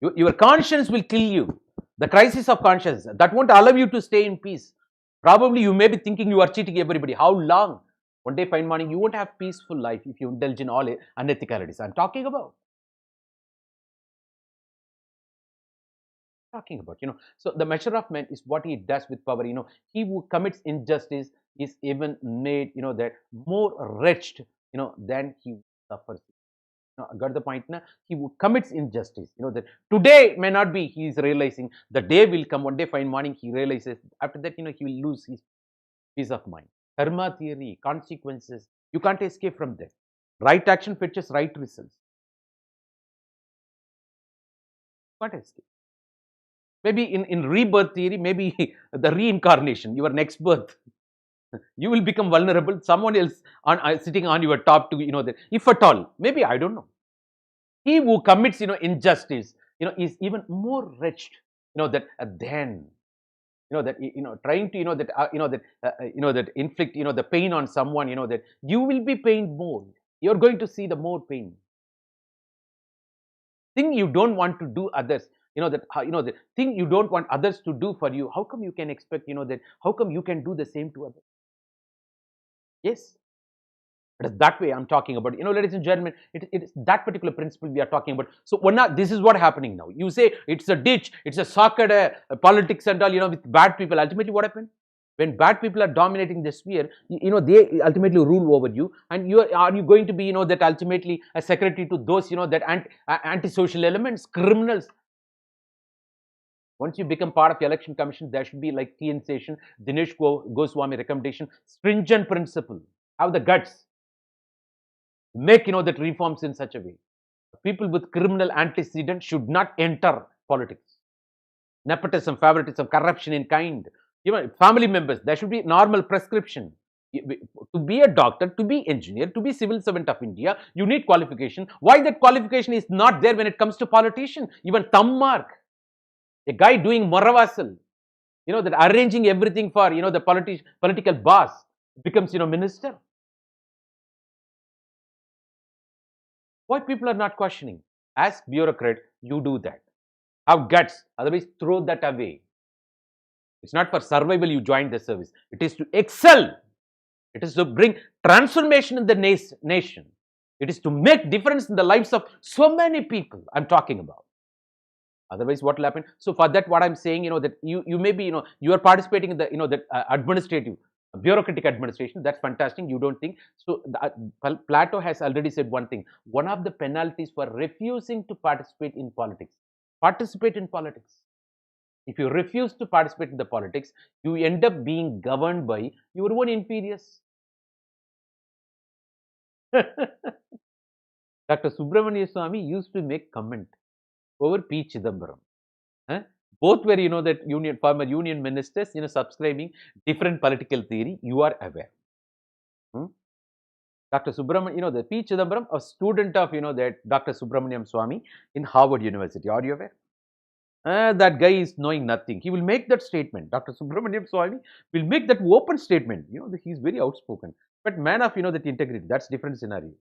Your conscience will kill you. The crisis of conscience, that won't allow you to stay in peace. Probably you may be thinking you are cheating everybody. How long? One day, fine morning, you won't have peaceful life if you indulge in all unethicalities. I'm talking about. So the measure of man is what he does with power. He who commits injustice is even made, that more wretched, than he who suffers. Got the point? Na? He who commits injustice, that today may not be, he is realizing the day will come, one day, fine morning, he realizes. After that, he will lose his peace of mind. Karma theory, consequences, you can't escape from that. Right action fetches right results. You can't escape. Maybe in rebirth theory, maybe the reincarnation, your next birth, you will become vulnerable. Someone else sitting on your top to, that, if at all, maybe, I don't know. He who commits, injustice, is even more wretched, that then, that, trying to, that inflict, the pain on someone, that you will be pained more. You're going to see the more pain. thing you don't want to do others, the thing you don't want others to do for you, how come you can expect, that how come you can do the same to others? Yes. It is that way I'm talking about. Ladies and gentlemen, it is that particular principle we are talking about. So this is what happening now. You say it's a ditch, it's a socket, politics and all, with bad people. Ultimately, what happened? When bad people are dominating the sphere, they ultimately rule over you. And are you going to be, that ultimately a secretary to those, that anti-social elements, criminals? Once you become part of the election commission, there should be like TN Session, Dinesh Goswami recommendation, stringent principle. Have the guts. Make that reforms in such a way. People with criminal antecedent should not enter politics. Nepotism, favoritism, corruption in kind. Even family members, there should be normal prescription. To be a doctor, to be engineer, to be civil servant of India, you need qualification. Why that qualification is not there when it comes to politician? Even thumb mark. A guy doing moravasal, that arranging everything for, the political boss becomes, minister. Why people are not questioning? As bureaucrat, you do that. Have guts, otherwise throw that away. It's not for survival you join the service. It is to excel. It is to bring transformation in the nation. It is to make difference in the lives of so many people I'm talking about. Otherwise, what will happen? So for that, what I'm saying, that you may be, you are participating in the, the administrative, bureaucratic administration. That's fantastic. You don't think so? Plato has already said one thing. One of the penalties for refusing to participate in politics. Participate in politics. If you refuse to participate in the politics, you end up being governed by your own inferiors. Dr. Subramanian Swamy used to make comment over P. Chidambaram. Both were, that former union ministers, subscribing different political theory. You are aware. Dr. Subramanian, the P. Chidambaram, a student of, that Dr. Subramanian Swamy in Harvard University. Are you aware? That guy is knowing nothing. He will make that statement. Dr. Subramanian Swamy will make that open statement. He's very outspoken. But man of, that integrity, that's different scenario.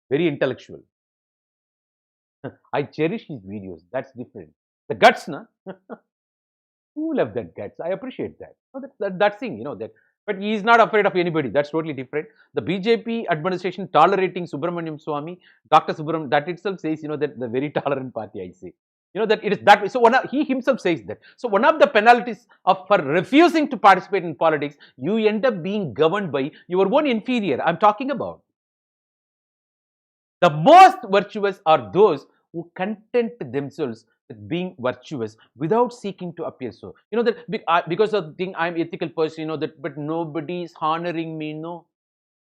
Very intellectual. I cherish his videos. That's different. The guts, na? Who love that guts? I appreciate that. That thing, that. But he is not afraid of anybody. That's totally different. The BJP administration tolerating Subramanian Swamy, Dr. Subramanian, that itself says, that the very tolerant party, I say. That it is that way. So he himself says that. So one of the penalties for refusing to participate in politics, you end up being governed by your own inferior. I'm talking about. The most virtuous are those who content themselves with being virtuous without seeking to appear so. That because of the thing, I'm ethical person, that, but nobody is honoring me, no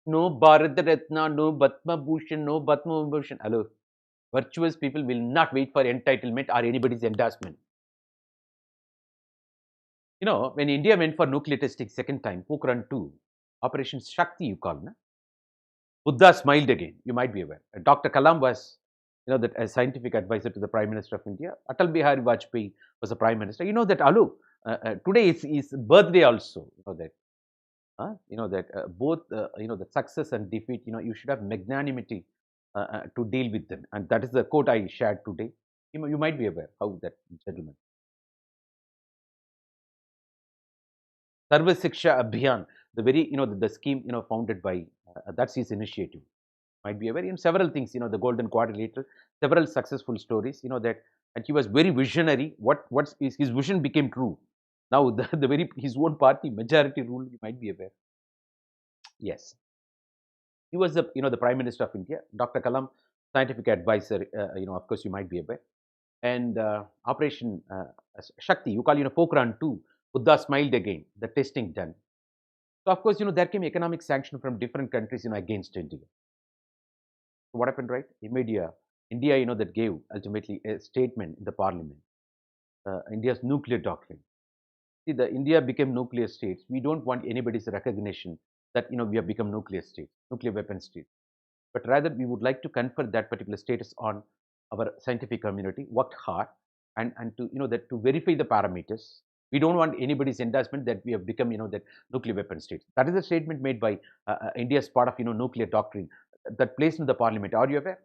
Bharat Ratna, no Padma Bhushan, no Padma Bhushan. Hello. Virtuous people will not wait for entitlement or anybody's endorsement. When India went for nuclear testing second time, Pokhran 2, Operation Shakti, you call, na? Buddha smiled again. You might be aware. Dr. Kalam was, that a scientific advisor to the Prime Minister of India. Atal Bihari Vajpayee was the Prime Minister. That, Alu, today is his birthday also. That. Both, the success and defeat, you should have magnanimity to deal with them. And that is the quote I shared today. You might be aware how that gentleman. Sarva Shiksha Abhiyan, the very, the scheme, founded by, that's his initiative. Might be aware in several things, the Golden Quadrilateral, several successful stories, that, and he was very visionary. His vision became true. Now, his own party, majority rule, you might be aware. Yes. He was the, the Prime Minister of India. Dr. Kalam, scientific advisor, of course, you might be aware. And Operation Shakti, you call, Pokhran 2, Buddha smiled again, the testing done. So, of course, there came economic sanction from different countries, against India. So what happened, right? India, that gave ultimately a statement in the parliament, India's nuclear doctrine. See, India became nuclear states. We don't want anybody's recognition that, we have become nuclear states, nuclear weapon states. But rather, we would like to confer that particular status on our scientific community, worked hard, and to, that to verify the parameters. We don't want anybody's endorsement that we have become, that nuclear weapon states. That is a statement made by India's part of, nuclear doctrine that placed in the parliament. Are you aware?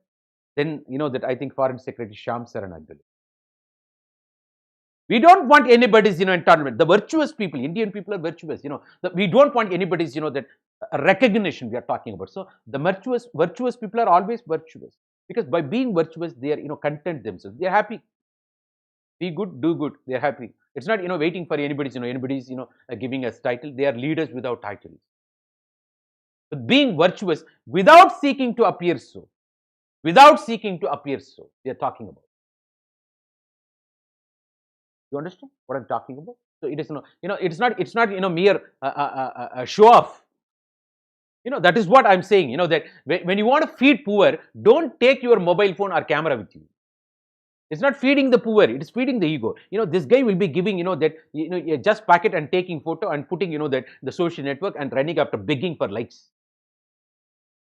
then, that I think Foreign Secretary Sham Saran Aggarwal. We don't want anybody's, entitlement. The virtuous people, Indian people are virtuous, we don't want anybody's, that recognition we are talking about. So the virtuous people are always virtuous, because by being virtuous, they are, content themselves. They are happy. Be good, do good. They are happy. It's not, waiting for anybody's, giving us title. They are leaders without titles. But being virtuous without seeking to appear so. Without seeking to appear so. We are talking about. You understand what I'm talking about? So it is, it's not, mere show off. That is what I'm saying. That when you want to feed poor, don't take your mobile phone or camera with you. It's not feeding the poor, it is feeding the ego. This guy will be giving, that, just packet and taking photo and putting, that the social network and running after begging for likes.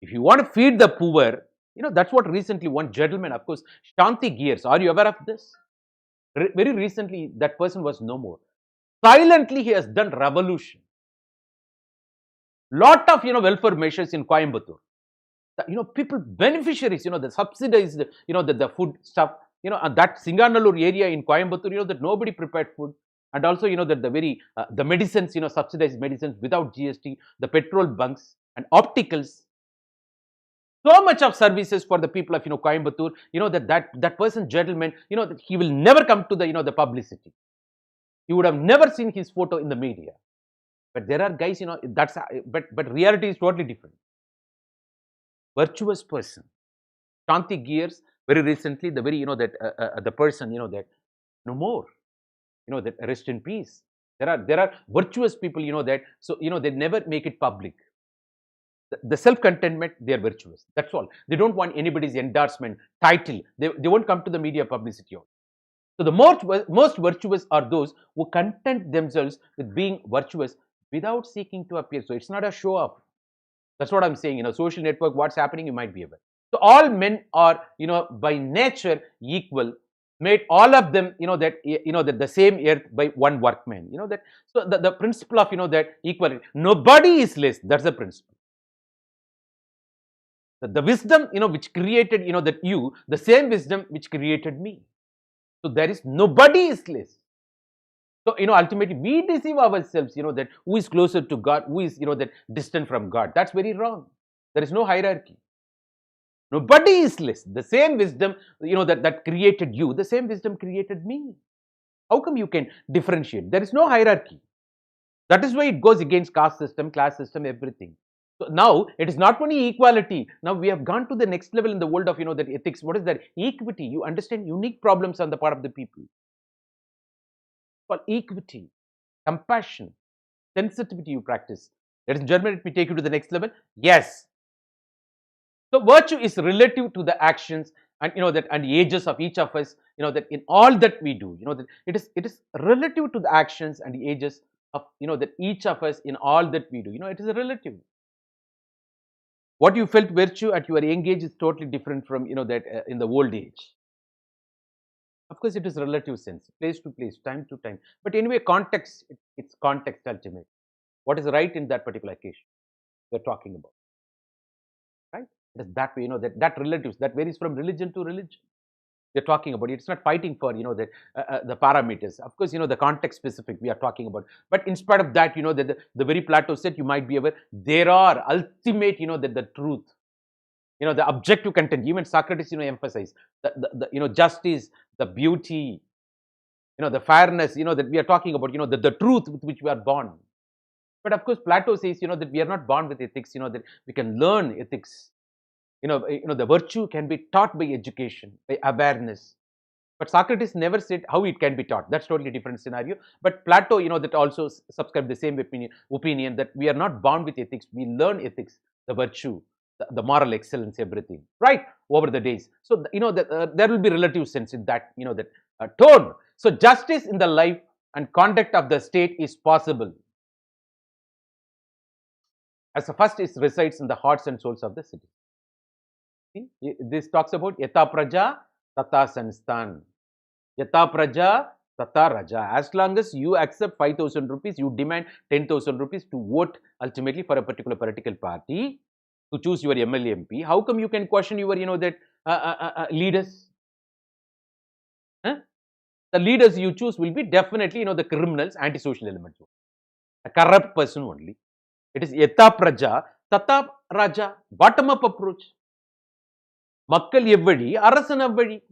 If you want to feed the poor, that's what recently one gentleman, of course, Shanti Gears, are you aware of this? Very recently, that person was no more. Silently, he has done revolution. Lot of, welfare measures in Coimbatore. People, beneficiaries, the subsidized, the food stuff, and that Singanallur area in Coimbatore, that nobody prepared food. And also, that the medicines, subsidized medicines without GST, the petrol bunks and opticals. So much of services for the people of, Coimbatore, that person, gentleman, that he will never come to the, the publicity. You would have never seen his photo in the media. But there are guys, but reality is totally different. Virtuous person. Shanti Gears, very recently, the very, the person, that no more, that rest in peace. There are virtuous people, that, so, they never make it public. The self-containment, they are virtuous. That's all. They don't want anybody's endorsement, title. They won't come to the media publicity. So the most virtuous are those who content themselves with being virtuous without seeking to appear. So it's not a show off. That's what I'm saying. Social network, what's happening, you might be aware. So all men are, by nature equal. Made all of them, that the same earth by one workman. That. So the principle of, that equality. Nobody is less. That's the principle. The wisdom, which created, the same wisdom which created me. So there is nobody is less. So, ultimately we deceive ourselves, that who is closer to God, who is, that distant from God. That's very wrong. There is no hierarchy. Nobody is less. The same wisdom, that created you, the same wisdom created me. How come you can differentiate? There is no hierarchy. That is why it goes against caste system, class system, everything. So now it is not only equality. Now we have gone to the next level in the world of, that ethics. What is that? Equity. You understand unique problems on the part of the people. For equity, compassion, sensitivity you practice. Ladies and gentlemen, let me take you to the next level. Yes. So virtue is relative to the actions and, that and the ages of each of us, that in all that we do, that it is relative to the actions and the ages of, that each of us in all that we do. It is a relative. What you felt virtue at your young age is totally different from, that in the old age. Of course, it is relative sense, place to place, time to time. But anyway, context, it's context ultimately. What is right in that particular occasion we're talking about, right? It is that way, that relatives, that varies from religion to religion. We're talking about. It's not fighting for, the parameters. Of course, the context specific we are talking about. But in spite of that, the very Plato said, you might be aware, there are ultimate, the truth. The objective content, even Socrates, emphasized the justice, the beauty, the fairness, that we are talking about, the truth with which we are born. But of course, Plato says, that we are not born with ethics, that we can learn ethics. The virtue can be taught by education, by awareness. But Socrates never said how it can be taught. That's totally different scenario. But Plato, that also subscribed the same opinion that we are not born with ethics. We learn ethics, the virtue, the moral excellence, everything, right, over the days. So, there will be relative sense in that, that tone. So, justice in the life and conduct of the state is possible. As the first, it resides in the hearts and souls of the city. See? This talks about Yata Praja, Tata Sanstan. Yata Praja, Tata Raja. As long as you accept 5,000 rupees, you demand 10,000 rupees to vote ultimately for a particular political party, to choose your MLA MP. How come you can question your, that leaders. Huh? The leaders you choose will be definitely, the criminals, antisocial elements, a corrupt person only. It is yatha praja, tata raja, bottom up approach. Makkal evvadi, arasan avvadi.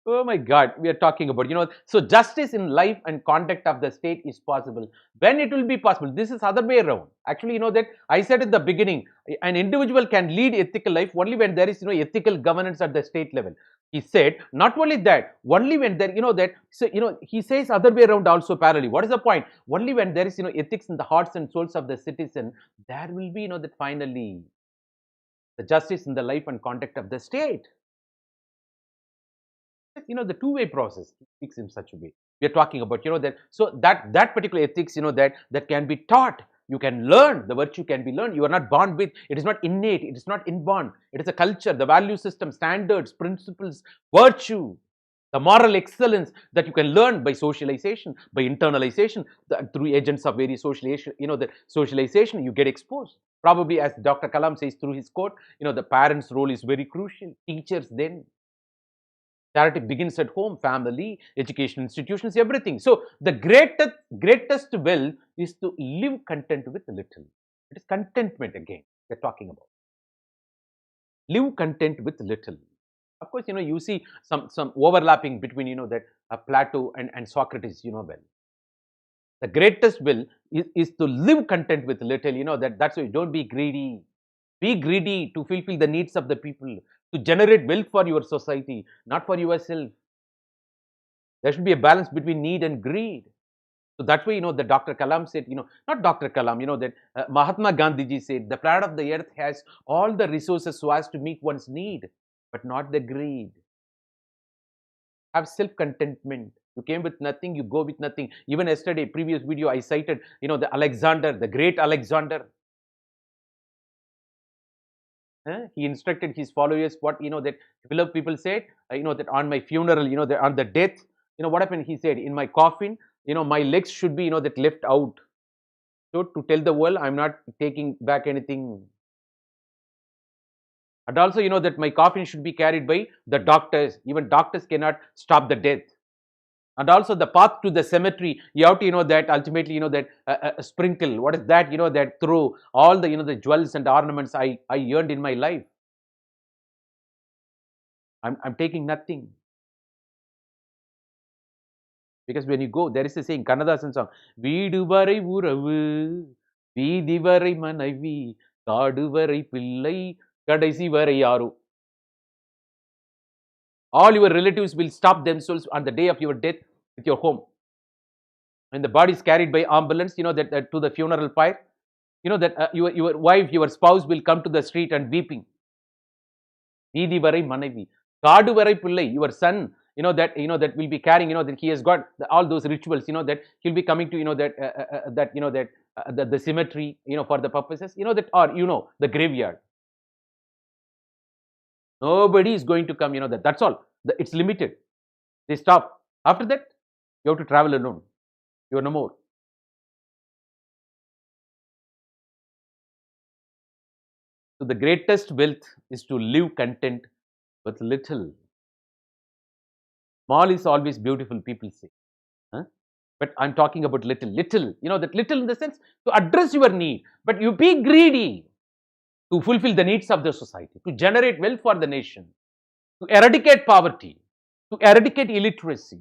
Oh my God, we are talking about, so justice in life and conduct of the state is possible. When it will be possible? This is other way around. Actually, that I said at the beginning, an individual can lead ethical life only when there is, ethical governance at the state level. He said, not only that, only when there, so, he says other way around also parallelly. What is the point? Only when there is, ethics in the hearts and souls of the citizen, there will be, that finally, the justice in the life and conduct of the state. The two-way process ethics in such a way we are talking about, that so that particular ethics, that can be taught. You can learn. The virtue can be learned. You are not born with it. Is not innate. It is not inborn. It is a culture, the value system, standards, principles, virtue, the moral excellence that you can learn by socialization, by internalization, through agents of various socialization. The socialization you get exposed. Probably, as Dr. Kalam says through his quote, the parents' role is very crucial. Teachers then. Charity begins at home, family, education institutions, everything. So the greatest will is to live content with little. It is contentment again we're talking about. Live content with little. Of course, you see some overlapping between, that Plato and Socrates, well. The greatest will is to live content with little, that's why don't be greedy. Be greedy to fulfill the needs of the people, to generate wealth for your society, not for yourself. There should be a balance between need and greed. So that's why, the Dr. Kalam said, not Dr. Kalam, that Mahatma Gandhiji said, the planet of the earth has all the resources so as to meet one's need, but not the greed. Have self-contentment. You came with nothing, you go with nothing. Even yesterday, previous video, I cited, the Alexander, the great Alexander. He instructed his followers what, that beloved people said, that on my funeral, on the death, what happened? He said, in my coffin, my legs should be, that left out. So to tell the world, I'm not taking back anything. And also, that my coffin should be carried by the doctors. Even doctors cannot stop the death. And also the path to the cemetery, you have to, that ultimately, that sprinkle. What is that? That throw all the, the jewels and ornaments I earned in my life. I'm taking nothing. Because when you go, there is a saying, Kannadasan song, Veedu varai uravu, Veedi varai manavi, Kaadu varai pillai, Kadaisi varai yaru. All your relatives will stop themselves on the day of your death with your home. When the body is carried by ambulance, that to the funeral pyre, that your wife, your spouse will come to the street and weeping. Veedi varai manavi, Kaadu varai pillai, your son, that will be carrying, that he has got all those rituals, that he'll be coming to, the cemetery, for the purposes, that, or, the graveyard. Nobody is going to come, that's all. It's limited. They stop. After that, you have to travel alone. You are no more. So the greatest wealth is to live content with little. Small is always beautiful, people say. But I'm talking about little, that little in the sense to address your need. But you be greedy to fulfill the needs of the society, to generate wealth for the nation, to eradicate poverty, to eradicate illiteracy,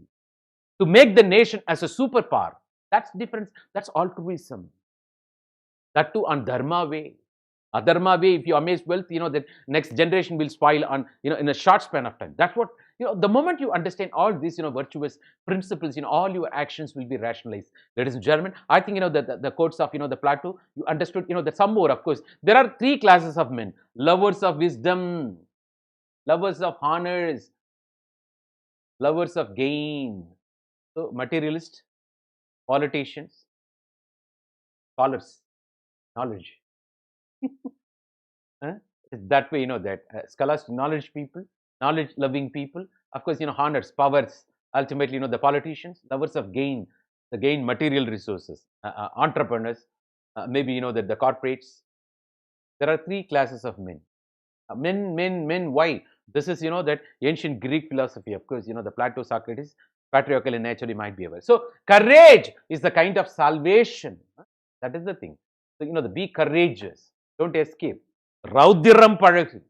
to make the nation as a superpower. That's difference. That's altruism. That too on dharma way. Adharma way, if you amass wealth, that next generation will spoil on, in a short span of time. That's what, the moment you understand all these, virtuous principles, all your actions will be rationalized. Ladies and gentlemen, I think, the quotes of, the Plato, you understood, that some more, of course. There are three classes of men: lovers of wisdom, lovers of honors, lovers of gain. So, materialists, politicians, scholars, knowledge. That way, that scholars, knowledge people, knowledge loving people, of course, honors, powers, ultimately, the politicians, lovers of gain, the gain material resources, entrepreneurs, maybe, the corporates. There are three classes of men. Men, why? This is, that ancient Greek philosophy. Of course, the Plato, Socrates, patriarchal in nature, you might be aware. So, courage is the kind of salvation. That is the thing. So, be courageous. Don't escape. Raudiram Parag.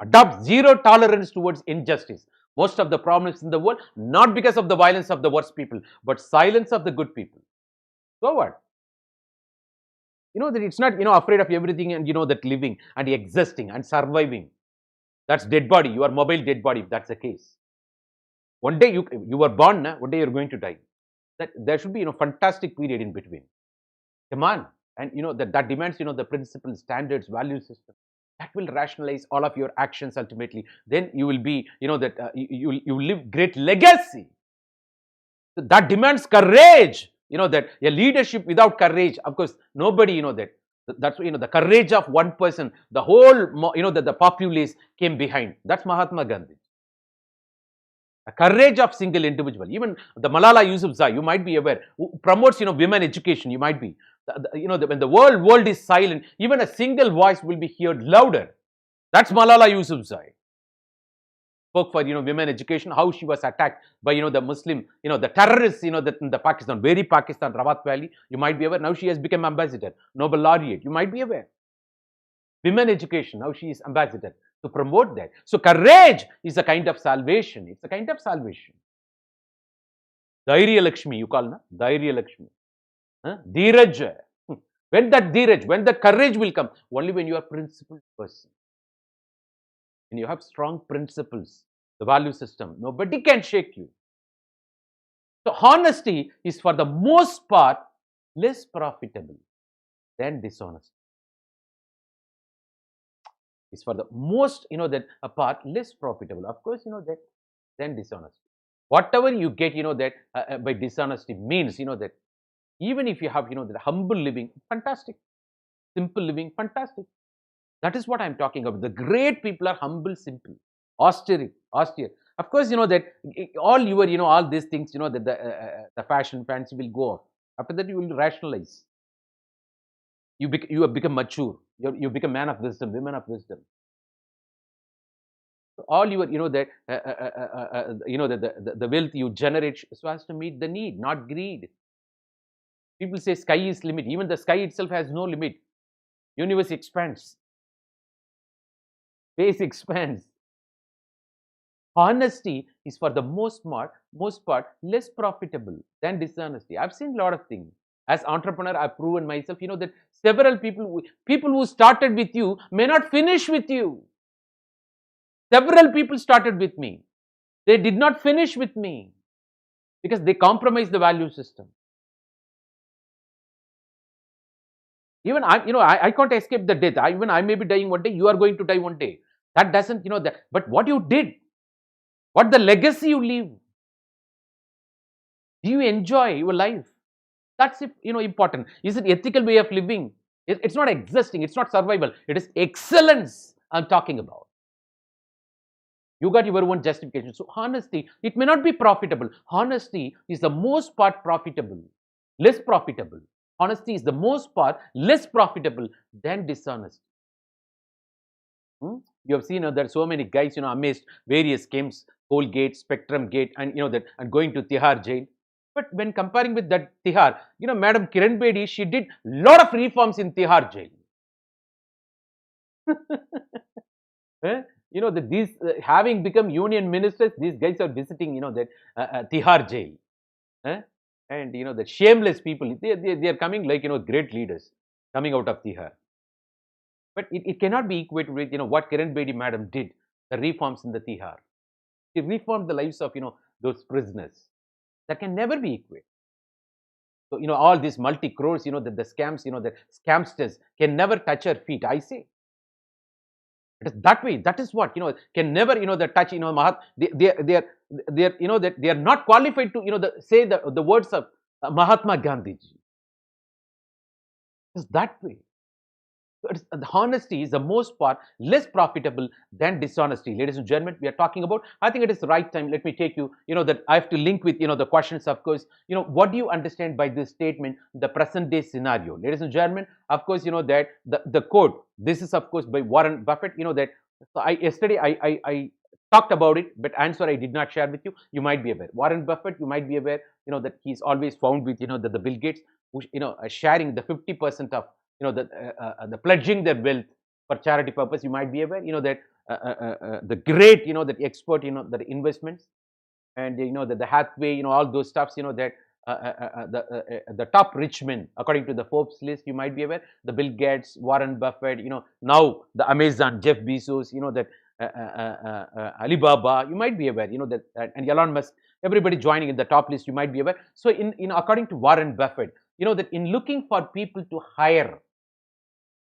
Adopt zero tolerance towards injustice. Most of the problems in the world, not because of the violence of the worst people, but silence of the good people. So what? That it's not, afraid of everything and, that living and existing and surviving. That's dead body, your mobile dead body, if that's the case. One day you were born, one day you're going to die. That there should be, fantastic period in between. Come on. And, that demands, the principles, standards, value system. That will rationalize all of your actions ultimately. Then you will be, that you live great legacy. So that demands courage. That a leadership without courage, of course, nobody, that's, the courage of one person, the whole, the populace came behind. That's Mahatma Gandhi. The courage of single individual. Even the Malala Yousafzai, you might be aware, who promotes, women education, you might be. When the world is silent, even a single voice will be heard louder. That's Malala Yousafzai. Spoke for, women education, how she was attacked by, the Muslim, the terrorists, that in the Pakistan, very Pakistan, Rawat Valley, you might be aware. Now she has become ambassador, Nobel laureate, you might be aware. Women education, now she is ambassador to promote that. So courage is a kind of salvation. It's a kind of salvation. Dhairya Lakshmi, you call, na? Dhairya Lakshmi. Dheeraj. When that courage will come, only when you are a principled person. When you have strong principles, the value system, nobody can shake you. So honesty is for the most part less profitable than dishonesty. It's for the most, that a part less profitable. Of course, that than dishonesty. Whatever you get, that by dishonesty means, that even if you have, that humble living, fantastic. Simple living, fantastic. That is what I'm talking about. The great people are humble, simple, austere. Of course, that all your, all these things, that the fashion fancy will go off. After that, you will rationalize. You have become mature. You become man of wisdom, women of wisdom. So all your, that the wealth you generate so as to meet the need, not greed. People say sky is limit. Even the sky itself has no limit. Universe expands. Space expands. Honesty is for the most part less profitable than dishonesty. I've seen a lot of things. As entrepreneur, I've proven myself, that several people who started with you may not finish with you. Several people started with me. They did not finish with me because they compromised the value system. Even I can't escape the death. I may be dying one day. You are going to die one day. That doesn't, that. But what you did, what the legacy you leave, do you enjoy your life? That's important. Is it ethical way of living? It's not existing. It's not survival. It is excellence I'm talking about. You got your own justification. So honesty, it may not be profitable. Honesty is the most part profitable, less profitable. Honesty is the most part less profitable than dishonesty. You have seen there are so many guys, amazed various schemes, Colgate, Spectrum Gate, and and going to Tihar jail. But when comparing with that Tihar, Madam Kiran Bedi, she did lot of reforms in Tihar jail. That these having become union ministers, these guys are visiting, that Tihar jail. And the shameless people, they are coming like, great leaders coming out of Tihar. But it cannot be equated with, what Kiran Bedi madam did, the reforms in the Tihar. She reformed the lives of, those prisoners. That can never be equated. So, all these multi-crores, the scams, the scamsters can never touch her feet, I say. It is that way. That is what, can never, the touch, they are, that they are not qualified to, say the words of Mahatma Gandhi. It is that way. So the honesty is the most part less profitable than dishonesty. Ladies and gentlemen, we are talking about, I think it is the right time. Let me take you, that I have to link with, the questions, of course, what do you understand by this statement, the present day scenario? Ladies and gentlemen, of course, that the quote, this is, of course, by Warren Buffett, that yesterday I talked about it, but answer I did not share with you. You might be aware. Warren Buffett, you might be aware, that he's always found with, the Bill Gates, who, sharing the 50% of the pledging their wealth for charity purpose. You might be aware, that the great, that expert, that investments, and that the Hathaway, all those stuffs, that the top rich men according to the Forbes list. You might be aware, the Bill Gates, Warren Buffett, now the Amazon, Jeff Bezos, that Alibaba. You might be aware, that and Elon Musk. Everybody joining in the top list. You might be aware. So according to Warren Buffett, that in looking for people to hire,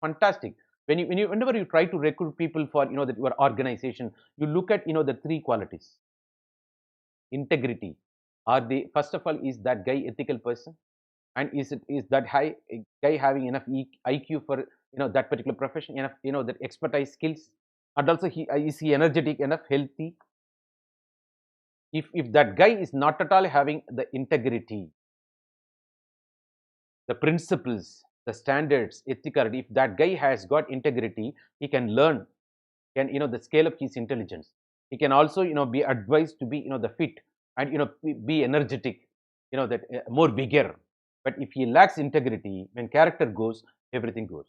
fantastic. Whenever you try to recruit people for that your organization, you look at the three qualities. Integrity. Are they, first of all, is that guy ethical person, and is that guy having enough IQ for that particular profession, enough that expertise skills, and also is he energetic enough, healthy? If that guy is not at all having the integrity, the principles, the standards, ethicality, if that guy has got integrity, he can learn, can the scale of his intelligence. He can also be advised to be the fit, and be energetic, that more vigor. But if he lacks integrity, when character goes, everything goes.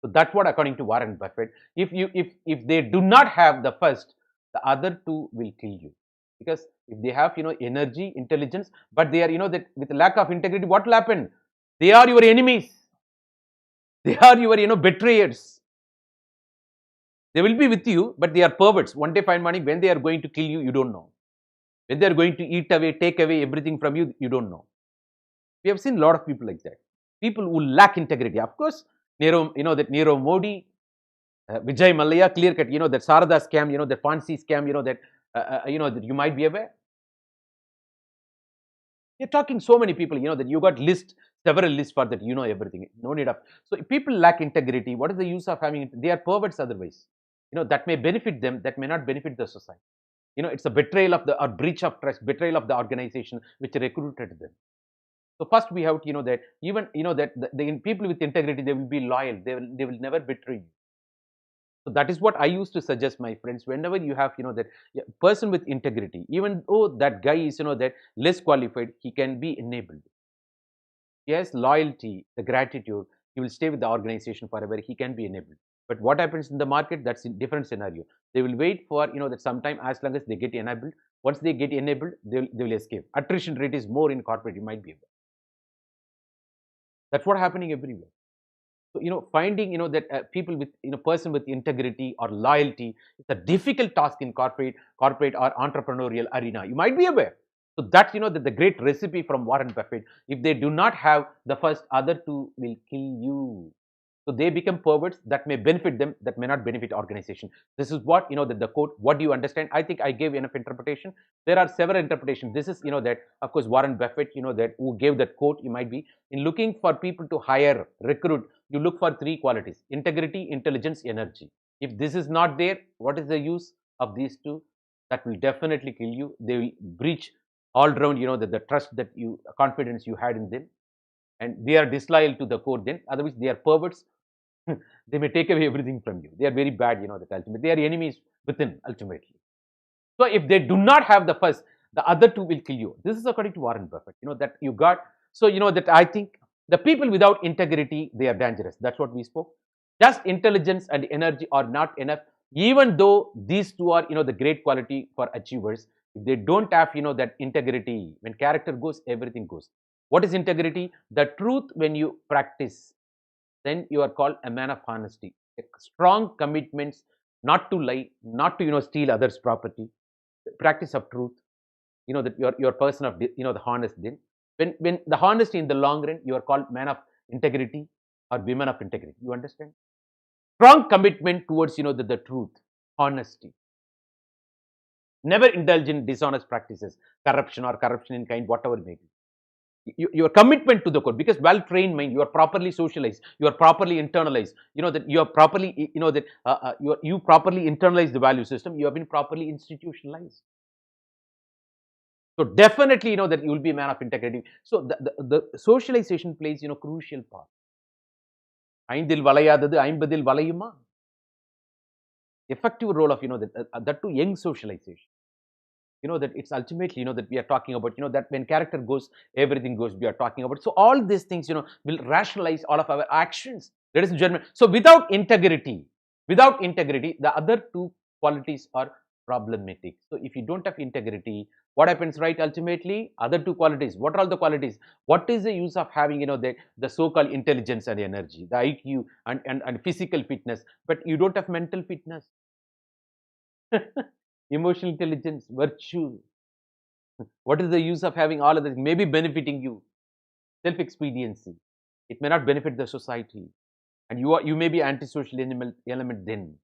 So that's what according to Warren Buffett. If they do not have the first, the other two will kill you. Because if they have energy, intelligence, but they are that with lack of integrity, what will happen? They are your enemies. They are your betrayers. They will be with you, but they are perverts. One day find money. When they are going to kill you, you don't know. When they are going to eat away, take away everything from you, you don't know. We have seen a lot of people like that. People who lack integrity. Of course, Nero, that Nero Modi, Vijay Mallya, clear cut, that Sarada scam, that Ponzi scam, that that you might be aware. You're talking so many people, that you got several lists for that, everything. No need of. So if people lack integrity, what is the use of having it? They are perverts otherwise. That may benefit them, that may not benefit the society. It's a betrayal of or breach of trust, betrayal of the organization which recruited them. So first we have to that even that the people with integrity, they will be loyal. They will never betray you. So that is what I used to suggest, my friends. Whenever you have that person with integrity, even though that guy is that less qualified, he can be enabled. He has loyalty, the gratitude. He will stay with the organization forever. He can be enabled. But what happens in the market? That's a different scenario. They will wait for that sometime, as long as they get enabled. Once they get enabled, they will escape. Attrition rate is more in corporate. You might be aware. That's what's happening everywhere. So finding that people with person with integrity or loyalty is a difficult task in corporate or entrepreneurial arena. You might be aware. So that's the great recipe from Warren Buffett. If they do not have the first, other two will kill you. So they become perverts that may benefit them, that may not benefit organization. This is what the quote. What do you understand? I think I gave enough interpretation. There are several interpretations. This is that of course Warren Buffett that who gave that quote. You might be in looking for people to hire, recruit. You look for three qualities: integrity, intelligence, energy. If this is not there, what is the use of these two? That will definitely kill you. They will breach all around the trust that confidence you had in them, and they are disloyal to the core. Then otherwise they are perverts. They may take away everything from you. They are very bad, that ultimately. They are enemies within, ultimately. So if they do not have the first, the other two will kill you. This is according to Warren Buffett, that you got. So, that I think the people without integrity, they are dangerous. That's what we spoke. Just intelligence and energy are not enough, even though these two are, the great quality for achievers. If they don't have, that integrity, when character goes, everything goes. What is integrity? The truth when you practice. Then you are called a man of honesty. Strong commitments not to lie, not to steal others' property. Practice of truth. That you're a person of the honest. Then when the honesty in the long run, you are called man of integrity or women of integrity. You understand? Strong commitment towards the truth, honesty. Never indulge in dishonest practices, corruption in kind, whatever it may be. your commitment to the code, because well-trained mind, you are properly socialized, you are properly internalized, that you are properly, that you properly internalize the value system, you have been properly institutionalized. So definitely, that you will be a man of integrity. So the socialization plays, crucial part. ஐந்தில் வளையாதது ஐம்பதில் வளையுமா? Effective role of, that too young socialization. That it's ultimately, that we are talking about, that when character goes, everything goes, we are talking about. So all these things, will rationalize all of our actions. Ladies and gentlemen, so without integrity, the other two qualities are problematic. So if you don't have integrity, what happens, right? Ultimately, other two qualities, what are all the qualities? What is the use of having, the so-called intelligence and energy, the IQ and physical fitness, but you don't have mental fitness? Emotional intelligence, virtue. What is the use of having all of this? Maybe benefiting you. Self-expediency. It may not benefit the society. And you may be antisocial element then.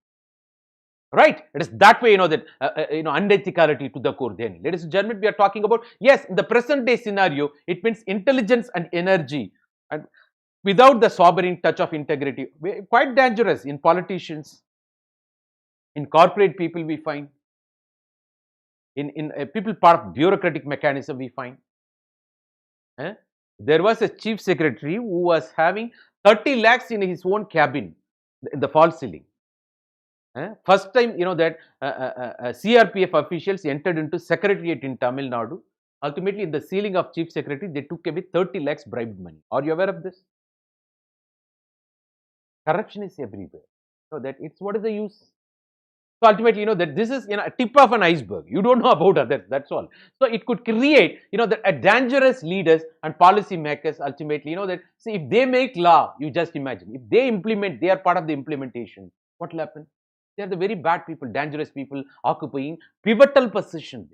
Right? It is that way, that, unethicality to the core then. Ladies and gentlemen, we are talking about, yes, in the present day scenario, it means intelligence and energy. And without the sobering touch of integrity, quite dangerous in politicians, in corporate people we find. In people part of bureaucratic mechanism we find. There was a chief secretary who was having 30 lakhs in his own cabin, in the false ceiling. First time, that CRPF officials entered into secretariat in Tamil Nadu. Ultimately, in the ceiling of chief secretary, they took away 30 lakhs bribed money. Are you aware of this? Corruption is everywhere. So that it's, what is the use? So ultimately, that this is, a tip of an iceberg. You don't know about others, that's all. So it could create, that a dangerous leaders and policy makers ultimately, that, see, if they make law, you just imagine, if they implement, they are part of the implementation, what will happen? They are the very bad people, dangerous people occupying pivotal positions.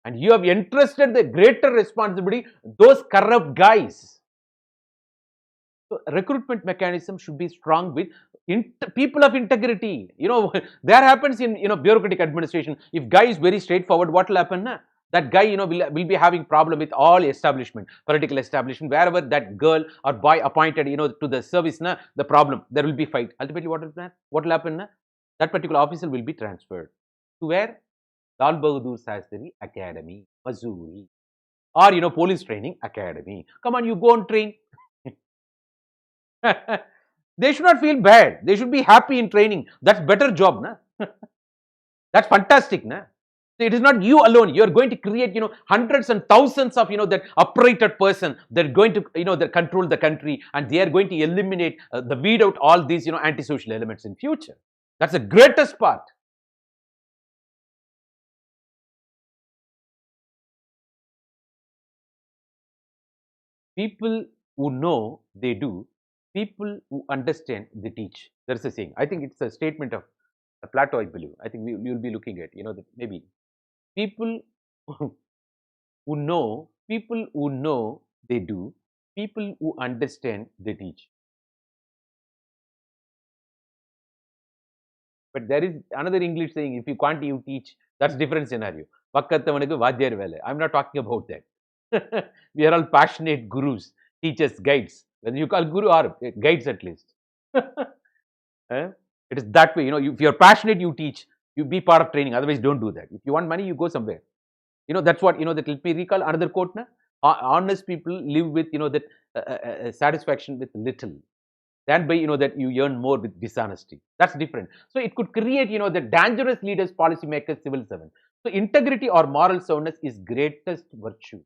And you have entrusted the greater responsibility, those corrupt guys. So recruitment mechanism should be strong with people of integrity. There happens in, bureaucratic administration. If guy is very straightforward, what will happen? That guy, will be having problem with all establishment, political establishment, wherever that girl or boy appointed, to the service, the problem, there will be fight. Ultimately, what will happen? That particular officer will be transferred to where? Lal Bahadur Shastri Academy, Missouri, or, police training academy. Come on, you go and train. They should not feel bad. They should be happy in training. That's better job, na? That's fantastic, na? It is not you alone. You are going to create, hundreds and thousands of, that uprighted person. They're going to, they control the country, and they are going to eliminate, weed out all these, antisocial elements in future. That's the greatest part. People who know, they do. People who understand, they teach. There's a saying. I think it's a statement of Plato, I believe. I think we will be looking at, that maybe people who know, they do. People who understand, they teach. But there is another English saying, if you can't, you teach. That's different scenario. I'm not talking about that. We are all passionate gurus, teachers, guides. Whether you call guru or guides at least. It is that way. If you're passionate, you teach. You be part of training. Otherwise, don't do that. If you want money, you go somewhere. That's what, that let me recall another quote. Honest people live with, that satisfaction with little. Than by, that you earn more with dishonesty. That's different. So it could create, the dangerous leaders, policymakers, civil servants. So integrity or moral soundness is greatest virtue.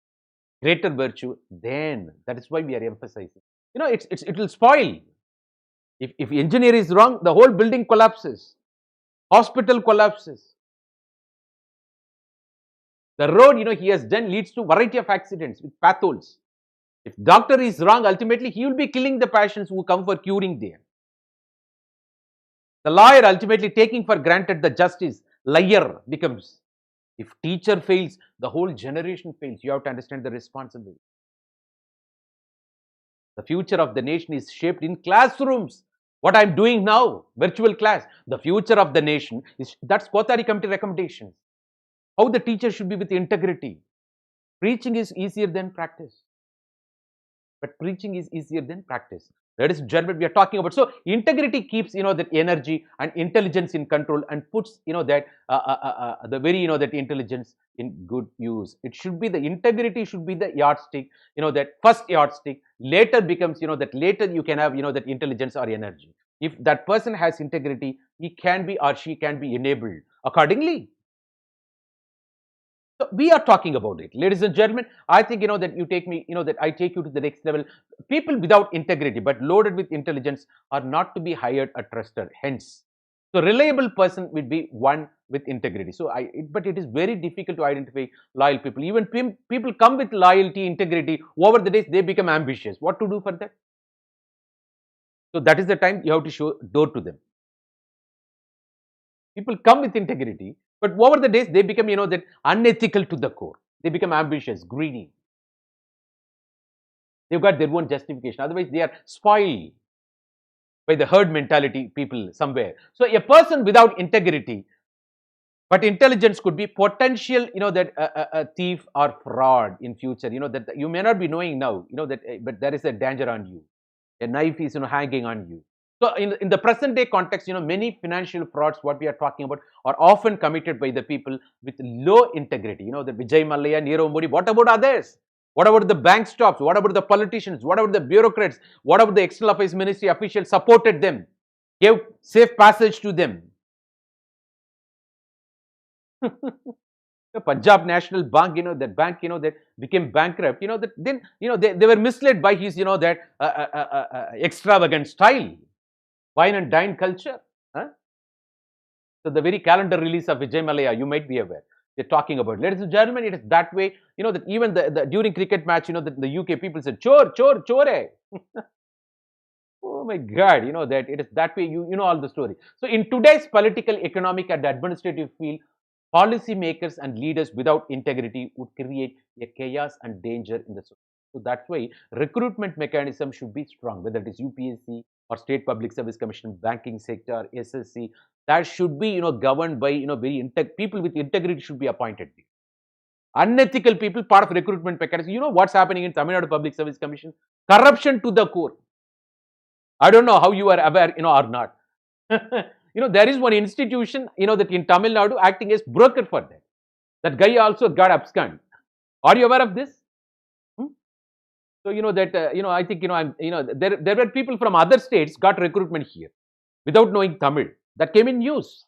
Greater virtue then. That is why we are emphasizing. It will spoil. If engineer is wrong, the whole building collapses. Hospital collapses. The road, he has done leads to variety of accidents with pathos. If doctor is wrong, ultimately he will be killing the patients who come for curing them. The lawyer ultimately taking for granted the justice, liar becomes. If teacher fails, the whole generation fails. You have to understand the responsibility. The future of the nation is shaped in classrooms. What I'm doing now, virtual class, the future of the nation is, that's Kothari Committee recommendations. How the teacher should be with integrity. Preaching is easier than practice. but preaching is easier than practice. That is German we are talking about. So integrity keeps that energy and intelligence in control and puts that the very that intelligence in good use. It should be the integrity should be the yardstick. That first yardstick later becomes that later you can have that intelligence or energy. If that person has integrity, he can be or she can be enabled accordingly. So we are talking about it, ladies and gentlemen. I think that you take me, that I take you to the next level. People without integrity but loaded with intelligence are not to be hired or trusted. Hence, so reliable person would be one with integrity. So but it is very difficult to identify loyal people. Even people come with loyalty, integrity. Over the days, they become ambitious. What to do for that? So that is the time you have to show door to them. People come with integrity, but over the days they become, that unethical to the core. They become ambitious, greedy. They've got their own justification. Otherwise, they are spoiled by the herd mentality people somewhere. So a person without integrity, but intelligence could be potential, that a thief or fraud in future. That you may not be knowing now, that, but there is a danger on you. A knife is, hanging on you. So in the present day context, many financial frauds, what we are talking about, are often committed by the people with low integrity. The Vijay Mallya, Nirav Modi. What about others? What about the bank staffs? What about the politicians? What about the bureaucrats? What about the external affairs ministry officials supported them, gave safe passage to them? The Punjab National Bank, that bank, that became bankrupt, that then, they were misled by his, that extravagant style, wine and dine culture. Huh? So the very calendar release of Vijay Mallya, you might be aware, they're talking about. Ladies and gentlemen, it is that way, that even during cricket match, that the UK people said, chore, chore, chore. Oh my God, that it is that way, you know all the story. So in today's political, economic and administrative field, policymakers and leaders without integrity would create a chaos and danger in the society. So that's why recruitment mechanism should be strong, whether it is UPSC or State Public Service Commission, banking sector, SSC. That should be governed by very people with integrity should be appointed. Unethical people, part of recruitment mechanism. What's happening in Tamil Nadu Public Service Commission? Corruption to the core. I don't know how you are aware, or not. There is one institution, that in Tamil Nadu acting as broker for that. That guy also got absconded. Are you aware of this? So, that, I think, there were people from other states got recruitment here without knowing Tamil. That came in news.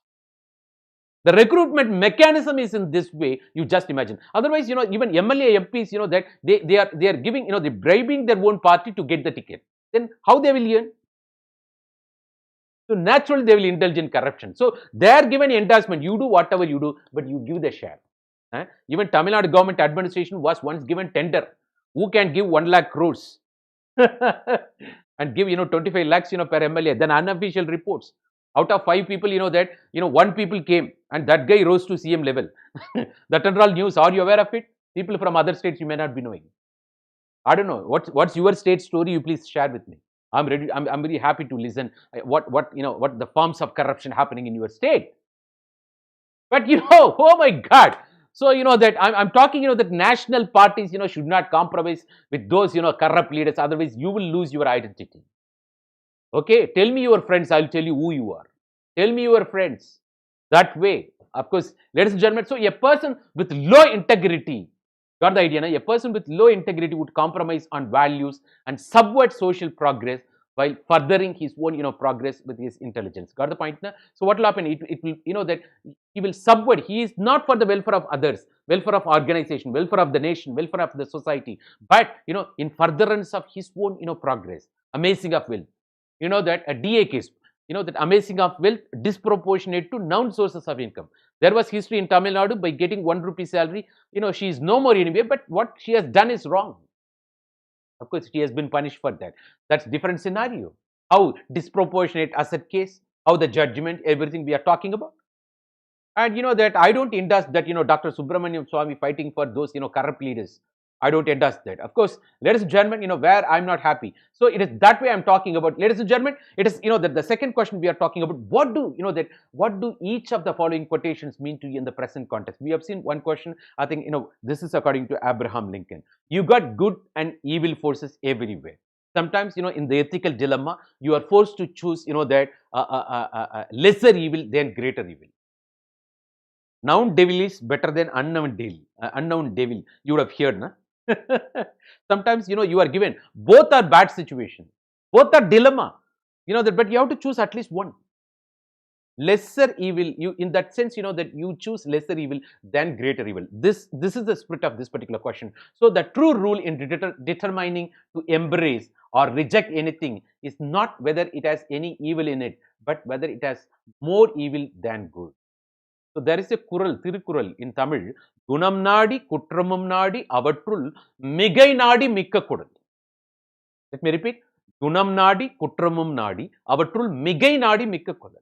The recruitment mechanism is in this way, you just imagine. Otherwise, even MLA, MPs, that they are giving, they're bribing their own party to get the ticket. Then how they will earn? So naturally, they will indulge in corruption. So they are given endorsement. You do whatever you do, but you give the share. Even Tamil Nadu government administration was once given tender. Who can give 1 lakh crores and give 25 lakhs per MLA? Then unofficial reports. Out of 5 people, that 1 people came and that guy rose to CM level. That and all news. Are you aware of it? People from other states you may not be knowing. I don't know. What's your state story? You please share with me. I'm ready. I'm very happy to listen. What the forms of corruption happening in your state. But oh my God. So that I'm talking. That national parties should not compromise with those corrupt leaders. Otherwise, you will lose your identity. Okay. Tell me your friends. I'll tell you who you are. Tell me your friends. That way, of course, ladies and gentlemen. So a person with low integrity. Got the idea? A person with low integrity would compromise on values and subvert social progress while furthering his own, progress with his intelligence. Got the point? Now? So what will happen? It will, that he will subvert. He is not for the welfare of others, welfare of organization, welfare of the nation, welfare of the society, but in furtherance of his own, progress. Amazing of wealth. That a DA case. That amazing of wealth disproportionate to known sources of income. There was history in Tamil Nadu by getting 1 rupee salary. She is no more anyway, but what she has done is wrong. Of course, she has been punished for that. That's different scenario. How disproportionate asset case, how the judgment, everything we are talking about. And that I don't endorse that, Dr. Subramaniam Swamy fighting for those, corrupt leaders. I don't endorse that. Of course, ladies and gentlemen, where I'm not happy. So it is that way I'm talking about. Ladies and gentlemen, it is, that the second question we are talking about, what do each of the following quotations mean to you in the present context? We have seen one question. I think, this is according to Abraham Lincoln. You got good and evil forces everywhere. Sometimes, in the ethical dilemma, you are forced to choose, that lesser evil than greater evil. Noun devil is better than unknown devil. Unknown devil. You would have heard, na? Sometimes, you are given. Both are bad situations. Both are dilemma. But you have to choose at least one. Lesser evil, in that sense, that you choose lesser evil than greater evil. This is the spirit of this particular question. So the true rule in determining to embrace or reject anything is not whether it has any evil in it, but whether it has more evil than good. So there is a kural, Thirukural in Tamil, Gunam Nadi, Kutramum Nadi, Avatrull, Migai Nadi, Mikka Kudal. Let me repeat, Gunam Nadi, Kutramum Nadi, Avatrull, Migai Nadi, Mikka Kudal.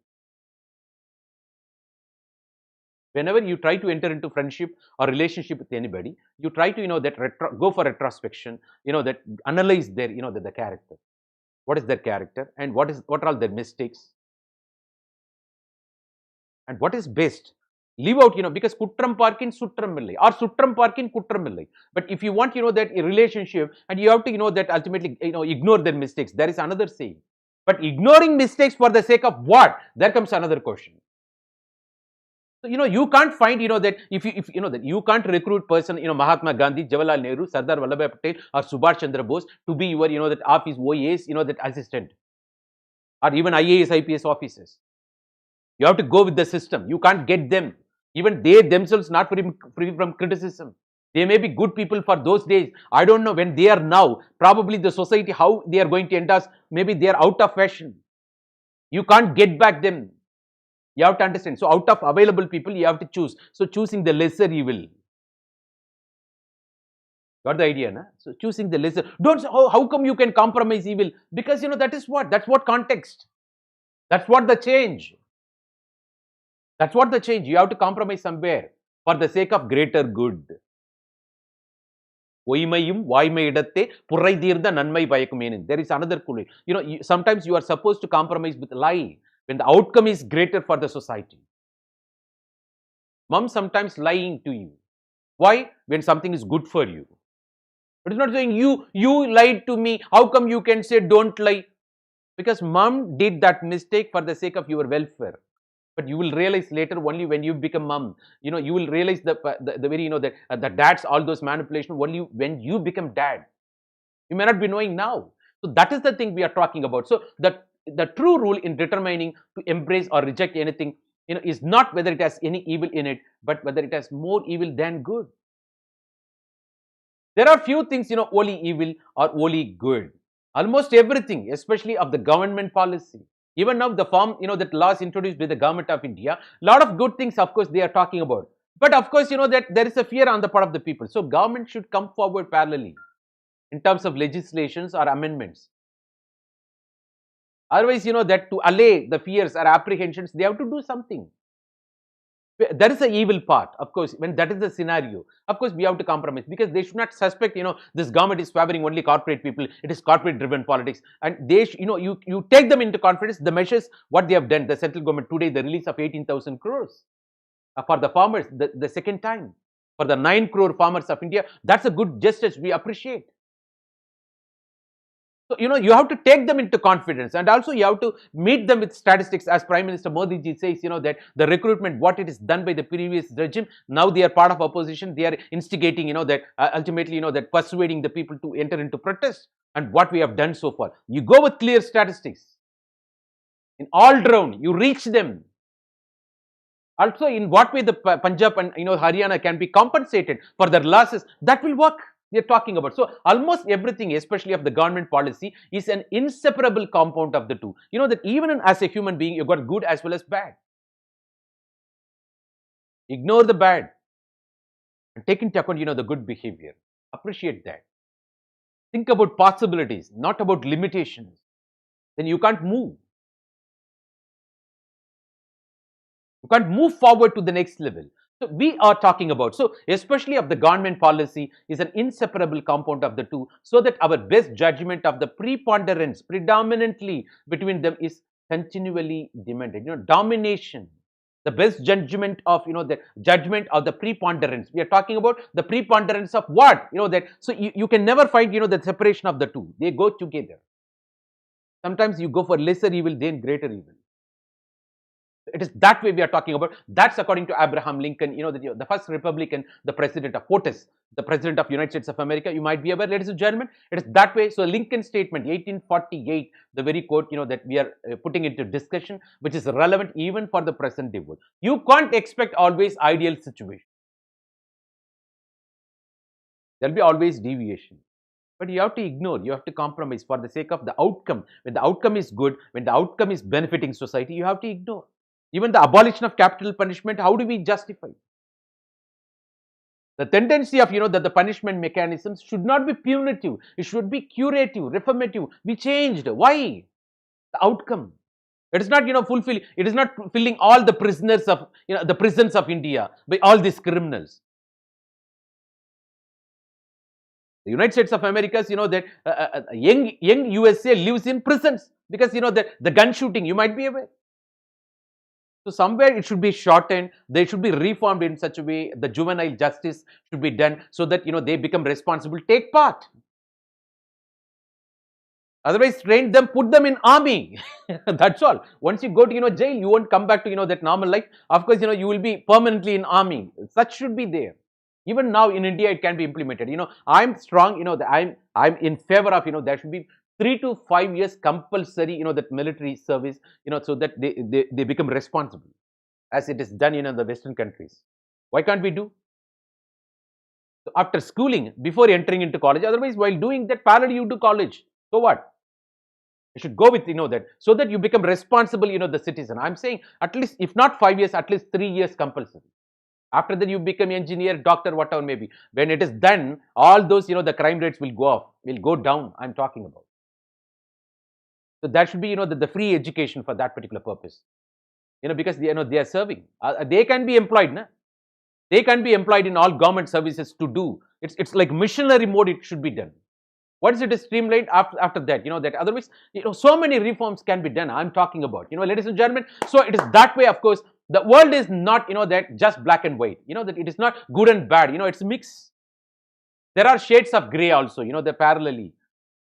Whenever you try to enter into friendship or relationship with anybody, you try to, go for retrospection, that analyze their, the character. What is their character and what are all their mistakes? And what is best? Leave out, because Kutram Parkin Sutram Millai or Sutram Parkin Kutram Millai. But if you want, that a relationship and you have to, that ultimately, ignore their mistakes. There is another saying. But ignoring mistakes for the sake of what? There comes another question. So, you can't find, that if that you can't recruit person, Mahatma Gandhi, Jawaharlal Nehru, Sardar Vallabhbhai Patel or Subhash Chandra Bose to be your, that office OAS, that assistant or even IAS, IPS officers. You have to go with the system. You can't get them. Even they themselves not free from criticism. They may be good people for those days. I don't know when they are now. Probably the society, how they are going to endorse, maybe they are out of fashion. You can't get back them. You have to understand. So out of available people, you have to choose. So choosing the lesser evil. Got the idea, na? So choosing the lesser. Don't say, oh, how come you can compromise evil? Because, that's what context. That's what the change. That's what the change. You have to compromise somewhere for the sake of greater good. There is another clue. Sometimes you are supposed to compromise with lie when the outcome is greater for the society. Mom sometimes lying to you. Why? When something is good for you. But it's not saying you lied to me. How come you can say don't lie? Because mom did that mistake for the sake of your welfare. But you will realize later only when you become mom. You will realize the very, the dad's, all those manipulation only when you become dad. You may not be knowing now. So that is the thing we are talking about. So the true rule in determining to embrace or reject anything, is not whether it has any evil in it, but whether it has more evil than good. There are few things, only evil or only good. Almost everything, especially of the government policy. Even now, the form, that laws introduced by the government of India, a lot of good things, of course, they are talking about. But of course, that there is a fear on the part of the people. So government should come forward parallelly in terms of legislations or amendments. Otherwise, that to allay the fears or apprehensions, they have to do something. That is the evil part, of course, when that is the scenario. Of course, we have to compromise because they should not suspect, this government is favoring only corporate people. It is corporate-driven politics. And they, you take them into confidence, the measures, what they have done, the central government today, the release of 18,000 crores for the farmers, the second time. For the 9 crore farmers of India, that's a good gesture we appreciate. So, you have to take them into confidence and also you have to meet them with statistics as Prime Minister Modi ji says, that the recruitment, what it is done by the previous regime, now they are part of opposition, they are instigating, that ultimately, that persuading the people to enter into protest and what we have done so far. You go with clear statistics. In all round, you reach them. Also, in what way the Punjab and, Haryana can be compensated for their losses, that will work. We are talking about. So almost everything, especially of the government policy, is an inseparable compound of the two. That even as a human being, you got good as well as bad. Ignore the bad and take into account, the good behavior. Appreciate that. Think about possibilities, not about limitations. Then you can't move. You can't move forward to the next level. So we are talking about, so especially of the government policy is an inseparable compound of the two, so that our best judgment of the preponderance predominantly between them is continually demanded. Domination. The best judgment of, the judgment of the preponderance. We are talking about the preponderance of what? That, so you can never find, the separation of the two. They go together. Sometimes you go for lesser evil, then greater evil. It is that way we are talking about. That's according to Abraham Lincoln, the first Republican, the president of POTUS, the president of United States of America. You might be aware, ladies and gentlemen, it is that way. So Lincoln statement, 1848, the very quote, that we are putting into discussion, which is relevant even for the present day world. You can't expect always ideal situation. There'll be always deviation. But you have to ignore, you have to compromise for the sake of the outcome. When the outcome is good, when the outcome is benefiting society, you have to ignore. Even the abolition of capital punishment, how do we justify? The tendency of, that the punishment mechanisms should not be punitive. It should be curative, reformative, be changed. Why? The outcome. It is not, fulfilling. It is not filling all the prisoners of, the prisons of India by all these criminals. The United States of America, that young USA lives in prisons because, the gun shooting, you might be aware. So somewhere it should be shortened, they should be reformed in such a way, the juvenile justice should be done so that, they become responsible, take part. Otherwise, train them, put them in army. That's all. Once you go to, jail, you won't come back to, that normal life. Of course, you will be permanently in army. Such should be there. Even now in India, it can be implemented. I'm strong, I'm in favor of, there should be 3 to 5 years compulsory, that military service, so that they become responsible, as it is done, in the Western countries. Why can't we do? So after schooling, before entering into college, otherwise, while doing that, parallel you do college. So what? You should go with, that, so that you become responsible, the citizen. I'm saying at least, if not 5 years, at least 3 years compulsory. After that, you become engineer, doctor, whatever may be. When it is done, all those, the crime rates will go off, will go down, I'm talking about. So that should be, the free education for that particular purpose. Because they are serving. They can be employed, na? They can be employed in all government services to do. It's like missionary mode, it should be done. Once it is streamlined, after that, that otherwise, so many reforms can be done. I'm talking about, ladies and gentlemen. So it is that way, of course. The world is not, that just black and white. That it is not good and bad. It's a mix. There are shades of gray also. They're parallelly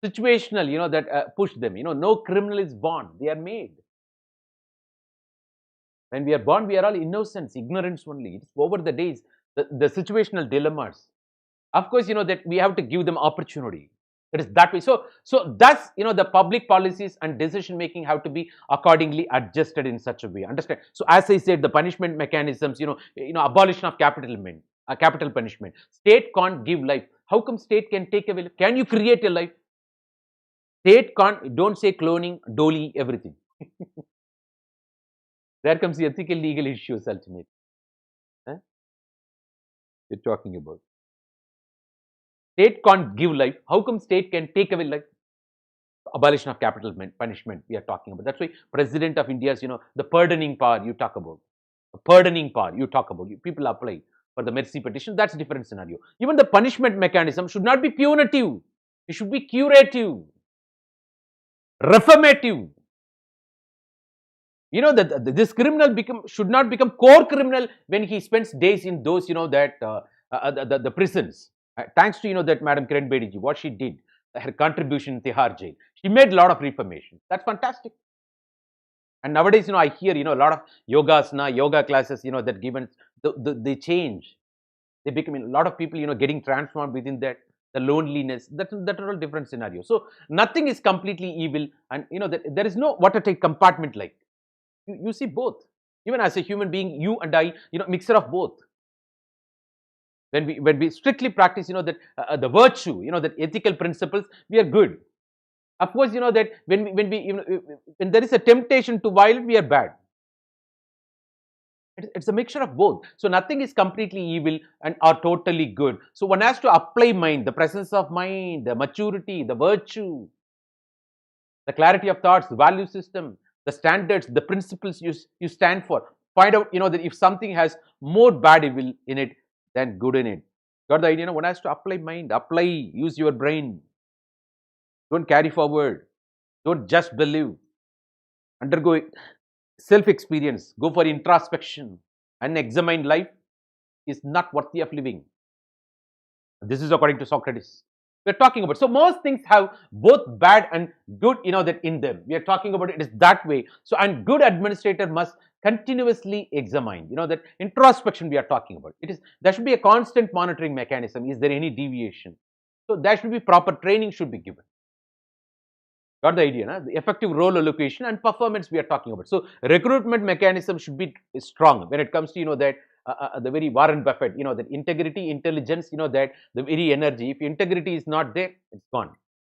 situational. That push them. No criminal is born. They are made. When we are born, we are all innocence, ignorance only. It's over the days. The situational dilemmas. Of course, that we have to give them opportunity. It is that way. So thus, the public policies and decision making have to be accordingly adjusted in such a way. Understand? So as I said, the punishment mechanisms, abolition of capital punishment. State can't give life. How come state can take away life? Can you create a life? State can't. Don't say cloning, dolly, everything. There comes the ethical legal issues ultimately. You're talking about. State can't give life. How come state can take away life? Abolition of capital punishment we are talking about. That's why President of India's, the pardoning power you talk about. The pardoning power you talk about. People apply for the mercy petition. That's a different scenario. Even the punishment mechanism should not be punitive. It should be curative, reformative. This criminal should not become core criminal when he spends days in those, the prisons. Thanks to, that Madam Kiran Bedi ji, what she did, her contribution in Tihar jail, she made a lot of reformation. That's fantastic. And nowadays, I hear, a lot of yoga classes, that given, they change. They become, a lot of people, getting transformed within that, the loneliness, that's a different scenario. So nothing is completely evil, and, there is no watertight compartment like. You see both. Even as a human being, you and I, mixture of both. When we strictly practice, that the virtue, that ethical principles, we are good. Of course, that when there is a temptation to violate, we are bad. It's a mixture of both. So nothing is completely evil or totally good. So one has to apply mind, the presence of mind, the maturity, the virtue, the clarity of thoughts, the value system, the standards, the principles you stand for find out, that if something has more bad evil in it than good in it. Got the idea? One has to apply mind, apply, use your brain. Don't carry forward. Don't just believe. Undergo self-experience. Go for introspection. Unexamined life is not worthy of living. This is according to Socrates. We're talking about. So most things have both bad and good, that in them. We are talking about it is that way. So, and good administrator must continuously examine, that introspection we are talking about. There should be a constant monitoring mechanism. Is there any deviation? So there should be proper training should be given. Got the idea, na? The effective role allocation and performance we are talking about. So recruitment mechanism should be strong when it comes to, that the very Warren Buffett, that integrity, intelligence, that the very energy. If integrity is not there, it's gone.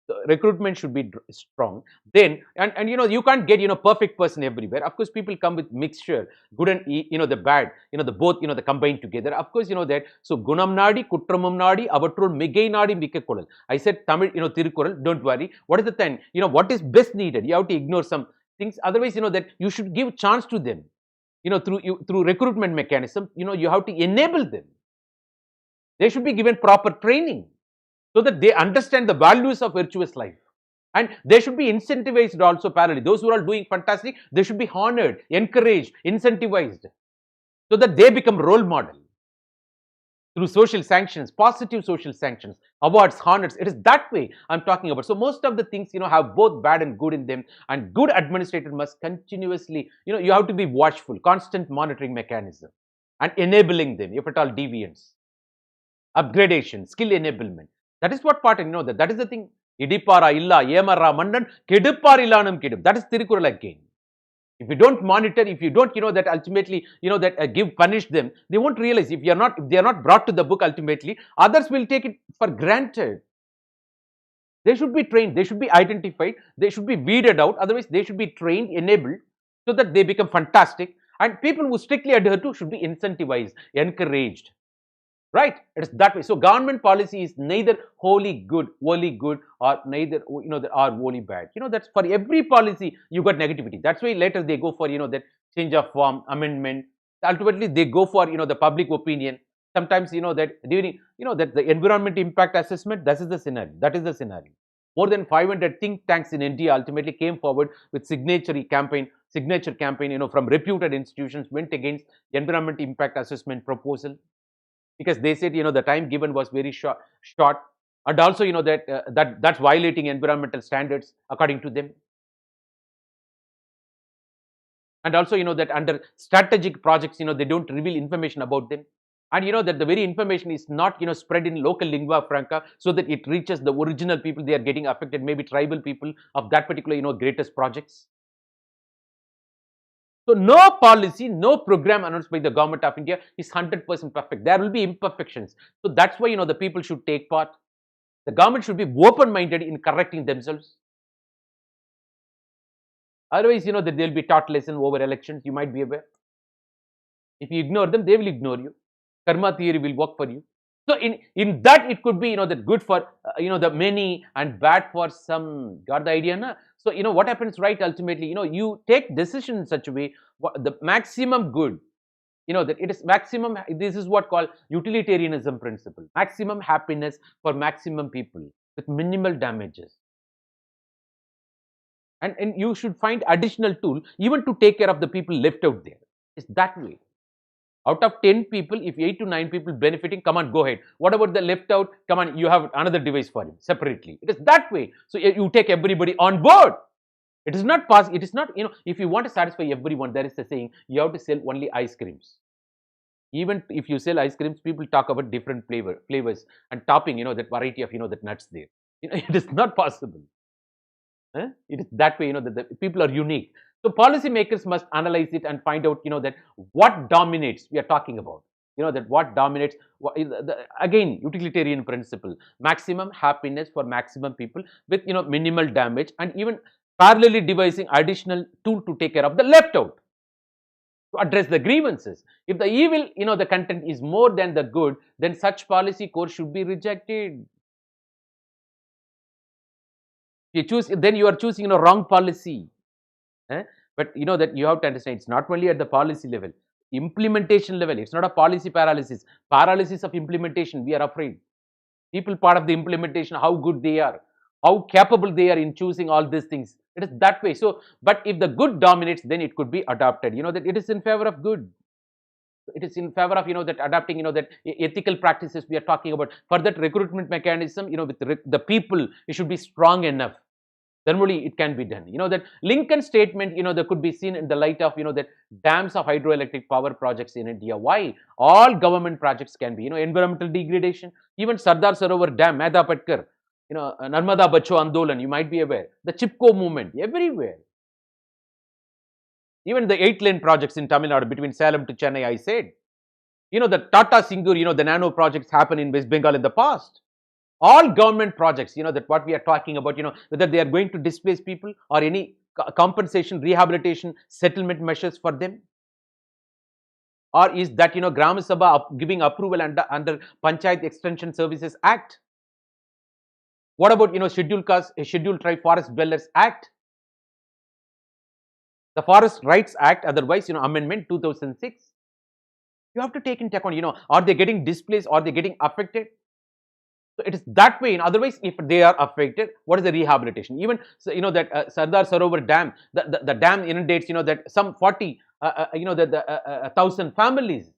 So recruitment should be strong. Then, and you can't get, perfect person everywhere. Of course, people come with mixture, good and, the bad, the both, the combined together. Of course, that. So, gunam nadi, kutramam nadi, avatrul migai nadi mikkakolal. I said Tamil, Tirukural, don't worry. What is the thing? What is best needed? You have to ignore some things. Otherwise, that you should give chance to them. Through recruitment mechanism, you have to enable them. They should be given proper training so that they understand the values of virtuous life. And they should be incentivized also parallelly. Those who are doing fantastic, they should be honored, encouraged, incentivized, so that they become role model through social sanctions, positive social sanctions, awards, honors. It is that way I'm talking about. So most of the things, have both bad and good in them, and good administrator must continuously, you have to be watchful, constant monitoring mechanism and enabling them, if at all deviance, upgradation, skill enablement. That is what part, that is the thing. Idipara illa, yemara mandan, kedupar illanam kedup. That is Tirukural again. If you don't monitor, if you don't, that ultimately, that punish them, they won't realize. If they are not brought to the book ultimately, others will take it for granted. They should be trained, they should be identified, they should be weeded out. Otherwise, they should be trained, enabled, so that they become fantastic. And people who strictly adhere to should be incentivized, encouraged. Right? It is that way. So government policy is neither wholly good, or neither, or wholly bad. That's for every policy you got negativity. That's why later they go for, that change of form, amendment. Ultimately, they go for, the public opinion. Sometimes, that during, that the environment impact assessment, that is the scenario. That is the scenario. More than 500 think tanks in India ultimately came forward with signature campaign, from reputed institutions, went against the environment impact assessment proposal. Because they said, the time given was very short, and also, that's violating environmental standards according to them. And also, that under strategic projects, they don't reveal information about them. And that the very information is not, spread in local lingua franca, so that it reaches the original people they are getting affected, maybe tribal people of that particular, greatest projects. So no policy, no program announced by the government of India is 100% perfect. There will be imperfections. So that's why, the people should take part. The government should be open-minded in correcting themselves. Otherwise, that they'll be taught lesson over elections. You might be aware. If you ignore them, they will ignore you. Karma theory will work for you. So in that, it could be, that good for, the many and bad for some. Got the idea, na? So, what happens, right, ultimately, you take decision in such a way, the maximum good, that it is maximum, this is what called utilitarianism principle. Maximum happiness for maximum people with minimal damages. And you should find additional tool even to take care of the people left out there. It's that way. Out of 10 people, if 8 to 9 people benefiting, come on, go ahead. What about the left out? Come on, you have another device for him separately. It is that way. So you take everybody on board. It is not possible. It is not, if you want to satisfy everyone, there is a saying, you have to sell only ice creams. Even if you sell ice creams, people talk about different flavors and topping, that variety of, that nuts there. It is not possible. It is that way, that the people are unique. So policymakers must analyze it and find out, that what dominates we are talking about. That what dominates, again, utilitarian principle, maximum happiness for maximum people with, minimal damage, and even parallelly devising additional tool to take care of the left out, to address the grievances. If the evil, the content is more than the good, then such policy course should be rejected. You choose, then you are choosing, wrong policy. But that you have to understand, it's not only at the policy level. Implementation level, it's not a policy paralysis. Paralysis of implementation, we are afraid. People part of the implementation, how good they are, how capable they are in choosing all these things. It is that way. So, but if the good dominates, then it could be adopted. That it is in favor of good. It is in favor of that adapting that ethical practices we are talking about. For that recruitment mechanism, with the people, it should be strong enough. Then only it can be done. That Lincoln statement, that could be seen in the light of that dams of hydroelectric power projects in India. Why? All government projects can be, environmental degradation. Even Sardar Sarovar Dam, Mehta Patkar, Narmada Bacho Andolan, you might be aware. The Chipko movement, everywhere. Even the 8-lane projects in Tamil Nadu between Salem to Chennai, I said. The Tata Singur, the nano projects happen in West Bengal in the past. All government projects, that what we are talking about, whether they are going to displace people or any compensation, rehabilitation, settlement measures for them. Or is that, Gram Sabha giving approval under Panchayat Extension Services Act? What about, Scheduled Tribe Forest Dwellers Act? The Forest Rights Act, otherwise, Amendment 2006. You have to take into account, are they getting displaced? Are they getting affected? So it is that way. Otherwise, if they are affected, what is the rehabilitation? Even that Sardar Sarovar Dam, the dam inundates. That some 1,000 families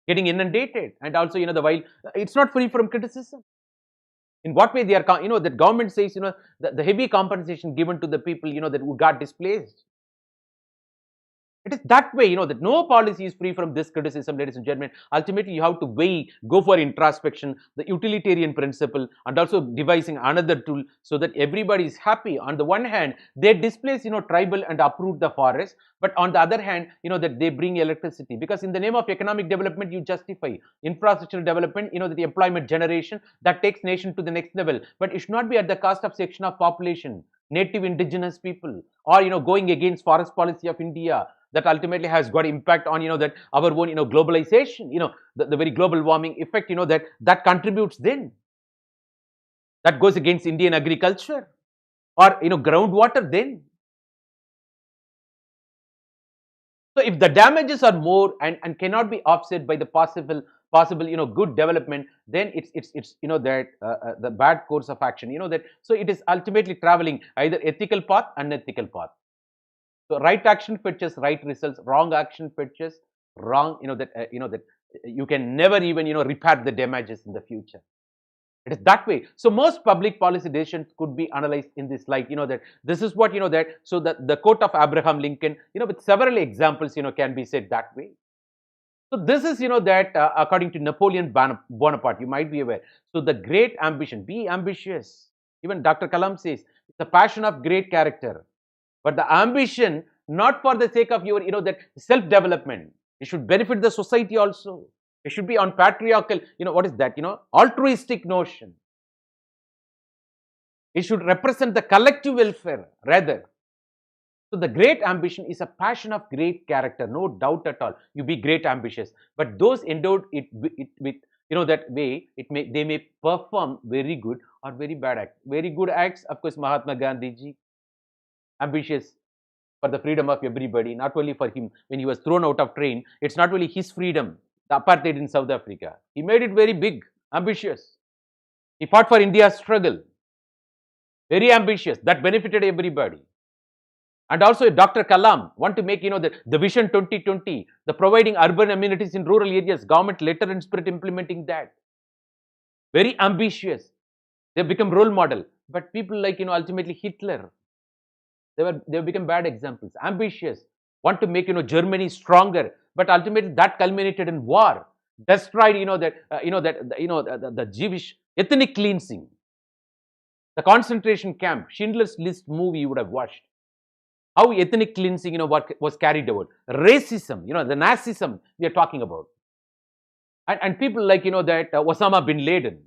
getting inundated, and also the while it's not free from criticism. In what way they are? That government says the heavy compensation given to the people that who got displaced. It is that way, that no policy is free from this criticism, ladies and gentlemen. Ultimately, you have to weigh, go for introspection, the utilitarian principle, and also devising another tool so that everybody is happy. On the one hand, they displace, tribal and uproot the forest, but on the other hand, that they bring electricity. Because in the name of economic development, you justify infrastructure development, the employment generation that takes nation to the next level. But it should not be at the cost of section of population, native indigenous people, or going against forest policy of India. That ultimately has got impact on that our own globalization, the very global warming effect, that contributes then. That goes against Indian agriculture or groundwater then. So if the damages are more and cannot be offset by the possible good development, then it's that the bad course of action, that so it is ultimately traveling either ethical path, unethical path. So right action fetches right results, wrong action fetches wrong, that you can never even repair the damages in the future. It is that way. So most public policy decisions could be analyzed in this light, that this is what that, so that the quote of Abraham Lincoln, with several examples, can be said that way. So this is that according to Napoleon Bonaparte, you might be aware. So the great ambition, be ambitious. Even Dr. Kalam says it's the passion of great character. But the ambition, not for the sake of your, that self-development. It should benefit the society also. It should be on patriarchal, what is that, altruistic notion. It should represent the collective welfare, rather. So the great ambition is a passion of great character, no doubt at all. You be great ambitious. But those endowed it with, that way, they may perform very good or very bad acts. Very good acts, of course, Mahatma Gandhi ji. Ambitious for the freedom of everybody, not only for him. When he was thrown out of train, it's not only his freedom, the apartheid in South Africa. He made it very big, ambitious. He fought for India's struggle. Very ambitious. That benefited everybody. And also Dr. Kalam want to make, the Vision 2020, the providing urban amenities in rural areas, government letter and spirit implementing that. Very ambitious. They become role model. But people like, ultimately Hitler, they have become bad examples. Ambitious, want to make Germany stronger, but ultimately that culminated in war, destroyed the Jewish ethnic cleansing, the concentration camp, Schindler's List movie you would have watched. How ethnic cleansing was carried out, racism, the Nazism we are talking about, and people like that Osama bin Laden.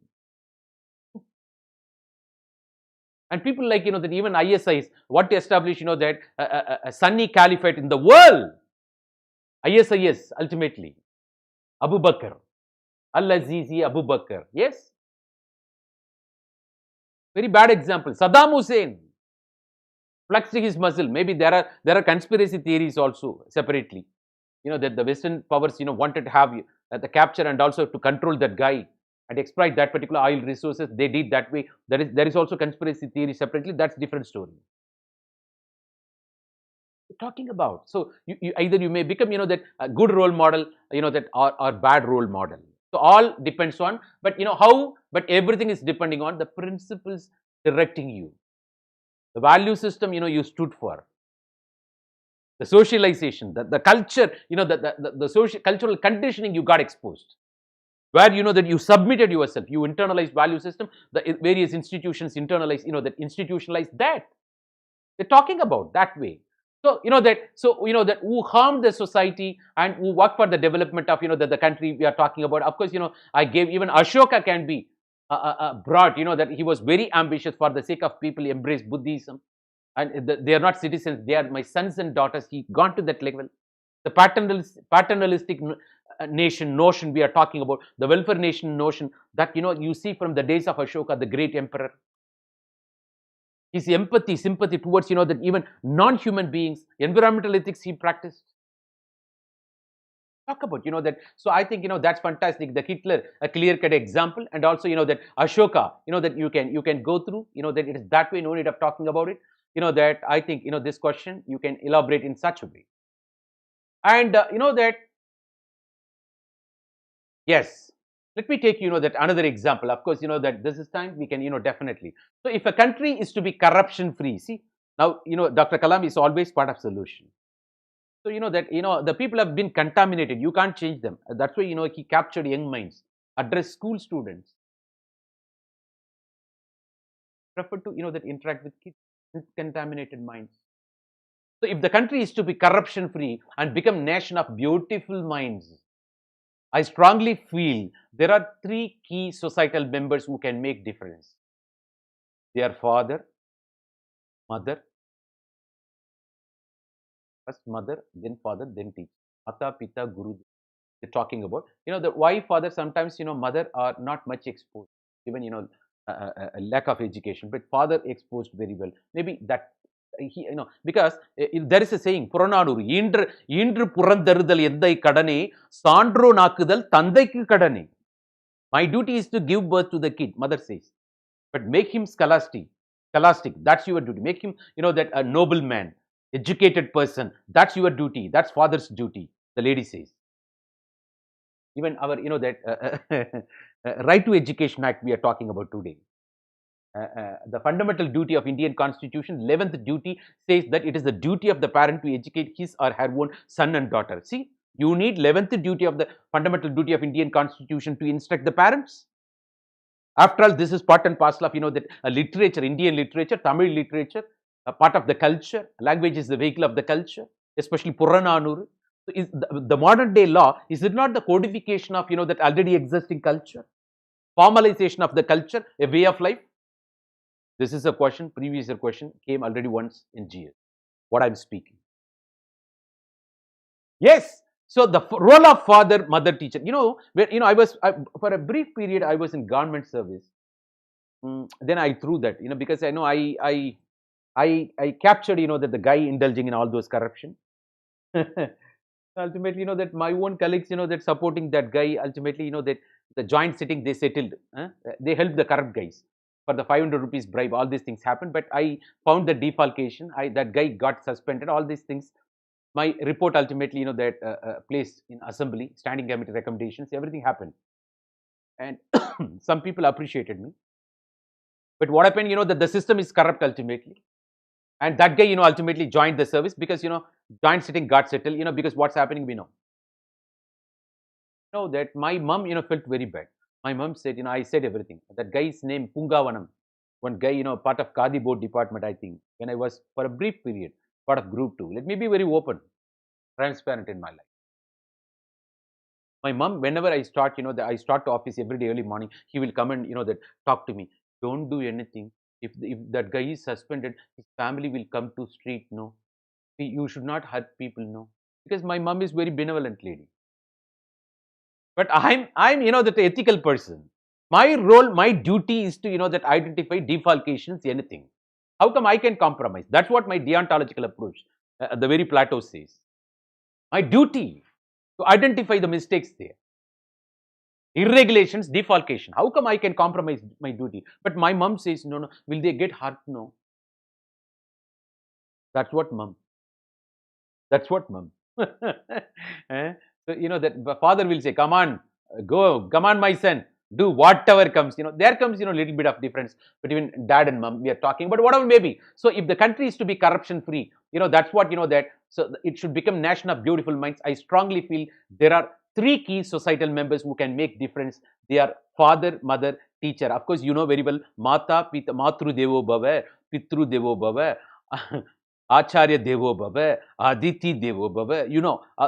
And people like, that even ISIS want to establish, that a Sunni caliphate in the world. ISIS, ultimately. Abu Bakr. Al-Azizi Abu Bakr. Yes? Very bad example. Saddam Hussein. Flexing his muscle. Maybe there are conspiracy theories also, separately. that the Western powers, wanted to have the capture and also to control that guy and exploit that particular oil resources. They did that way. There is also conspiracy theory separately. That's different story. Talking about. So either you may become, that a good role model, that or bad role model. So all depends on, but how, but everything is depending on the principles directing you, the value system, you stood for, the socialization, the culture, the social cultural conditioning you got exposed, where that you submitted yourself, you internalized value system, the various institutions internalize, that institutionalize that. They're talking about that way. So that who harmed the society and who work for the development of the country we are talking about. Of course, I gave even Ashoka can be brought. That he was very ambitious for the sake of people embrace Buddhism, and they are not citizens; they are my sons and daughters. He gone to that level. The paternalistic nation notion we are talking about, the welfare nation notion that you see from the days of Ashoka, the great emperor. His empathy, sympathy towards, that even non-human beings, environmental ethics he practiced. Talk about, that. So I think, that's fantastic. The Hitler, a clear-cut example, and also, that Ashoka, that you can go through, that it is that way, no need of talking about it. That I think, this question you can elaborate in such a way. And, that, yes, let me take, that another example. Of course, that this is time we can, definitely. So if a country is to be corruption free, see, now, Dr. Kalam is always part of solution. So, that, the people have been contaminated. You can't change them. That's why, he captured young minds, addressed school students, prefer to, that interact with kids with contaminated minds. So if the country is to be corruption free and become nation of beautiful minds, I strongly feel there are three key societal members who can make difference. Their father, mother, first mother, then father, then teacher. Mata, Pita, Guru. They're talking about. The why father sometimes, mother are not much exposed, even, a lack of education, but father exposed very well. Maybe that he, because there is a saying, Puranaduru, Indru Purandarudal Eddai Kadane, Sandro Nakudal Tandaiku Kadane. My duty is to give birth to the kid, mother says, but make him scholastic. That's your duty. Make him, that a noble man, educated person. That's your duty. That's father's duty. The lady says. Even our, that Right to Education Act we are talking about today. The fundamental duty of Indian Constitution, 11th duty says that it is the duty of the parent to educate his or her own son and daughter. See, you need 11th duty of the fundamental duty of Indian Constitution to instruct the parents. After all, this is part and parcel of, that literature, Indian literature, Tamil literature, a part of the culture. Language is the vehicle of the culture, especially Purananuru. So is the modern day law, is it not the codification of, that already existing culture? Formalization of the culture, a way of life? This is a question, previous year question, came already once in GS. What I'm speaking. Yes. So the role of father, mother, teacher. Where I was for a brief period I was in government service. Then I threw that. Because I know I captured. That the guy indulging in all those corruption. Ultimately, that my own colleagues, that supporting that guy. Ultimately, that the joint sitting they settled. They helped the corrupt guys. For the 500 rupees bribe, all these things happened, but I found the defalcation. That guy got suspended. All these things, my report ultimately, that placed in assembly, standing committee recommendations, everything happened, and some people appreciated me. But what happened, that the system is corrupt ultimately, and that guy, ultimately joined the service because joint sitting got settled, because what's happening we know. That my mom, felt very bad. My mom said, I said everything. That guy's name, Pungavanam. One guy, part of Khadi board department, I think, when I was for a brief period, part of group 2. Let me be very open, transparent in my life. My mom, whenever I start, I start to office every day early morning, he will come and, that talk to me. Don't do anything. If that guy is suspended, his family will come to street, no. You should not hurt people, no. Because my mom is very benevolent lady. But I'm that ethical person. My role, my duty is to, that identify defalcations, anything. How come I can compromise? That's what my deontological approach, the very Plato says. My duty, to identify the mistakes there. Irregulations, defalcation. How come I can compromise my duty? But my mom says, no, no. Will they get hurt? No. That's what mom. That's what mom. Eh? So, that father will say, come on, come on, my son, do whatever comes. There comes, little bit of difference between dad and mom. We are talking about whatever may be. So, if the country is to be corruption free, that's what, so it should become nation of beautiful minds. I strongly feel there are three key societal members who can make difference. They are father, mother, teacher. Of course, you know very well, Mata, Pita, Matru Devo Bhava, Pitru Devo Bhava, Acharya Devo Bhava, Aditi Devo Bhava,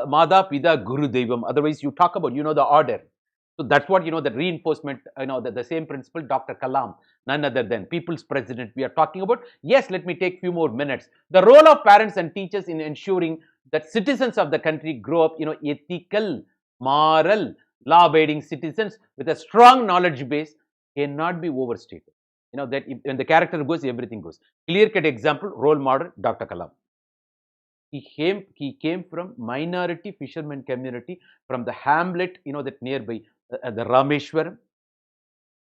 Mada, Pida, Guru Devam. Otherwise, you talk about, the order. So that's what, that reinforcement, the same principle, Dr. Kalam, none other than people's president we are talking about. Yes, let me take few more minutes. The role of parents and teachers in ensuring that citizens of the country grow up, ethical, moral, law-abiding citizens with a strong knowledge base cannot be overstated. That when the character goes, everything goes. Clear-cut example, role model, Dr. Kalam. He came from minority fisherman community, from the hamlet, that nearby, the Rameshwaram,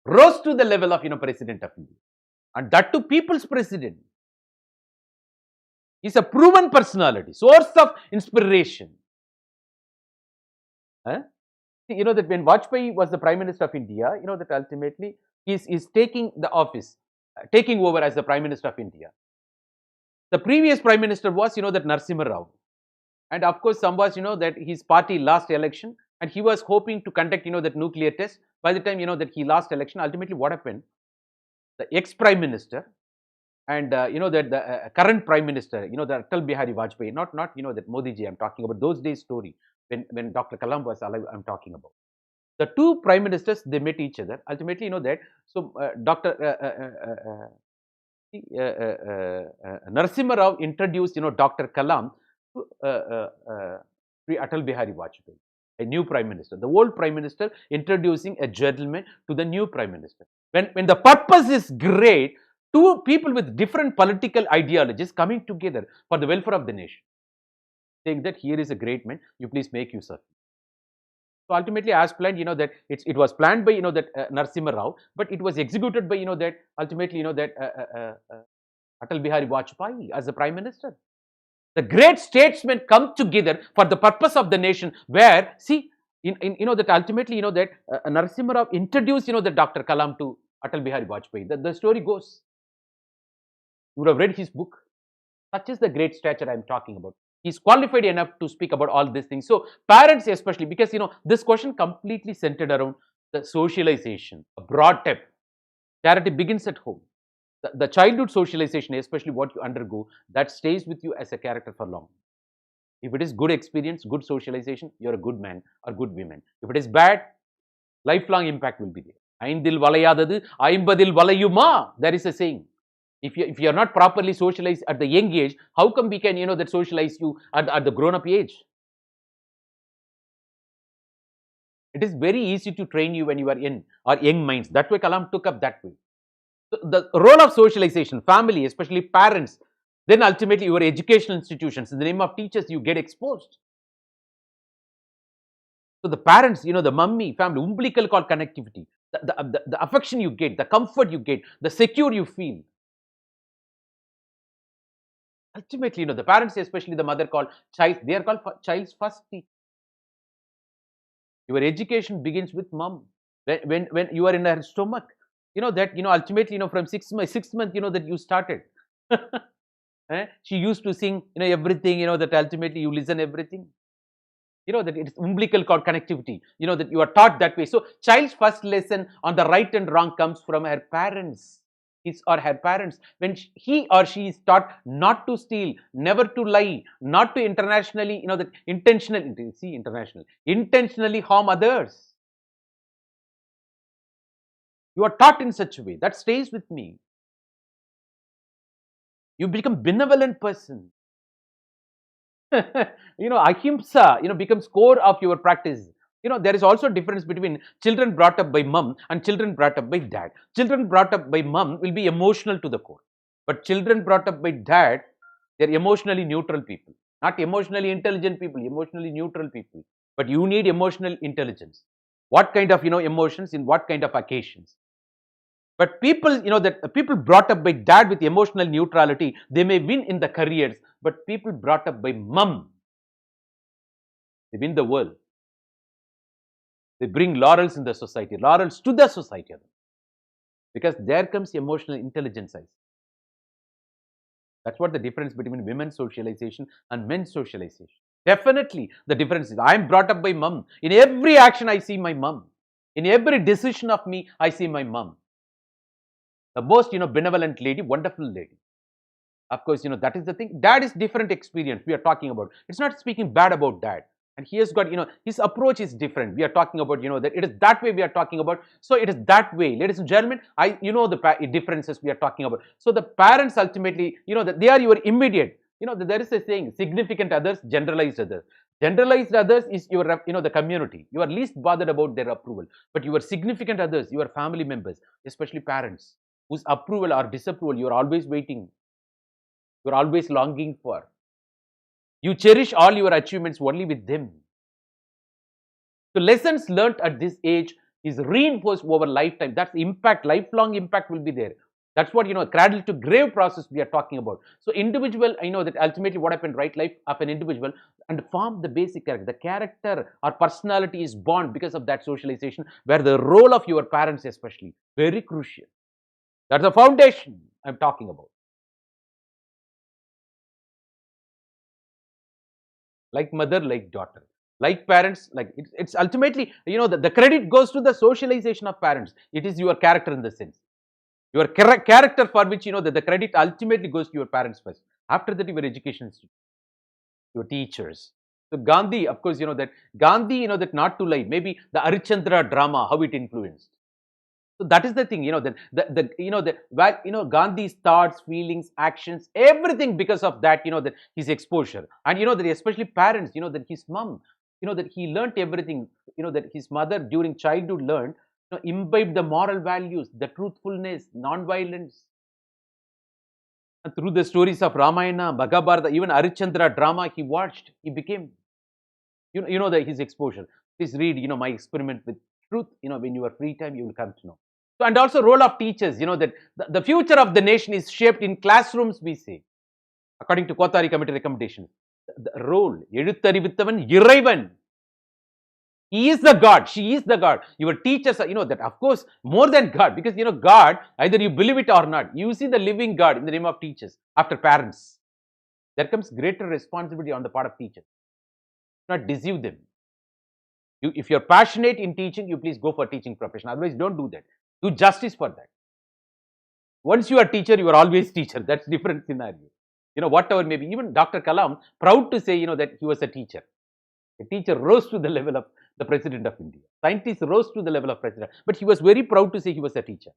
rose to the level of, president of India. And that to people's president. He's a proven personality, source of inspiration. Huh? That when Vajpayee was the Prime Minister of India, that ultimately is taking the office, taking over as the Prime Minister of India. The previous Prime Minister was, that Narasimha Rao. And of course, some was, that his party lost election and he was hoping to conduct, that nuclear test. By the time, that he lost election, ultimately what happened? The ex-Prime Minister and, that the current Prime Minister, the Atal Bihari Vajpayee, not that Modi ji, I'm talking about those days story. When Dr. Kalam was alive, I'm talking about. The two prime ministers, they met each other. Ultimately, that. So, Dr. Narasimha Rao introduced, Dr. Kalam to Atal Bihari Vajpayee, a new prime minister. The old prime minister introducing a gentleman to the new prime minister. When the purpose is great, two people with different political ideologies coming together for the welfare of the nation. Saying that here is a great man, you please make use of it. So ultimately, as planned, that it was planned by, that Narasimha Rao, but it was executed by, that ultimately, that Atal Bihari Vajpayee as the Prime Minister. The great statesmen come together for the purpose of the nation, where, see, that ultimately, that Narasimha Rao introduced, the Dr. Kalam to Atal Bihari Vajpayee. The story goes. You would have read his book. Such is the great stature I am talking about. He's qualified enough to speak about all these things. So parents especially, because this question completely centered around the socialization, a broad type. Charity begins at home. The childhood socialization, especially what you undergo, that stays with you as a character for long. If it is good experience, good socialization, you're a good man or good woman. If it is bad, lifelong impact will be there. Aindil valayadadu, aimbadil valayuma. There is a saying. If you are not properly socialized at the young age, how come we can, that socialize you at the grown-up age? It is very easy to train you when you are in or young minds. That way Kalam took up that way. So the role of socialization, family, especially parents, then ultimately your educational institutions, in the name of teachers, you get exposed. So the parents, the mummy, family, umbilical cord connectivity, the affection you get, the comfort you get, the secure you feel. Ultimately, the parents, especially the mother called child, they are called child's first teacher. Your education begins with mom. When you are in her stomach, that, ultimately, from 6 months, that you started. She used to sing, everything, that ultimately you listen everything. That it's umbilical cord connectivity, that you are taught that way. So child's first lesson on the right and wrong comes from her parents. His or her parents, when he or she is taught not to steal, never to lie, not to internationally, that intentionally harm others. You are taught in such a way that stays with me. You become benevolent person. Ahimsa, becomes core of your practice. There is also a difference between children brought up by mom and children brought up by dad. Children brought up by mom will be emotional to the core. But children brought up by dad, they're emotionally neutral people. Not emotionally intelligent people, emotionally neutral people. but you need emotional intelligence. What kind of, emotions in what kind of occasions? But people, that people brought up by dad with emotional neutrality, they may win in the careers, but people brought up by mom, they win the world. They bring laurels in the society, laurels to the society, because there comes emotional intelligence. That's what the difference between women's socialization and men's socialization. Definitely, the difference is I'm brought up by mom. In every action, I see my mom. In every decision of me, I see my mom. The most, benevolent lady, wonderful lady. Of course, that is the thing. Dad is different experience we are talking about. It's not speaking bad about dad. And he has got, his approach is different. We are talking about, that it is that way we are talking about. So it is that way. Ladies and gentlemen, the differences we are talking about. So the parents ultimately, that they are your immediate. There is a saying, significant others, generalized others. Generalized others is your, the community. You are least bothered about their approval. But your significant others, your family members, especially parents, whose approval or disapproval you are always waiting. You are always longing for. You cherish all your achievements only with them. So lessons learned at this age is reinforced over lifetime. That's the impact, lifelong impact will be there. That's what, cradle to grave process we are talking about. So individual, I know that ultimately what happened, right, life of an individual and form the basic character. The character or personality is born because of that socialization, where the role of your parents especially, very crucial. That's the foundation I'm talking about. Like mother, like daughter, like parents, like it's ultimately, the credit goes to the socialization of parents. It is your character in the sense. Your character for which, that the credit ultimately goes to your parents first. After that, your education institution, your teachers. So Gandhi, of course, that Gandhi, that not to lie, maybe the Harishchandra drama, how it influenced. So that is the thing, Gandhi's thoughts, feelings, actions, everything because of that, that his exposure. And, that especially parents, that his mom, that he learnt everything, that his mother during childhood learned, imbibed the moral values, the truthfulness, non-violence. And through the stories of Ramayana, Bhagavad, even Harishchandra drama he watched, he became, his exposure. Please read, my experiment with truth, when you are free time, you will come to know. So, and also role of teachers, that the future of the nation is shaped in classrooms, we say, according to Kothari committee recommendation. The role, Edutharivithavan Iraivan. He is the God, she is the God. Your teachers are, that of course, more than God, because, God, either you believe it or not, you see the living God in the name of teachers, after parents. There comes greater responsibility on the part of teachers. Not deceive them. If you're passionate in teaching, you please go for teaching profession. Otherwise, don't do that. Do justice for that. Once you are teacher, you are always teacher. That's different scenario. Whatever maybe. Even Dr. Kalam, proud to say, that he was a teacher. A teacher rose to the level of the President of India. Scientists rose to the level of President. But he was very proud to say he was a teacher.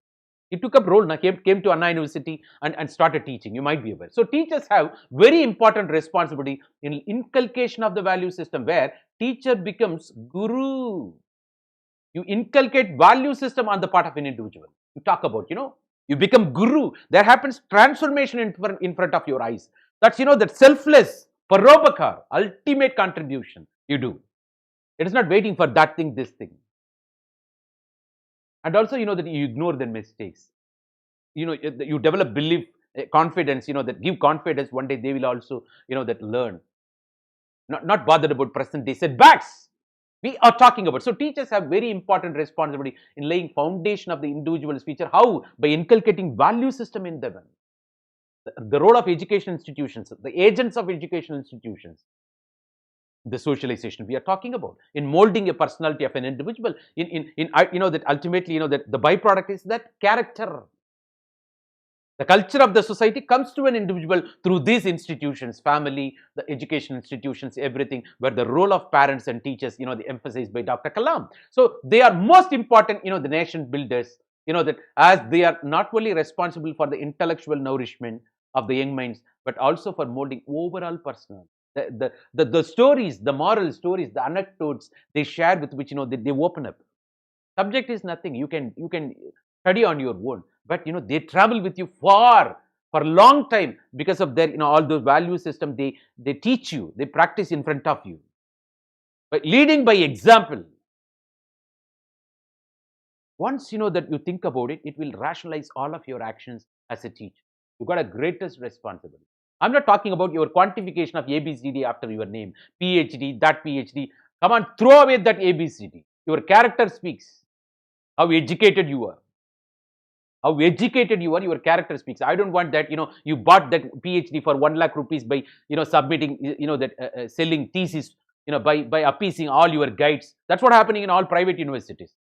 He took up role, came to Anna University and started teaching. You might be aware. So teachers have very important responsibility in inculcation of the value system, where teacher becomes guru. You inculcate value system on the part of an individual. You talk about, you become guru. There happens transformation in front of your eyes. That's, that selfless, parobakar, ultimate contribution you do. It is not waiting for that thing, this thing. And also, that you ignore the mistakes. You develop belief, confidence, that give confidence. One day they will also, that learn. Not bothered about present day setbacks. We are talking about. So teachers have very important responsibility in laying foundation of the individual's future. How? By inculcating value system in them. The role of education institutions, the agents of education institutions. The socialization we are talking about in molding a personality of an individual, that ultimately, that the byproduct is that character. The culture of the society comes to an individual through these institutions, family, the education institutions, everything, where the role of parents and teachers, the emphasized by Dr. Kalam. So they are most important, the nation builders, that as they are not only responsible for the intellectual nourishment of the young minds, but also for molding overall personality. The stories, the moral stories, the anecdotes they share with which, they open up. Subject is nothing. You can study on your own, but they travel with you for a long time because of their, all those value system they teach you, they practice in front of you. By leading by example. Once that you think about it, it will rationalize all of your actions as a teacher. You got a greatest responsibility. I'm not talking about your quantification of ABCD after your name, PhD, that PhD. Come on, throw away that ABCD. Your character speaks. How educated you are. How educated you are, your character speaks. I don't want that, you bought that PhD for 1 lakh rupees by, submitting, that selling thesis, by appeasing all your guides. That's what happening in all private universities.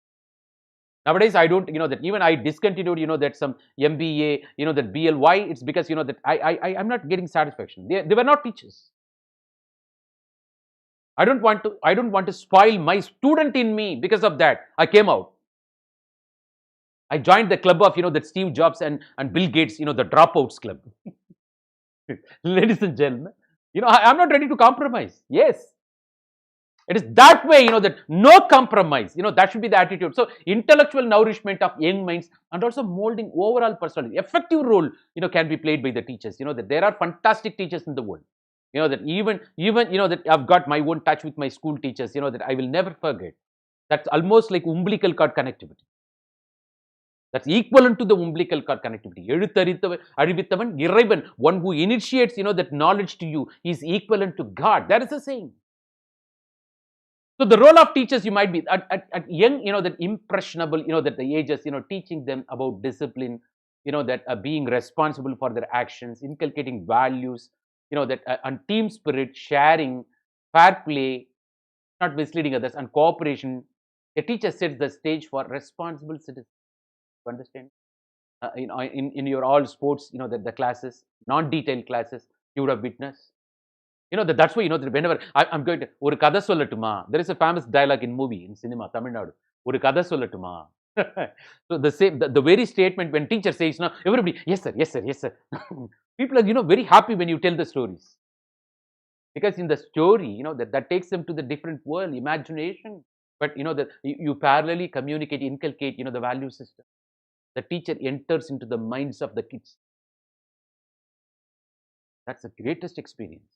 Nowadays, I don't, that even I discontinued, that some MBA, that BLY, it's because, that I'm not getting satisfaction. They were not teachers. I don't want to spoil my student in me because of that. I came out. I joined the club of, that Steve Jobs and Bill Gates, the dropouts club. Ladies and gentlemen, I'm not ready to compromise. Yes. It is that way, that no compromise, that should be the attitude. So, intellectual nourishment of young minds and also molding overall personality, effective role, can be played by the teachers. That there are fantastic teachers in the world. That even, that I've got my own touch with my school teachers, that I will never forget. That's almost like umbilical cord connectivity. That's equivalent to the umbilical cord connectivity. One who initiates, that knowledge to you is equivalent to God. That is the saying. So the role of teachers, you might be at young, that impressionable, that the ages, teaching them about discipline, that being responsible for their actions, inculcating values, that and team spirit, sharing, fair play, not misleading others, and cooperation. A teacher sets the stage for responsible citizens. You understand? In your all sports, that the classes, non-detailed classes, you would have witnessed. That's why, that whenever I'm going to, ஒரு கதை சொல்லட்டுமா? There is a famous dialogue in movie, in cinema, Tamil Nadu. ஒரு கதை சொல்லட்டுமா? So the same, the very statement when teacher says, everybody, yes sir, yes sir, yes sir. People are, very happy when you tell the stories. Because in the story, that takes them to the different world, imagination. But, that you parallelly communicate, inculcate, the value system. The teacher enters into the minds of the kids. That's the greatest experience.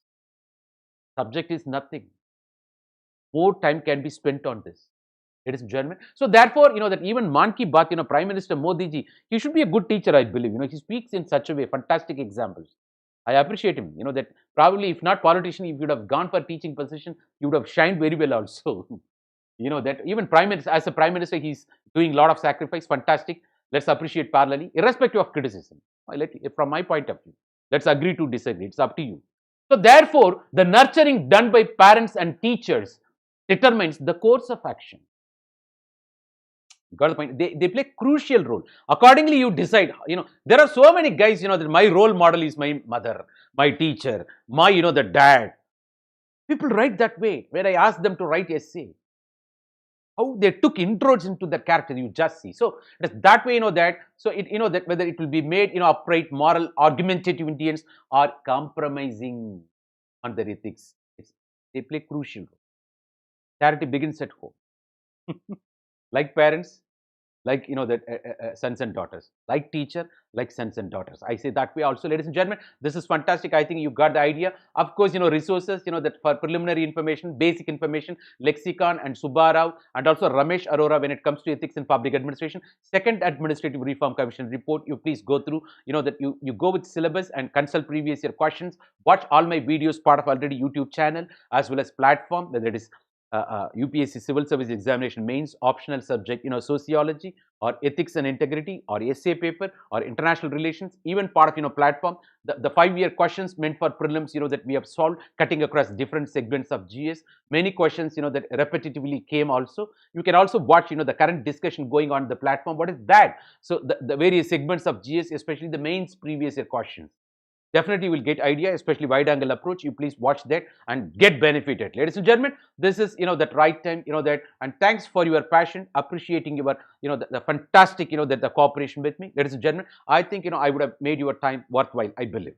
Subject is nothing. More time can be spent on this. Ladies and gentlemen. So therefore, that even Man Ki Baat, Prime Minister Modi ji, he should be a good teacher, I believe. He speaks in such a way, fantastic examples. I appreciate him. That probably if not politician, if you would have gone for teaching position, you would have shined very well also. That even Prime Minister, as a Prime Minister, he's doing a lot of sacrifice, fantastic. Let's appreciate parallelly, irrespective of criticism. From my point of view, let's agree to disagree. It's up to you. So therefore, the nurturing done by parents and teachers determines the course of action. Got the point? They play crucial role. Accordingly, you decide, there are so many guys, that my role model is my mother, my teacher, my, the dad. People write that way. Where I ask them to write essay. How they took inroads into the character, you just see. So it is that way, that. So it, that whether it will be made, upright, moral, argumentative Indians, or compromising on their ethics. They play crucial role. Charity begins at home. Like parents, like that sons and daughters, like teacher, like sons and daughters. I say that way also, ladies and gentlemen. This is fantastic. I think you got the idea. Of course, resources, that for preliminary information, basic information, lexicon and Subbarao, and also Ramesh Arora when it comes to ethics in public administration. Second Administrative Reform Commission report. You please go through. That you go with syllabus and consult previous year questions. Watch all my videos, part of already YouTube channel as well as platform, whether it is UPSC Civil Service Examination mains optional subject, sociology or ethics and integrity or essay paper or international relations, even part of, platform. The 5-year questions meant for prelims, that we have solved, cutting across different segments of GS. Many questions, that repetitively came also. You can also watch, the current discussion going on the platform. What is that? So the various segments of GS, especially the mains previous year questions. Definitely you will get idea, especially wide angle approach. You please watch that and get benefited. Ladies and gentlemen, this is, that right time, that, and thanks for your passion, appreciating your, the fantastic, that the cooperation with me. Ladies and gentlemen, I think, I would have made your time worthwhile, I believe.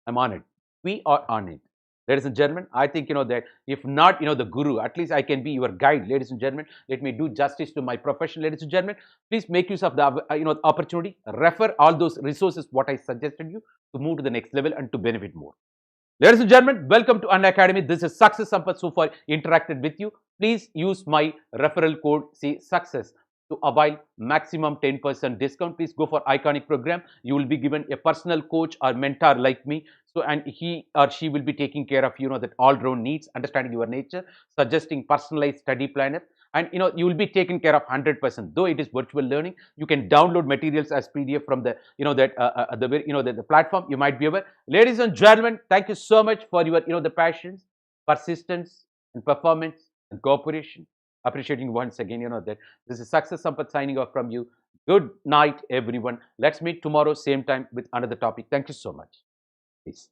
I'm honored. We are on it. Ladies and gentlemen, I think, that if not, the guru, at least I can be your guide. Ladies and gentlemen, let me do justice to my profession. Ladies and gentlemen, please make use of the, opportunity. Refer all those resources, what I suggested you, to move to the next level and to benefit more. Ladies and gentlemen, welcome to Unacademy. This is Success Sampath so far interacted with you. Please use my referral code Success to avail maximum 10% discount. Please go for iconic program. You will be given a personal coach or mentor like me. So, and he or she will be taking care of that all-round needs, understanding your nature, suggesting personalized study planner, and you will be taken care of 100%. Though it is virtual learning, you can download materials as PDF from the the platform. You might be aware. Ladies and gentlemen, thank you so much for your the passions, persistence, and performance and cooperation. Appreciating once again that this is Success Sampath signing off from you. Good night, everyone. Let's meet tomorrow same time with another topic. Thank you so much. Peace.